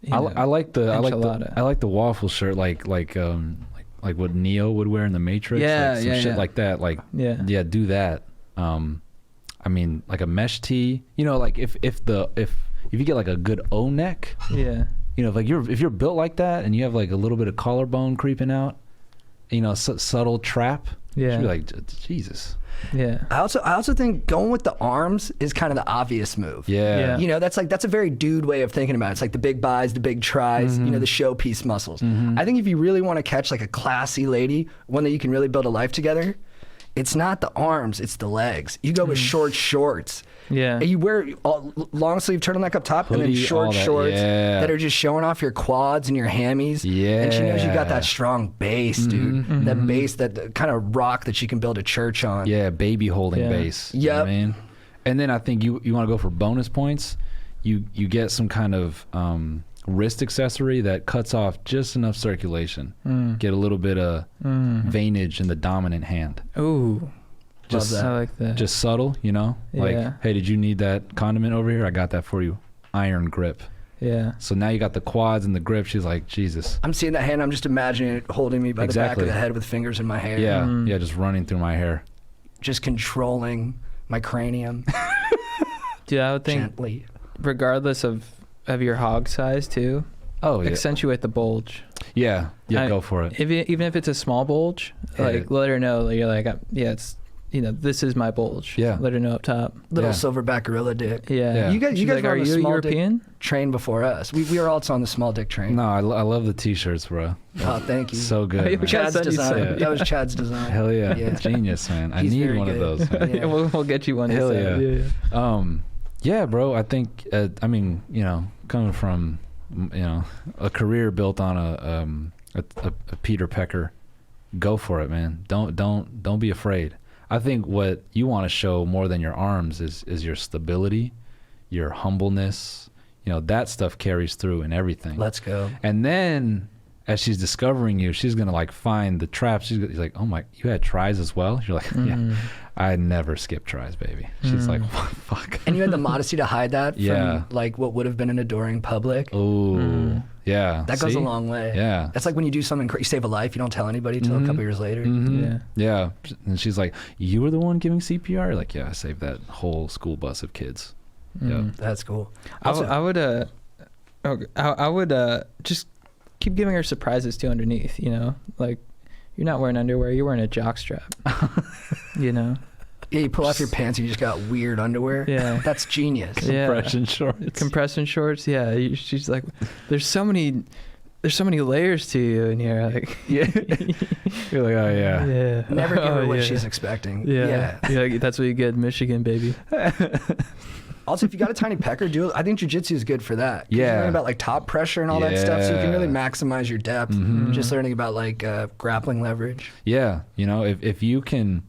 I like the waffle shirt, like what Neo would wear in the Matrix. Shit like that. Do that. I mean, like a mesh tee. Like if you get like a good O neck. Yeah. If you're built like that and you have like a little bit of collarbone creeping out, subtle trap. Yeah. You'd be like, Jesus. Yeah. I also think going with the arms is kind of the obvious move. Yeah. That's a very dude way of thinking about it. It's like the big buys, the big tries, the showpiece muscles. I think if you really want to catch like a classy lady, one that you can really build a life together, it's not the arms, it's the legs. You go with short shorts. Yeah. And you wear long sleeve turtleneck up top, Hoodie, and then short shorts yeah. that are just showing off your quads and your hammies. Yeah. And she knows you got that strong base, dude. That base, that kind of rock that you can build a church on. Yeah, baby holding base. Yep. You know what I mean? And then I think you want to go for bonus points. You get some kind of wrist accessory that cuts off just enough circulation. Get a little bit of veinage in the dominant hand. Ooh. I like that. Just subtle, Like, hey, did you need that condiment over here? I got that for you. Iron grip. Yeah. So now you got the quads and the grip. She's like, Jesus. I'm seeing that hand. I'm just imagining it holding me by the back of the head with fingers in my hair. Yeah. Yeah, just running through my hair. Just controlling my cranium. Dude, I would think gently. Regardless of your hog size too. Oh, yeah. Accentuate the bulge. Yeah. Go for it. Even if it's a small bulge, like let her know that you're like, it's, this is my bulge. Yeah. Let her know up top. Little silverback gorilla dick. Yeah. You guys like, were on are the you small European? dick train before us. We were also on the small dick train. No, I love the t-shirts, bro. Oh, thank you. So good. Man. Chad's design. Yeah. That was Chad's design. Hell yeah. Genius, man. I need one of those. Man. Yeah. We'll get you one. Hell yeah. Yeah, bro. I think. Coming from, a career built on a Peter Pecker, go for it, man. Don't be afraid. I think what you want to show more than your arms is your stability, your humbleness. That stuff carries through in everything. Let's go. And then as she's discovering you, she's gonna like find the traps. She's like, oh my, you had tries as well? You're like, yeah, I never skip tries, baby. She's like, fuck. And you had the modesty to hide that from like what would have been an adoring public. Oh, yeah. That goes a long way. Yeah. That's like when you do something, you save a life, you don't tell anybody till a couple years later. Yeah. And she's like, you were the one giving CPR? You're like, yeah, I saved that whole school bus of kids. Yeah. That's cool. Also, I would just keep giving her surprises too underneath, like you're not wearing underwear, you're wearing a jock strap. Yeah, you pull off your pants and you just got weird underwear. Yeah. That's genius. Compression shorts. Compression shorts, yeah. She's like, there's so many layers to you in here. Like, yeah. You're like, oh yeah. Yeah. Never give her what she's expecting. Yeah. That's what you get in Michigan, baby. Also, if you got a tiny pecker, I think jiu-jitsu is good for that. Yeah. You're learning about like top pressure and all that stuff, so you can really maximize your depth. Just learning about like grappling leverage. Yeah. If you can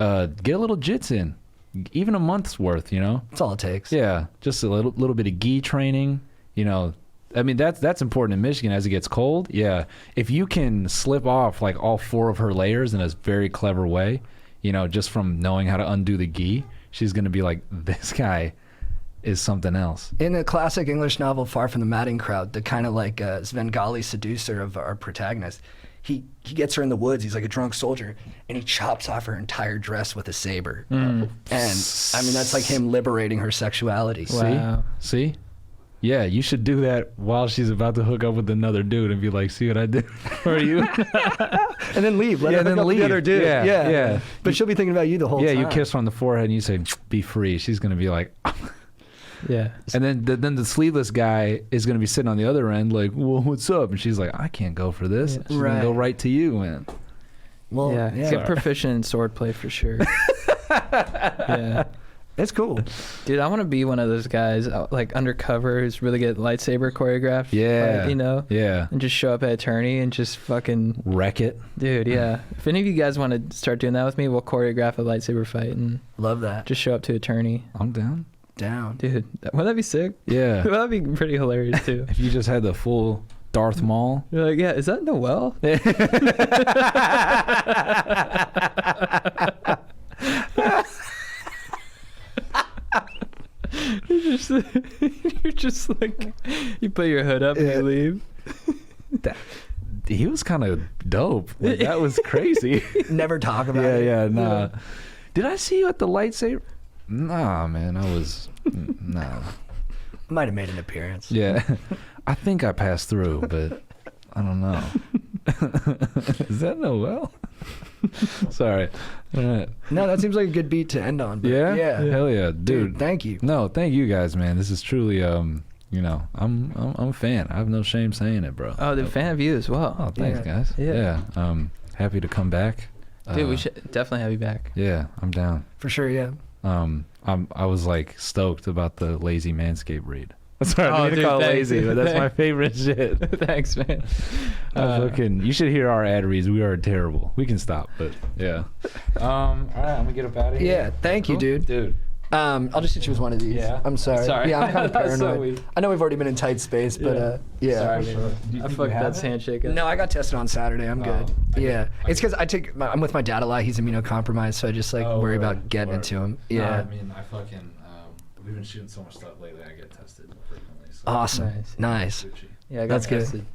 get a little jits in, even a month's worth, That's all it takes. Yeah. Just a little bit of gi training, I mean, that's important in Michigan as it gets cold. Yeah. If you can slip off like all 4 of her layers in a very clever way, just from knowing how to undo the gi, she's going to be like, this guy is something else. In the classic English novel Far from the Madding Crowd, the kind of like Svengali seducer of our protagonist, he gets her in the woods. He's like a drunk soldier, and he chops off her entire dress with a saber. And I mean, that's like him liberating her sexuality. Wow. See? Yeah, you should do that while she's about to hook up with another dude and be like, see what I did for you? And then leave. Let her hook up with the other dude. Yeah. But she'll be thinking about you the whole time. Yeah, you kiss her on the forehead and you say, be free. She's going to be like, Yeah. and then the sleeveless guy is going to be sitting on the other end like, well, what's up? And she's like, I can't go for this. She's going to go right to you, man. Well, yeah. Get proficient in swordplay for sure. Yeah. It's cool. Dude, I want to be one of those guys, like undercover, who's really good at lightsaber choreographed. Yeah. Fight, you know? Yeah. And just show up at Attorney and just fucking wreck it. Dude, yeah. If any of you guys want to start doing that with me, we'll choreograph a lightsaber fight and love that. Just show up to Attorney. I'm down. Dude, wouldn't that be sick? Yeah. That'd be pretty hilarious too. If you just had the full Darth Maul. You're like, yeah, is that Noel? You're just like, you put your hood up and you leave. He was kind of dope. Like, that was crazy. Never talk about it. Yeah, nah. Did I see you at the lightsaber? Nah, man, I was, nah. Might have made an appearance. Yeah. I think I passed through, but I don't know. Is that Noel? Sorry. All right. No, that seems like a good beat to end on. But Yeah? Yeah. Hell yeah. Dude, thank you. No, thank you guys, man. This is truly, you know, I'm a fan. I have no shame saying it, bro. Oh, the fan of you as well. Oh, thanks, guys. Yeah. Happy to come back. Dude, we should definitely have you back. Yeah, I'm down. For sure, yeah. I was like stoked about the lazy manscape read. Sorry, I didn't dude, call it thanks. lazy, but that's my favorite shit. Thanks, man. You should hear our ad reads. We are terrible. We can stop, but yeah. All right, I'm gonna get up out of here. Yeah, thank you, dude. I'll just hit you with one of these. Yeah. I'm sorry. Yeah, I'm kind of That's so paranoid. weak. I know we've already been in tight space, but yeah. Sorry, man. I fucked that handshake up. No, I got tested on Saturday. I'm good. Yeah, it's because I'm with my dad a lot. He's immunocompromised, so I just worry about getting into him. Yeah. I mean, I fucking we've been shooting so much stuff lately. I get tested frequently. So. Awesome. Nice. Yeah, I got That's good. tested.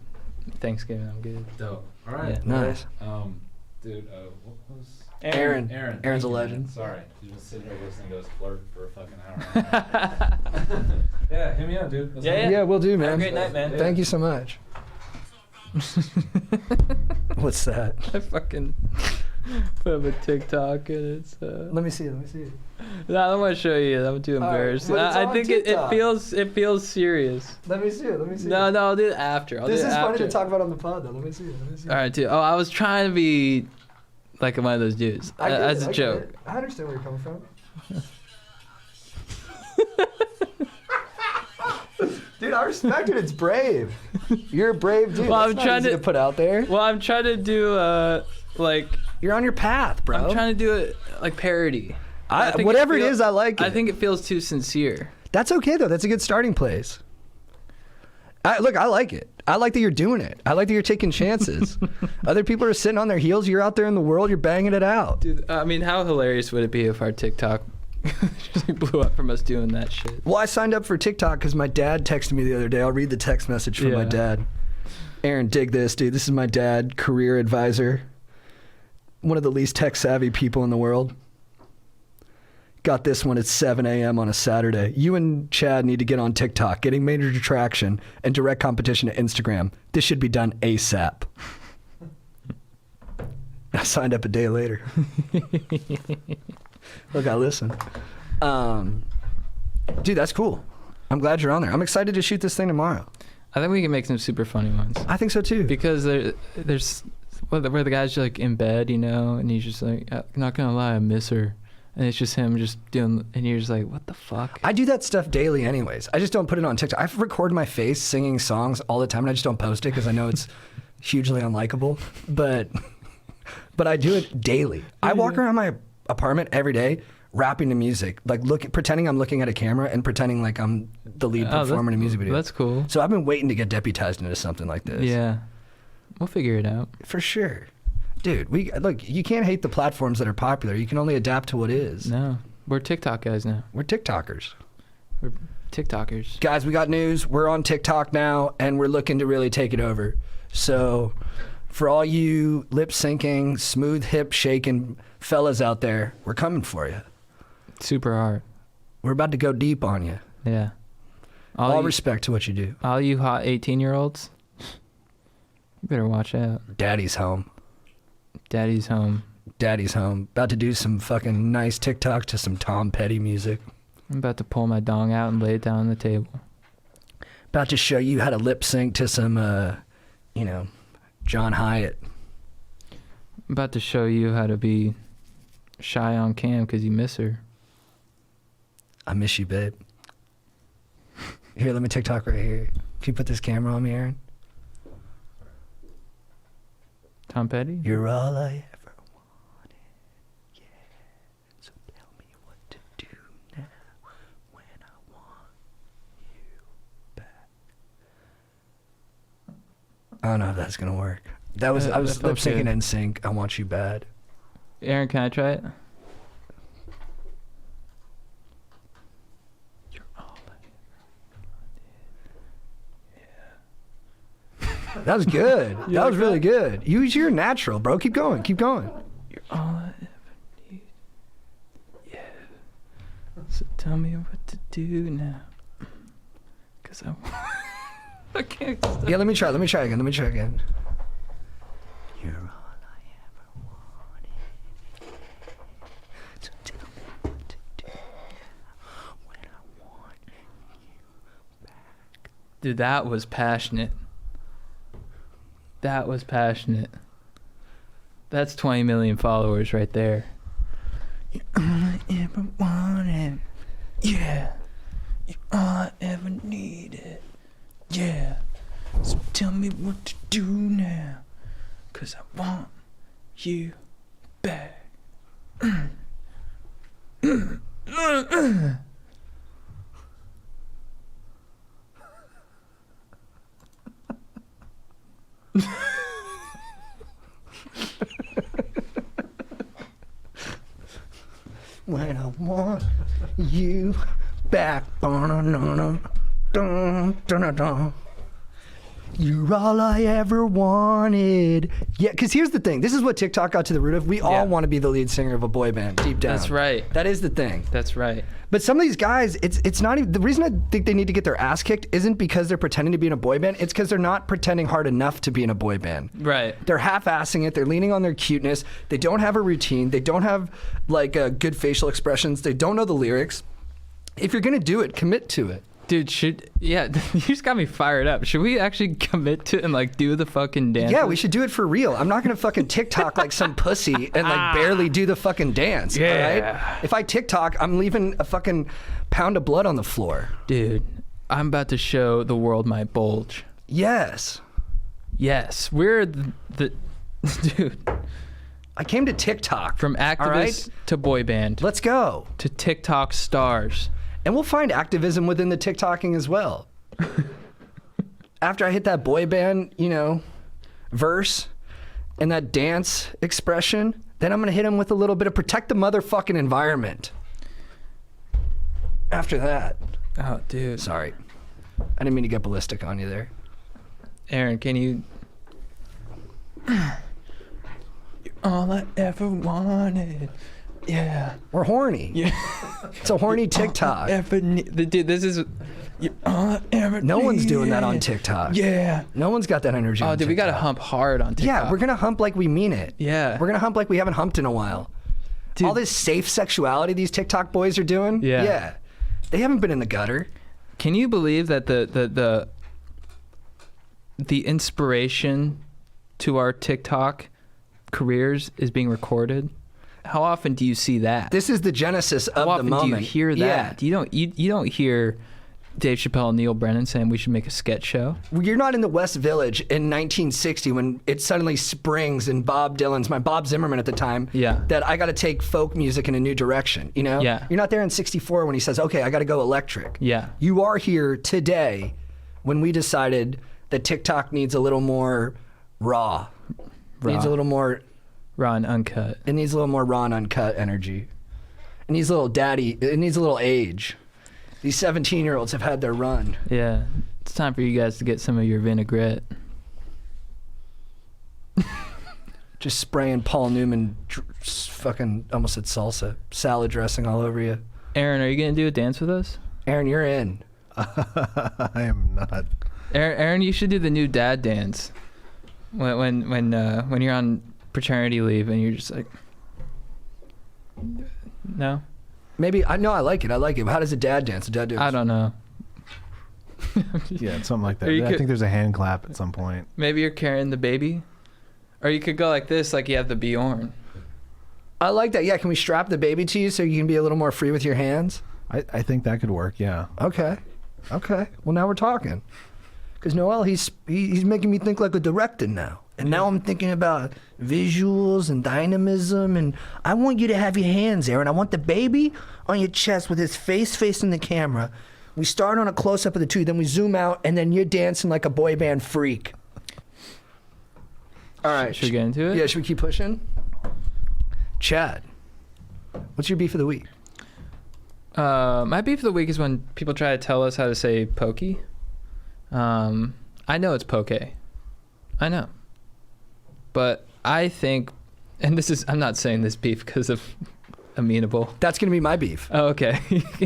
Thanksgiving, I'm good. Dope. All right. Yeah. Nice. Dude, what was Aaron. Aaron's Aaron's a thank you, legend. man. Sorry, you've been sitting here listening to us flirt for a fucking hour. Yeah, hit me up, dude. Let's hang out. Yeah, we'll do, man. Have a great night, man. Thank you so much. What's that? I fucking put up a TikTok and it's. Let me see it. No, I don't want to show you. I'm too embarrassed. but it's I on think it TikTok. feels serious. Let me see it. No, I'll do it after. This is funny to talk about on the pod, though. Let me see it. All right, dude. Oh, I was trying to be like one of those dudes. As a joke. I understand where you're coming from. Dude, I respect it. It's brave. You're a brave dude. Well, That's I'm not trying easy to put out there. Well, I'm trying to do like. You're on your path, bro. I'm trying to do it like parody. Whatever it is, I like it. I think it feels too sincere. That's okay though. That's a good starting place. Look, I like it. I like that you're doing it. I like that you're taking chances. Other people are sitting on their heels. You're out there in the world. You're banging it out. Dude, I mean, how hilarious would it be if our TikTok just blew up from us doing that shit? Well, I signed up for TikTok because my dad texted me the other day. I'll read the text message from my dad. Aaron, dig this, dude. This is my dad, career advisor. One of the least tech-savvy people in the world. Got this one at 7 a.m. on a Saturday. You and Chad need to get on TikTok, getting major traction and direct competition to Instagram. This should be done ASAP. I signed up a day later. Look, I listened. Dude, that's cool. I'm glad you're on there. I'm excited to shoot this thing tomorrow. I think we can make some super funny ones. I think so too. Because there's where the guy's like in bed, you know, and he's just like, I'm not gonna lie, I miss her. And it's just him just doing, and you're just like, what the fuck? I do that stuff daily anyways. I just don't put it on TikTok. I record my face singing songs all the time, and I just don't post it because I know it's hugely unlikable. But I do it daily. I walk around my apartment every day rapping to music, like pretending I'm looking at a camera and pretending like I'm the lead performer in a music video. That's cool. So I've been waiting to get deputized into something like this. Yeah. We'll figure it out. For sure. Dude, look, you can't hate the platforms that are popular. You can only adapt to what is. No. We're TikTok guys now. We're TikTokers. We're TikTokers. Guys, we got news. We're on TikTok now, and we're looking to really take it over. So For all you lip syncing, smooth hip shaking fellas out there, we're coming for you. Super hard. We're about to go deep on you. Yeah. All respect to what you do. All you hot 18-year-olds, you better watch out. Daddy's home. Daddy's home. Daddy's home. About to do some fucking nice TikTok to some Tom Petty music. I'm about to pull my dong out and lay it down on the table. About to show you how to lip sync to some, John Hyatt. I'm about to show you how to be shy on cam because you miss her. I miss you, babe. Here, let me TikTok right here. Can you put this camera on me, Aaron? Tom Petty? You're all I ever wanted, yeah. So tell me what to do now when I want you back. I don't know if that's gonna work. I was lip syncing in sync. I want you bad. Aaron, can I try it? That was good. That was really good. You're natural, bro. Keep going. Keep going. You're all I ever need. Yeah. So tell me what to do now. Cause I can't stop. Yeah, let me try again. You're all I ever wanted. So tell me what to do now when I want you back. Dude, that was passionate. That was passionate. That's 20 million followers right there. You're all I ever wanted. Yeah. You're all I ever needed. Yeah. So tell me what to do now. Cause I want you back. When I want you back. You're all I ever wanted. Yeah, because here's the thing. This is what TikTok got to the root of. We all want to be the lead singer of a boy band deep down. That's right. That is the thing. That's right. But some of these guys, it's not even, the reason I think they need to get their ass kicked isn't because they're pretending to be in a boy band. It's because they're not pretending hard enough to be in a boy band. Right. They're half-assing it. They're leaning on their cuteness. They don't have a routine. They don't have like good facial expressions. They don't know the lyrics. If you're gonna do it, commit to it. Dude, you just got me fired up. Should we actually commit to and like do the fucking dance? Yeah, we should do it for real. I'm not gonna fucking TikTok like some pussy and like barely do the fucking dance. Yeah. All right? If I TikTok, I'm leaving a fucking pound of blood on the floor. Dude, I'm about to show the world my bulge. Yes. Yes, we're the dude. I came to TikTok. From activist to boy band. Let's go. To TikTok stars. And we'll find activism within the TikToking as well. After I hit that boy band, verse and that dance expression, then I'm gonna hit him with a little bit of protect the motherfucking environment. After that. Oh, dude. Sorry. I didn't mean to get ballistic on you there. Aaron, can you... You're all I ever wanted. Yeah. We're horny. Yeah. It's a horny TikTok. Dude, this is... You're all I ever No one's doing that on needed. TikTok. Yeah. No one's got that energy on Oh, dude, TikTok. we gotta hump hard on TikTok. Yeah, we're gonna hump like we mean it. Yeah. We're gonna hump like we haven't humped in a while. Dude. All this safe sexuality these TikTok boys are doing. Yeah. Yeah. They haven't been in the gutter. Can you believe that the inspiration to our TikTok careers is being recorded? How often do you see that? This is the genesis of How the often moment. do you hear that? Yeah. You don't hear Dave Chappelle and Neil Brennan saying we should make a sketch show. You're not in the West Village in 1960 when it suddenly springs in Bob Zimmerman at the time, Yeah. that I got to take folk music in a new direction, Yeah. You're not there in 64 when he says, okay, I got to go electric. Yeah. You are here today when we decided that TikTok needs a little more raw. Needs a little more... Raw and uncut. It needs a little more raw and uncut energy. It needs a little age. These 17-year-olds have had their run. Yeah. It's time for you guys to get some of your vinaigrette. Just spraying Paul Newman, fucking almost said salsa, salad dressing all over you. Aaron, are you gonna do a dance with us? Aaron, you're in. I am not. Aaron, you should do the new dad dance. When you're on paternity leave and you're just like, no. Maybe I like it. How does a dad dance? A dad dance? I don't know. Yeah, it's something like that. Or I think there's a hand clap at some point. Maybe you're carrying the baby, or you could go like this, like you have the Bjorn. I like that. Yeah, can we strap the baby to you so you can be a little more free with your hands? I think that could work. Yeah. Okay. Well, now we're talking. Because Noel, he's making me think like a director now. And now I'm thinking about visuals and dynamism. And I want you to have your hands, Aaron. I want the baby on your chest with his face facing the camera. We start on a close-up of the two, then we zoom out, and then you're dancing like a boy band freak. All right. Should we get into it? Yeah, should we keep pushing? Chad, what's your beef of the week? My beef of the week is when people try to tell us how to say pokey. I know it's poke. I know. But I think, and I'm not saying this beef because of amenable. That's going to be my beef. Oh, okay.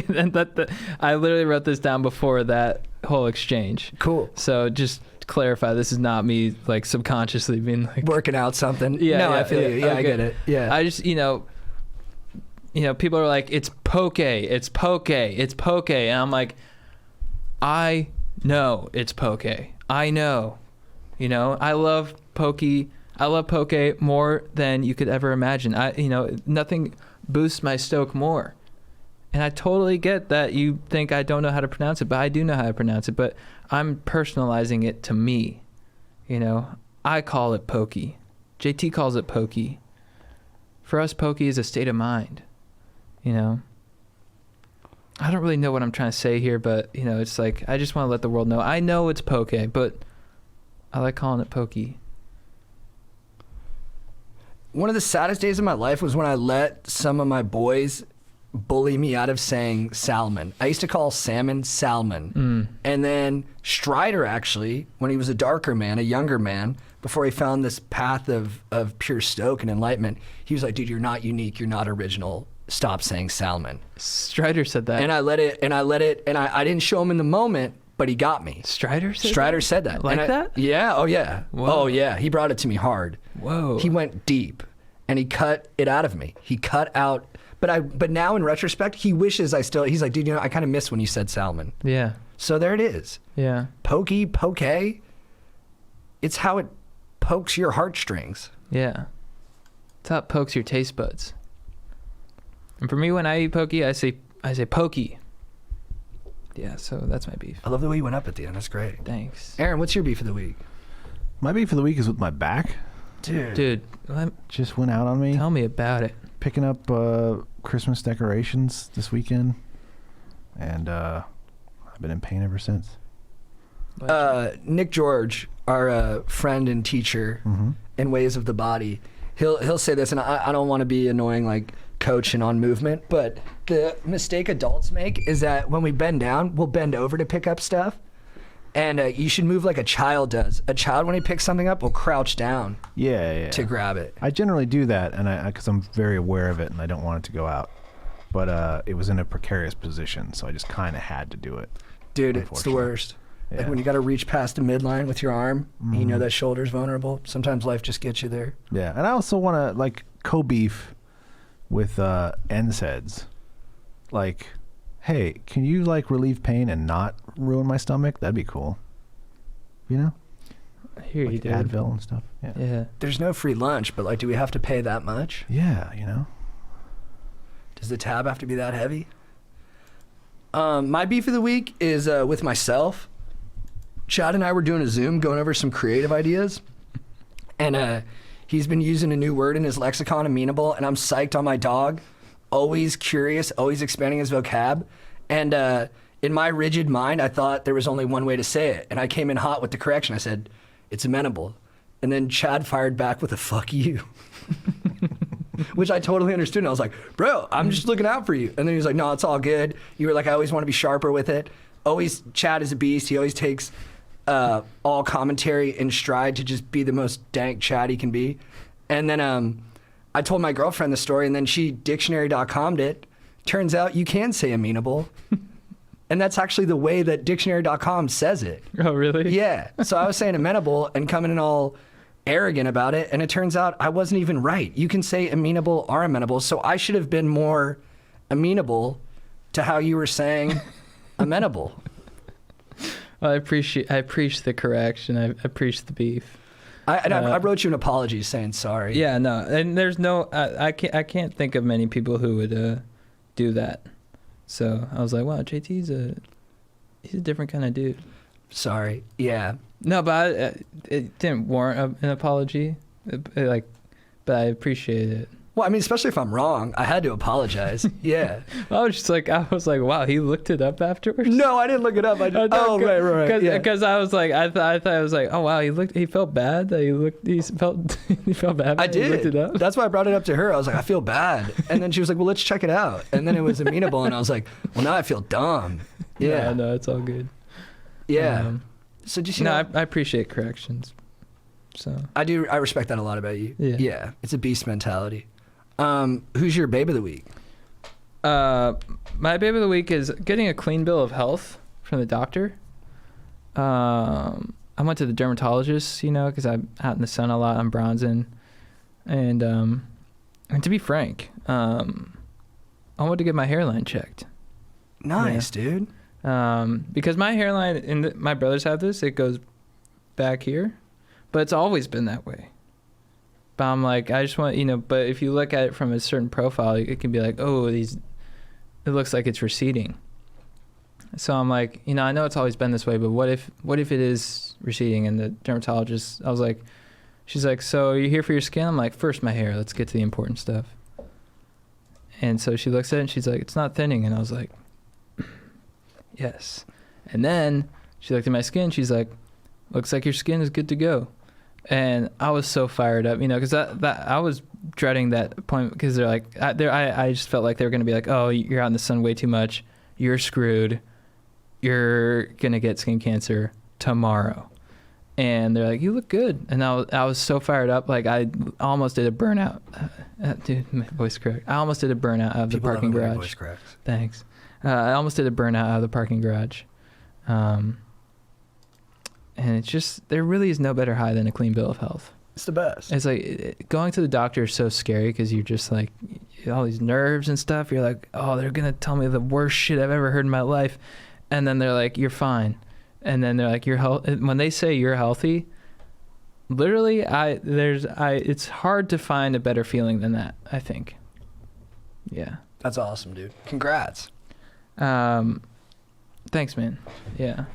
And I literally wrote this down before that whole exchange. Cool. So just to clarify, this is not me like subconsciously being like working out something. Yeah, no, yeah, I feel you. Yeah, okay. I get it. Yeah. I just, people are like, it's poke, it's poke, it's poke. And I'm like, I know it's poke. I know. I love pokey. I love poke more than you could ever imagine. Nothing boosts my stoke more. And I totally get that you think I don't know how to pronounce it, but I do know how to pronounce it. But I'm personalizing it to me. I call it pokey. JT calls it pokey. For us, pokey is a state of mind. I don't really know what I'm trying to say here, but it's like I just want to let the world know. I know it's poke, but I like calling it pokey. One of the saddest days of my life was when I let some of my boys bully me out of saying salmon. I used to call salmon salmon. And then Strider, actually, when he was a darker man, a younger man, before he found this path of pure stoke and enlightenment, he was like, dude, you're not unique, you're not original. Stop saying salmon. Strider said that. And I let it, and I didn't show him in the moment, but he got me. Strider said that. Like that? Yeah, oh yeah. Whoa. Oh yeah, he brought it to me hard. Whoa. He went deep, and he cut it out of me. He cut out, but now in retrospect, he wishes he's like, dude, I kind of miss when you said salmon. Yeah. So there it is. Yeah. Pokey, poke, it's how it pokes your heartstrings. Yeah. It's how it pokes your taste buds. And for me, when I eat pokey, I say pokey. Yeah, so that's my beef. I love the way you went up at the end. That's great. Thanks. Aaron, what's your beef of the week? My beef of the week is with my back. Dude. Just went out on me. Tell me about it. Picking up Christmas decorations this weekend, and I've been in pain ever since. Nick George, our friend and teacher in Ways of the Body, he'll say this, and I don't want to be annoying like coaching on movement, but the mistake adults make is that when we bend down, we'll bend over to pick up stuff. And you should move like a child does. A child, when he picks something up, will crouch down to grab it. I generally do that, and because I'm very aware of it, and I don't want it to go out. But it was in a precarious position, so I just kind of had to do it. Dude, it's the worst. Yeah. Like when you got to reach past the midline with your arm, and you know that shoulder's vulnerable. Sometimes life just gets you there. Yeah, and I also want to like co-beef with NSAIDs. Like, hey, can you like relieve pain and not ruin my stomach? That'd be cool. I hear like you, dude. Advil and stuff. Yeah. There's no free lunch, but like, do we have to pay that much? Yeah, Does the tab have to be that heavy? My beef of the week is with myself. Chad and I were doing a Zoom going over some creative ideas, and he's been using a new word in his lexicon, amenable, and I'm psyched on my dog. Always curious, always expanding his vocab. And in my rigid mind, I thought there was only one way to say it. And I came in hot with the correction. I said, it's amenable. And then Chad fired back with a fuck you. Which I totally understood. And I was like, bro, I'm just looking out for you. And then he was like, no, it's all good. You were like, I always want to be sharper with it. Chad is a beast. He always takes all commentary in stride to just be the most dank Chad he can be. And then I told my girlfriend the story, and then she dictionary.com'd it. Turns out you can say amenable. And that's actually the way that dictionary.com says it. Oh, really? Yeah. So I was saying amenable and coming in all arrogant about it, and it turns out I wasn't even right. You can say amenable or amenable, so I should have been more amenable to how you were saying amenable. Well, I appreciate the correction. I appreciate the beef. I wrote you an apology saying sorry. Yeah, no, and there's no, I can't think of many people who would do that. So I was like, wow, JT's he's a different kind of dude. Sorry. Yeah. No, but it didn't warrant an apology. But I appreciate it. Well, I mean, especially if I'm wrong, I had to apologize. Yeah. I was like, wow, he looked it up afterwards. No, I didn't look it up. Right. Because I was like, I thought I was like, oh wow, he felt bad that he felt bad. I did. He looked it up. That's why I brought it up to her. I was like, I feel bad, and then she was like, well, let's check it out. And then it was amenable, and I was like, well, now I feel dumb. Yeah. No, it's all good. Yeah. So just I appreciate corrections. So I do. I respect that a lot about you. Yeah. It's a beast mentality. Who's your babe of the week? My babe of the week is getting a clean bill of health from the doctor. I went to the dermatologist, because I'm out in the sun a lot. I'm bronzing, and to be frank, I wanted to get my hairline checked. Nice, dude. Because my hairline, and my brothers have this, it goes back here, but it's always been that way. But I'm like, I just want, but if you look at it from a certain profile, it can be like, oh, it looks like it's receding. So I'm like, I know it's always been this way, but what if it is receding? And the dermatologist, she's like, so are you here for your skin? I'm like, first my hair, let's get to the important stuff. And so she looks at it and she's like, it's not thinning. And I was like, yes. And then she looked at my skin. She's like, looks like your skin is good to go. And I was so fired up, because that I was dreading that point, because they're like, I just felt like they were going to be like, oh, you're out in the sun way too much. You're screwed. You're going to get skin cancer tomorrow. And they're like, you look good. And I was so fired up. Like I almost did a burnout. Dude, my voice cracked. I almost did a burnout out of the parking garage. Voice cracks. Thanks. I almost did a burnout out of the parking garage. And it's just, there really is no better high than a clean bill of health. It's the best. It's like going to the doctor is so scary because you're just like, all these nerves and stuff. You're like, oh, they're going to tell me the worst shit I've ever heard in my life. And then they're like, you're fine. And then they're like, when they say you're healthy, literally, it's hard to find a better feeling than that, I think. Yeah. That's awesome, dude. Congrats. Thanks, man. Yeah.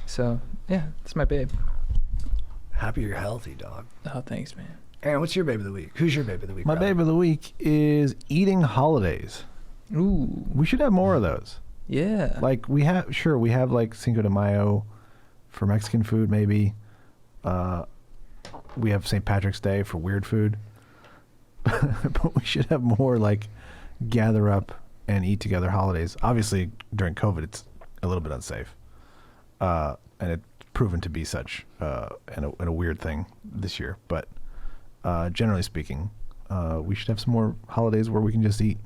So, yeah, it's my babe. Happy you're healthy, dog. Oh, thanks, man. Aaron, what's your babe of the week? Who's your babe of the week? My babe of the week is eating holidays. Ooh. We should have more of those. Yeah. Like we have like Cinco de Mayo for Mexican food, maybe. We have St. Patrick's Day for weird food. But we should have more like gather up and eat together holidays. Obviously, during COVID, it's a little bit unsafe. And it's proven to be such and a weird thing this year. But generally speaking, we should have some more holidays where we can just eat.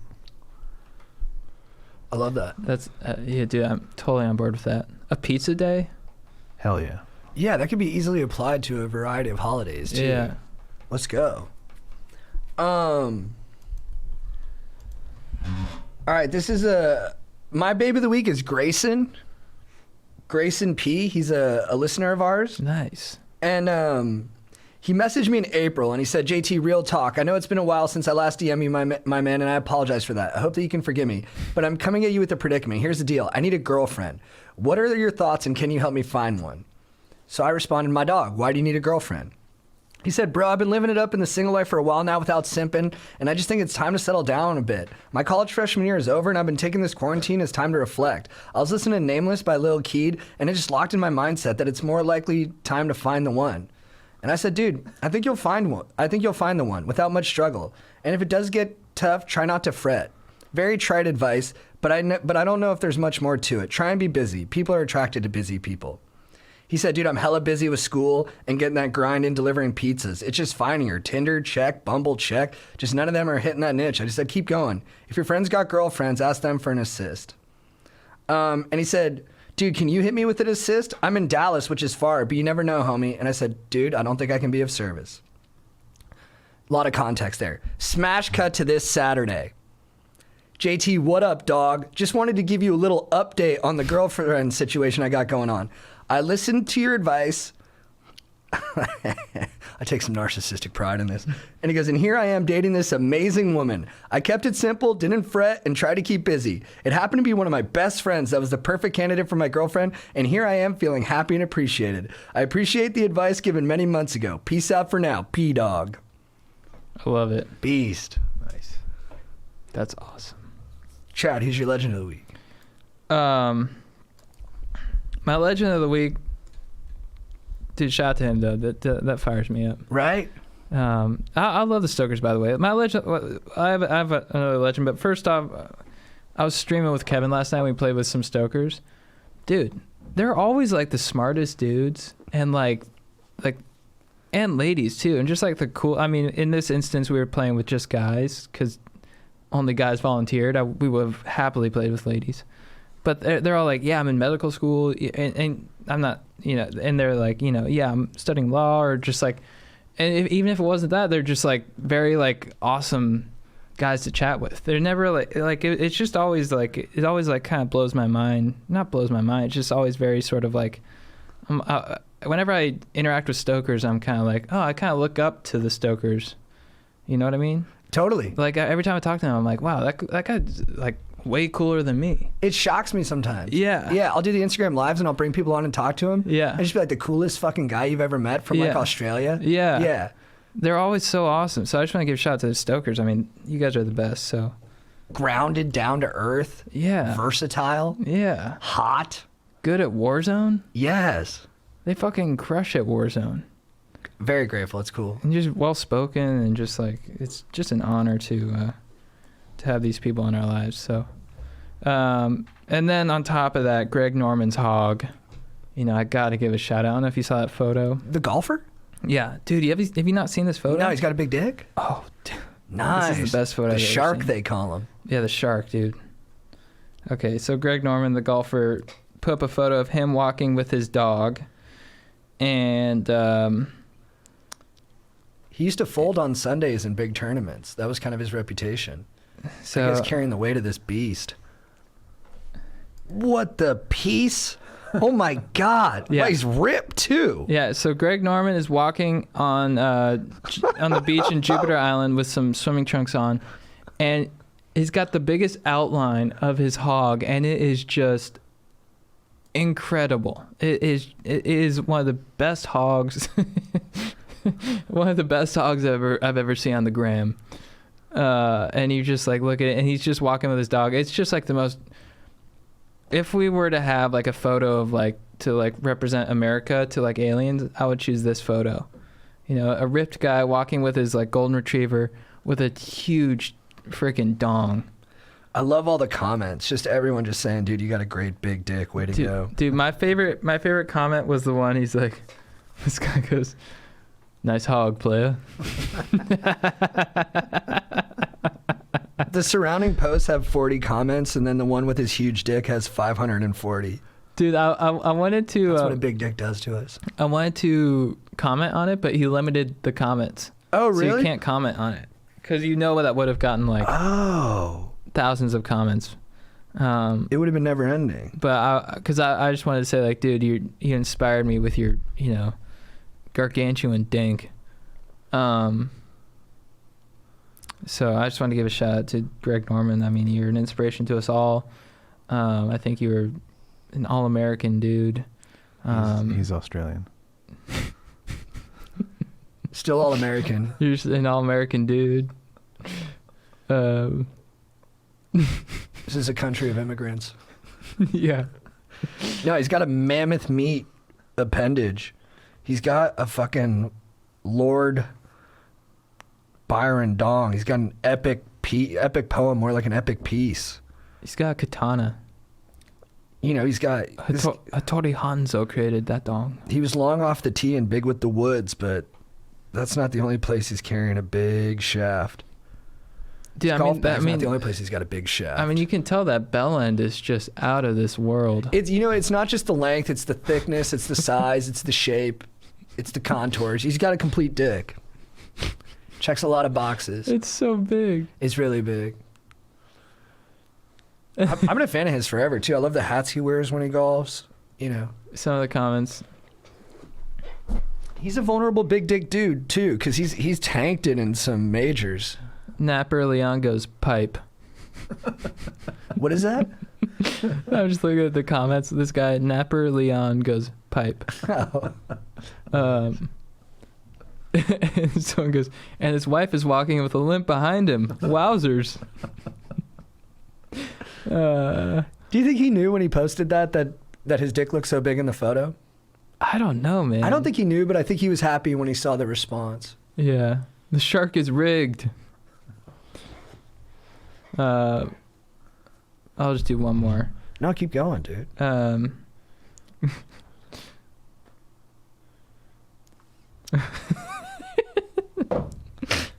I love that. That's, yeah, dude, I'm totally on board with that. A pizza day? Hell yeah. Yeah, that could be easily applied to a variety of holidays, too. Yeah. Let's go. All right, this is my babe of the week is Grayson. Grayson P. He's a listener of ours. Nice. And he messaged me in April, and he said, JT, real talk. I know it's been a while since I last DM'd you, my man, and I apologize for that. I hope that you can forgive me. But I'm coming at you with a predicament. Here's the deal. I need a girlfriend. What are your thoughts, and can you help me find one? So I responded, my dog, why do you need a girlfriend? He said, bro, I've been living it up in the single life for a while now without simping, and I just think it's time to settle down a bit. My college freshman year is over, and I've been taking this quarantine as time to reflect. I was listening to Nameless by Lil Keed, and it just locked in my mindset that it's more likely time to find the one. And I said, dude, I think you'll find one. I think you'll find the one without much struggle. And if it does get tough, try not to fret. Very trite advice, but I don't know if there's much more to it. Try and be busy. People are attracted to busy people. He said, dude, I'm hella busy with school and getting that grind in delivering pizzas. It's just finding her. Tinder, check. Bumble, check. Just none of them are hitting that niche. I just said, keep going. If your friends got girlfriends, ask them for an assist. And he said, dude, can you hit me with an assist? I'm in Dallas, which is far, but you never know, homie. And I said, dude, I don't think I can be of service. A lot of context there. Smash cut to this Saturday. JT, what up, dog? Just wanted to give you a little update on the girlfriend situation I got going on. I listened to your advice. I take some narcissistic pride in this. And he goes, and here I am dating this amazing woman. I kept it simple, didn't fret, and tried to keep busy. It happened to be one of my best friends that was the perfect candidate for my girlfriend, and here I am feeling happy and appreciated. I appreciate the advice given many months ago. Peace out for now, P-Dog. I love it. Beast. Nice. That's awesome. Chad, who's your legend of the week? My legend of the week, dude, shout out to him though. That fires me up. Right? I love the Stokers, by the way. My legend, I have another legend, but first off, I was streaming with Kevin last night. We played with some Stokers. Dude, they're always like the smartest dudes, and like, and ladies too, and just like the cool. I mean, in this instance, we were playing with just guys because only guys volunteered. We would have happily played with ladies. But they're all like, yeah, I'm in medical school, and I'm not, and they're like, yeah, I'm studying law, or just like, and even if it wasn't that, they're just like very like awesome guys to chat with. They're never it's just always like, it always like kind of blows my mind. Not blows my mind. It's just always very sort of like, whenever I interact with Stokers, I'm kind of like, oh, I kind of look up to the Stokers. You know what I mean? Totally. Like every time I talk to them, I'm like, wow, that guy's like way cooler than me. It shocks me sometimes. Yeah. Yeah, I'll do the Instagram lives and I'll bring people on and talk to them. Yeah. And just be like the coolest fucking guy you've ever met from like Australia. Yeah. Yeah. They're always so awesome. So I just want to give a shout out to the Stokers. I mean, you guys are the best. So Grounded, down to earth. yeah. Versatile. Yeah. Hot. Good at Warzone. Yes. They fucking crush at Warzone. Very grateful. It's cool. And just well spoken, and just like it's just an honor to have these people in our lives. So, and then on top of that, Greg Norman's hog. I got to give a shout out. I don't know if you saw that photo. The golfer? Yeah, dude. Have you not seen this photo? No, he's got a big dick. Oh, dude. Nice. This is the best photo The I've ever shark, seen. they call him. Yeah, the shark, dude. Okay, so Greg Norman, the golfer, put up a photo of him walking with his dog, and he used to fold on Sundays in big tournaments. That was kind of his reputation. so He's carrying the weight of this beast. What the piece? Oh my God! Yeah. Wow, he's ripped too. yeah, so Greg Norman is walking on the beach in Jupiter Island with some swimming trunks on, and he's got the biggest outline of his hog, and it is just incredible. It is one of the best hogs. One of the best hogs I've ever seen on the gram. And you just like look at it, and he's just walking with his dog. It's just like the most. If we were to have like a photo of like to like represent America to like aliens, I would choose this photo. A ripped guy walking with his like golden retriever with a huge freaking dong. I love all the comments. Just everyone just saying, "Dude, you got a great big dick. Way to go." Dude, my favorite comment was the one he's like, this guy goes, "Nice hog, playa." The surrounding posts have 40 comments, and then the one with his huge dick has 540. Dude, I wanted to. That's what a big dick does to us. I wanted to comment on it, but he limited the comments. Oh, really? So you can't comment on it because that would have gotten like thousands of comments. It would have been never ending. But because I just wanted to say like, dude, you inspired me with your gargantuan dink. So I just wanted to give a shout out to Greg Norman. I mean, you're an inspiration to us all. I think you're an all-American dude. He's Australian. Still all American. You're just an all-American dude. This is a country of immigrants. Yeah. No, he's got a mammoth meat appendage. He's got a fucking Lord Byron dong. He's got an epic poem, more like an epic piece. He's got a katana. You know, he's got... Hattori Hanzo created that dong. He was long off the tee and big with the woods, but that's not the only place he's carrying a big shaft. Dude, Golf bag's not the only place he's got a big shaft. I mean, you can tell that bell end is just out of this world. It's, you know, it's not just the length, it's the thickness, it's the size, it's the shape, it's the contours. He's got a complete dick. Checks a lot of boxes. It's so big. It's really big. I've been a fan of his forever, too. I love the hats he wears when he golfs, you know. Some of the comments. He's a vulnerable big dick dude, too, because he's tanked it in some majors. Napper Leon goes pipe. What is that? I'm just looking at the comments. This guy, Napper Leon, goes pipe. Oh. And someone goes, and his wife is walking with a limp behind him. Wowzers. Do you think he knew when he posted that his dick looked so big in the photo? I don't know, man. I don't think he knew, but I think he was happy when he saw the response. Yeah. The shark is rigged. I'll just do one more. No, keep going, dude.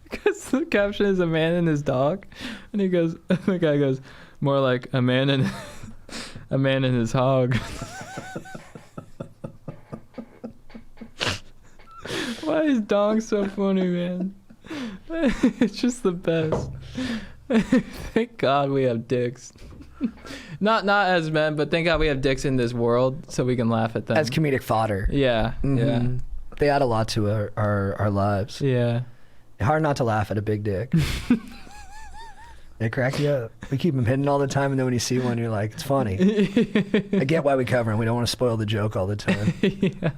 Because the caption is a man and his dog, and he goes, the guy goes, more like a man and his hog. Why is dog so funny, man? It's just the best. Thank God we have dicks. Not as men, but thank God we have dicks in this world so we can laugh at them. As comedic fodder. Yeah, yeah. They add a lot to our lives. Yeah. Hard not to laugh at a big dick. They crack you up. We keep them hidden all the time, and then when you see one, you're like, it's funny. I get why we cover them. We don't want to spoil the joke all the time. Yeah.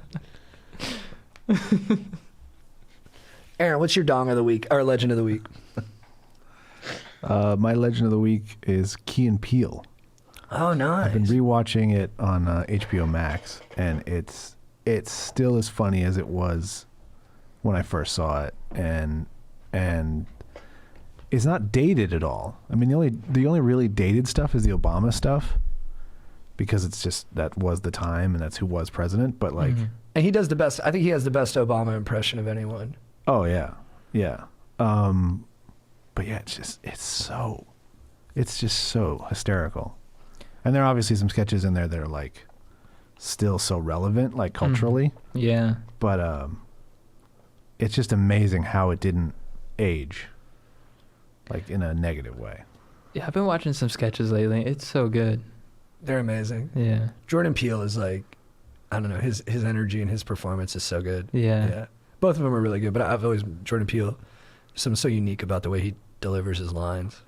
Aaron, what's your dong of the week, or legend of the week? My legend of the week is Key and Peele. Oh, nice. I've been rewatching it on HBO Max, and it's still as funny as it was when I first saw it, and it's not dated at all. I mean, the only really dated stuff is the Obama stuff, because it's just that was the time and that's who was president. But like, and he does the best. I think he has the best Obama impression of anyone. Oh yeah, yeah. But yeah, it's just so hysterical. And there are obviously some sketches in there that are like still so relevant, like culturally. Yeah. But it's just amazing how it didn't age, like in a negative way. Yeah, I've been watching some sketches lately. It's so good. They're amazing. Yeah. Jordan Peele is like, I don't know, his energy and his performance is so good. Yeah. Yeah. Both of them are really good, but I've always, Jordan Peele, something so unique about the way he delivers his lines.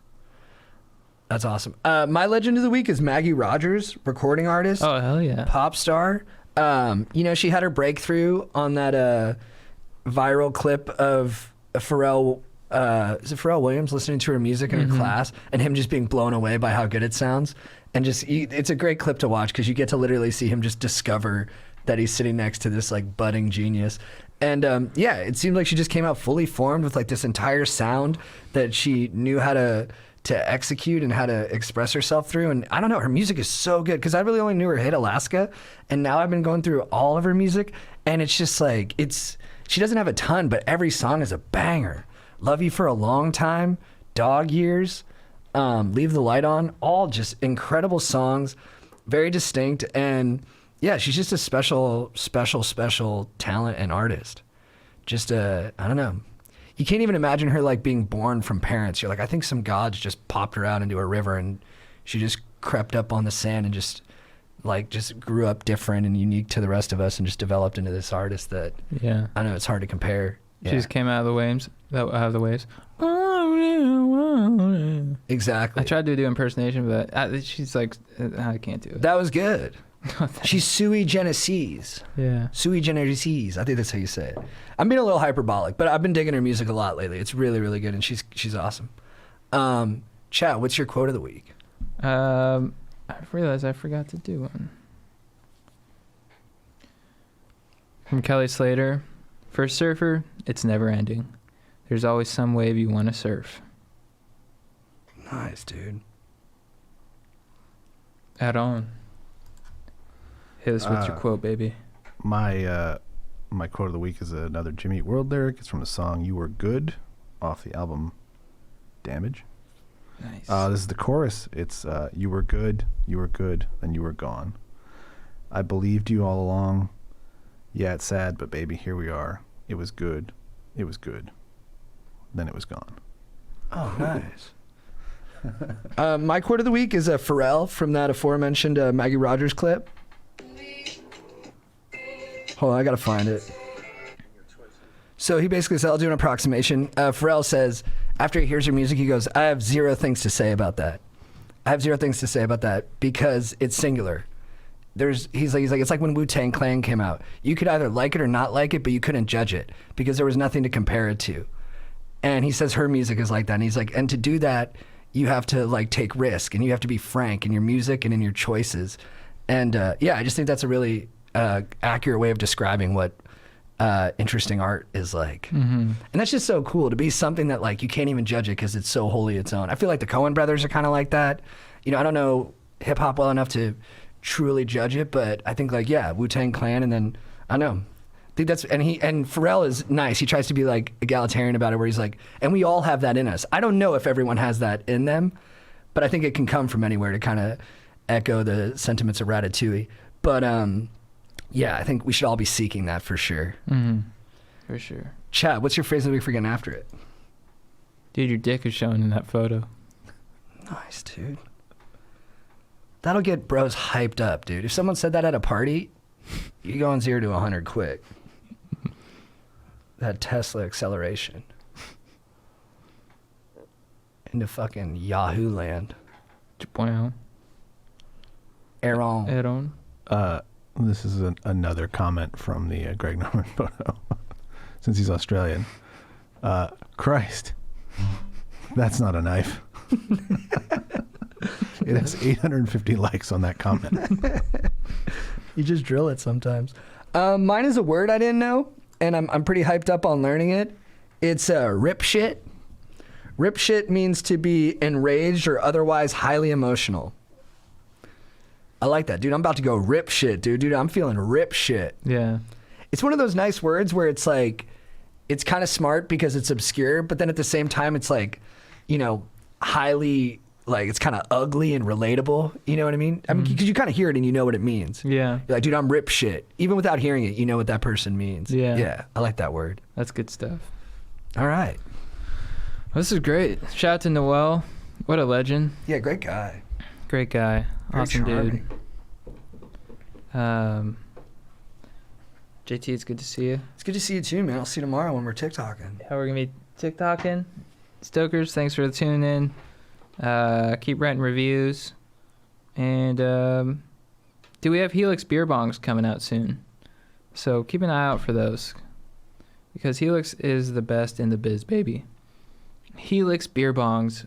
That's awesome. My legend of the week is Maggie Rogers, recording artist. Oh, hell yeah. Pop star. You know, she had her breakthrough on that viral clip of Pharrell, is it Pharrell Williams listening to her music in her class and him just being blown away by how good it sounds. And just, it's a great clip to watch because you get to literally see him just discover that he's sitting next to this like budding genius. And yeah, it seemed like she just came out fully formed with like this entire sound that she knew how to execute and how to express herself through. And I don't know, her music is so good because I really only knew her hit Alaska, and now I've been going through all of her music, and it's just like, she doesn't have a ton, but every song is a banger. Love You for a Long Time, Dog Years, Leave the Light On, all just incredible songs, very distinct. And yeah, she's just a special talent and artist. Just I don't know. You can't even imagine her like being born from parents. You're like, I think some gods just popped her out into a river and she just crept up on the sand and just grew up different and unique to the rest of us and just developed into this artist that, yeah, I know it's hard to compare. She just came out of the waves. Exactly. I tried to do impersonation, but she's like, I can't do it. That was good. She's sui generis. Yeah. Sui generis. I think that's how you say it. I'm being a little hyperbolic, but I've been digging her music a lot lately. It's really, really good, and she's awesome. Chad, what's your quote of the week? I realized I forgot to do one. From Kelly Slater. For a surfer, it's never ending. There's always some wave you want to surf. Nice, dude. Add on. Hit us with your quote, baby. My quote of the week is another Jimmy Eat World lyric. It's from the song "You Were Good" off the album Damage. Nice. This is the chorus. It's you were good, then you were gone. I believed you all along. Yeah, it's sad, but baby, here we are. It was good, then it was gone. Oh, nice. My quote of the week is Pharrell from that aforementioned Maggie Rogers clip. Hold on, I gotta find it. So he basically said, I'll do an approximation. Pharrell says, after he hears your music, he goes, I have zero things to say about that. I have zero things to say about that because it's singular. He's like, it's like when Wu-Tang Clan came out. You could either like it or not like it, but you couldn't judge it because there was nothing to compare it to. And he says her music is like that. And he's like, and to do that, you have to like take risk and you have to be frank in your music and in your choices. And I just think that's a really accurate way of describing what interesting art is like. And that's just so cool to be something that like you can't even judge it because it's so wholly its own. I feel like the Coen brothers are kind of like that. You know, I don't know hip hop well enough to truly judge it, but I think like, yeah, Wu-Tang Clan, and then I don't know. I think that's, and Pharrell is nice. He tries to be like egalitarian about it where he's like, and we all have that in us. I don't know if everyone has that in them, but I think it can come from anywhere to kind of echo the sentiments of Ratatouille. But yeah, I think we should all be seeking that for sure. For sure. Chad, what's your phrase of the week for getting after it? Dude, your dick is showing in that photo. Nice, dude. That'll get bros hyped up, dude. If someone said that at a party, you going 0 to 100 quick. That Tesla acceleration. Into fucking Yahoo land. Wow. Aaron. This is another comment from the Greg Norman photo, since he's Australian. Christ, that's not a knife. It has 850 likes on that comment. You just drill it sometimes. Mine is a word I didn't know, and I'm pretty hyped up on learning it. It's rip shit. Rip shit means to be enraged or otherwise highly emotional. I like that, dude. I'm about to go rip shit, dude. Dude, I'm feeling rip shit. Yeah. It's one of those nice words where it's like, it's kind of smart because it's obscure, but then at the same time, it's like, you know, highly, like, it's kind of ugly and relatable. You know what I mean? I mean, because you kind of hear it and you know what it means. Yeah. You're like, dude, I'm rip shit. Even without hearing it, you know what that person means. Yeah. Yeah. I like that word. That's good stuff. All right. This is great. Shout out to Noel. What a legend. Yeah, great guy. Great guy. Very Awesome charming. Dude. JT, it's good to see you. It's good to see you too, man. I'll see you tomorrow when we're TikToking. How we're going to be TikToking. Stokers, thanks for tuning in. Keep writing reviews. And do we have Helix beer bongs coming out soon? So keep an eye out for those. Because Helix is the best in the biz, baby. Helix beer bongs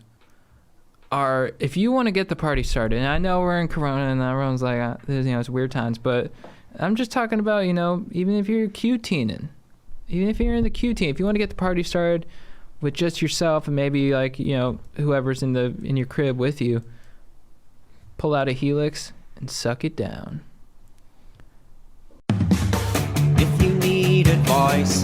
are, if you want to get the party started, and I know we're in Corona and everyone's like, it's weird times, but I'm just talking about, even if you're Q-teening, even if you're in the Q-teen, if you want to get the party started with just yourself and maybe like, whoever's in your crib with you, pull out a Helix and suck it down. If you need advice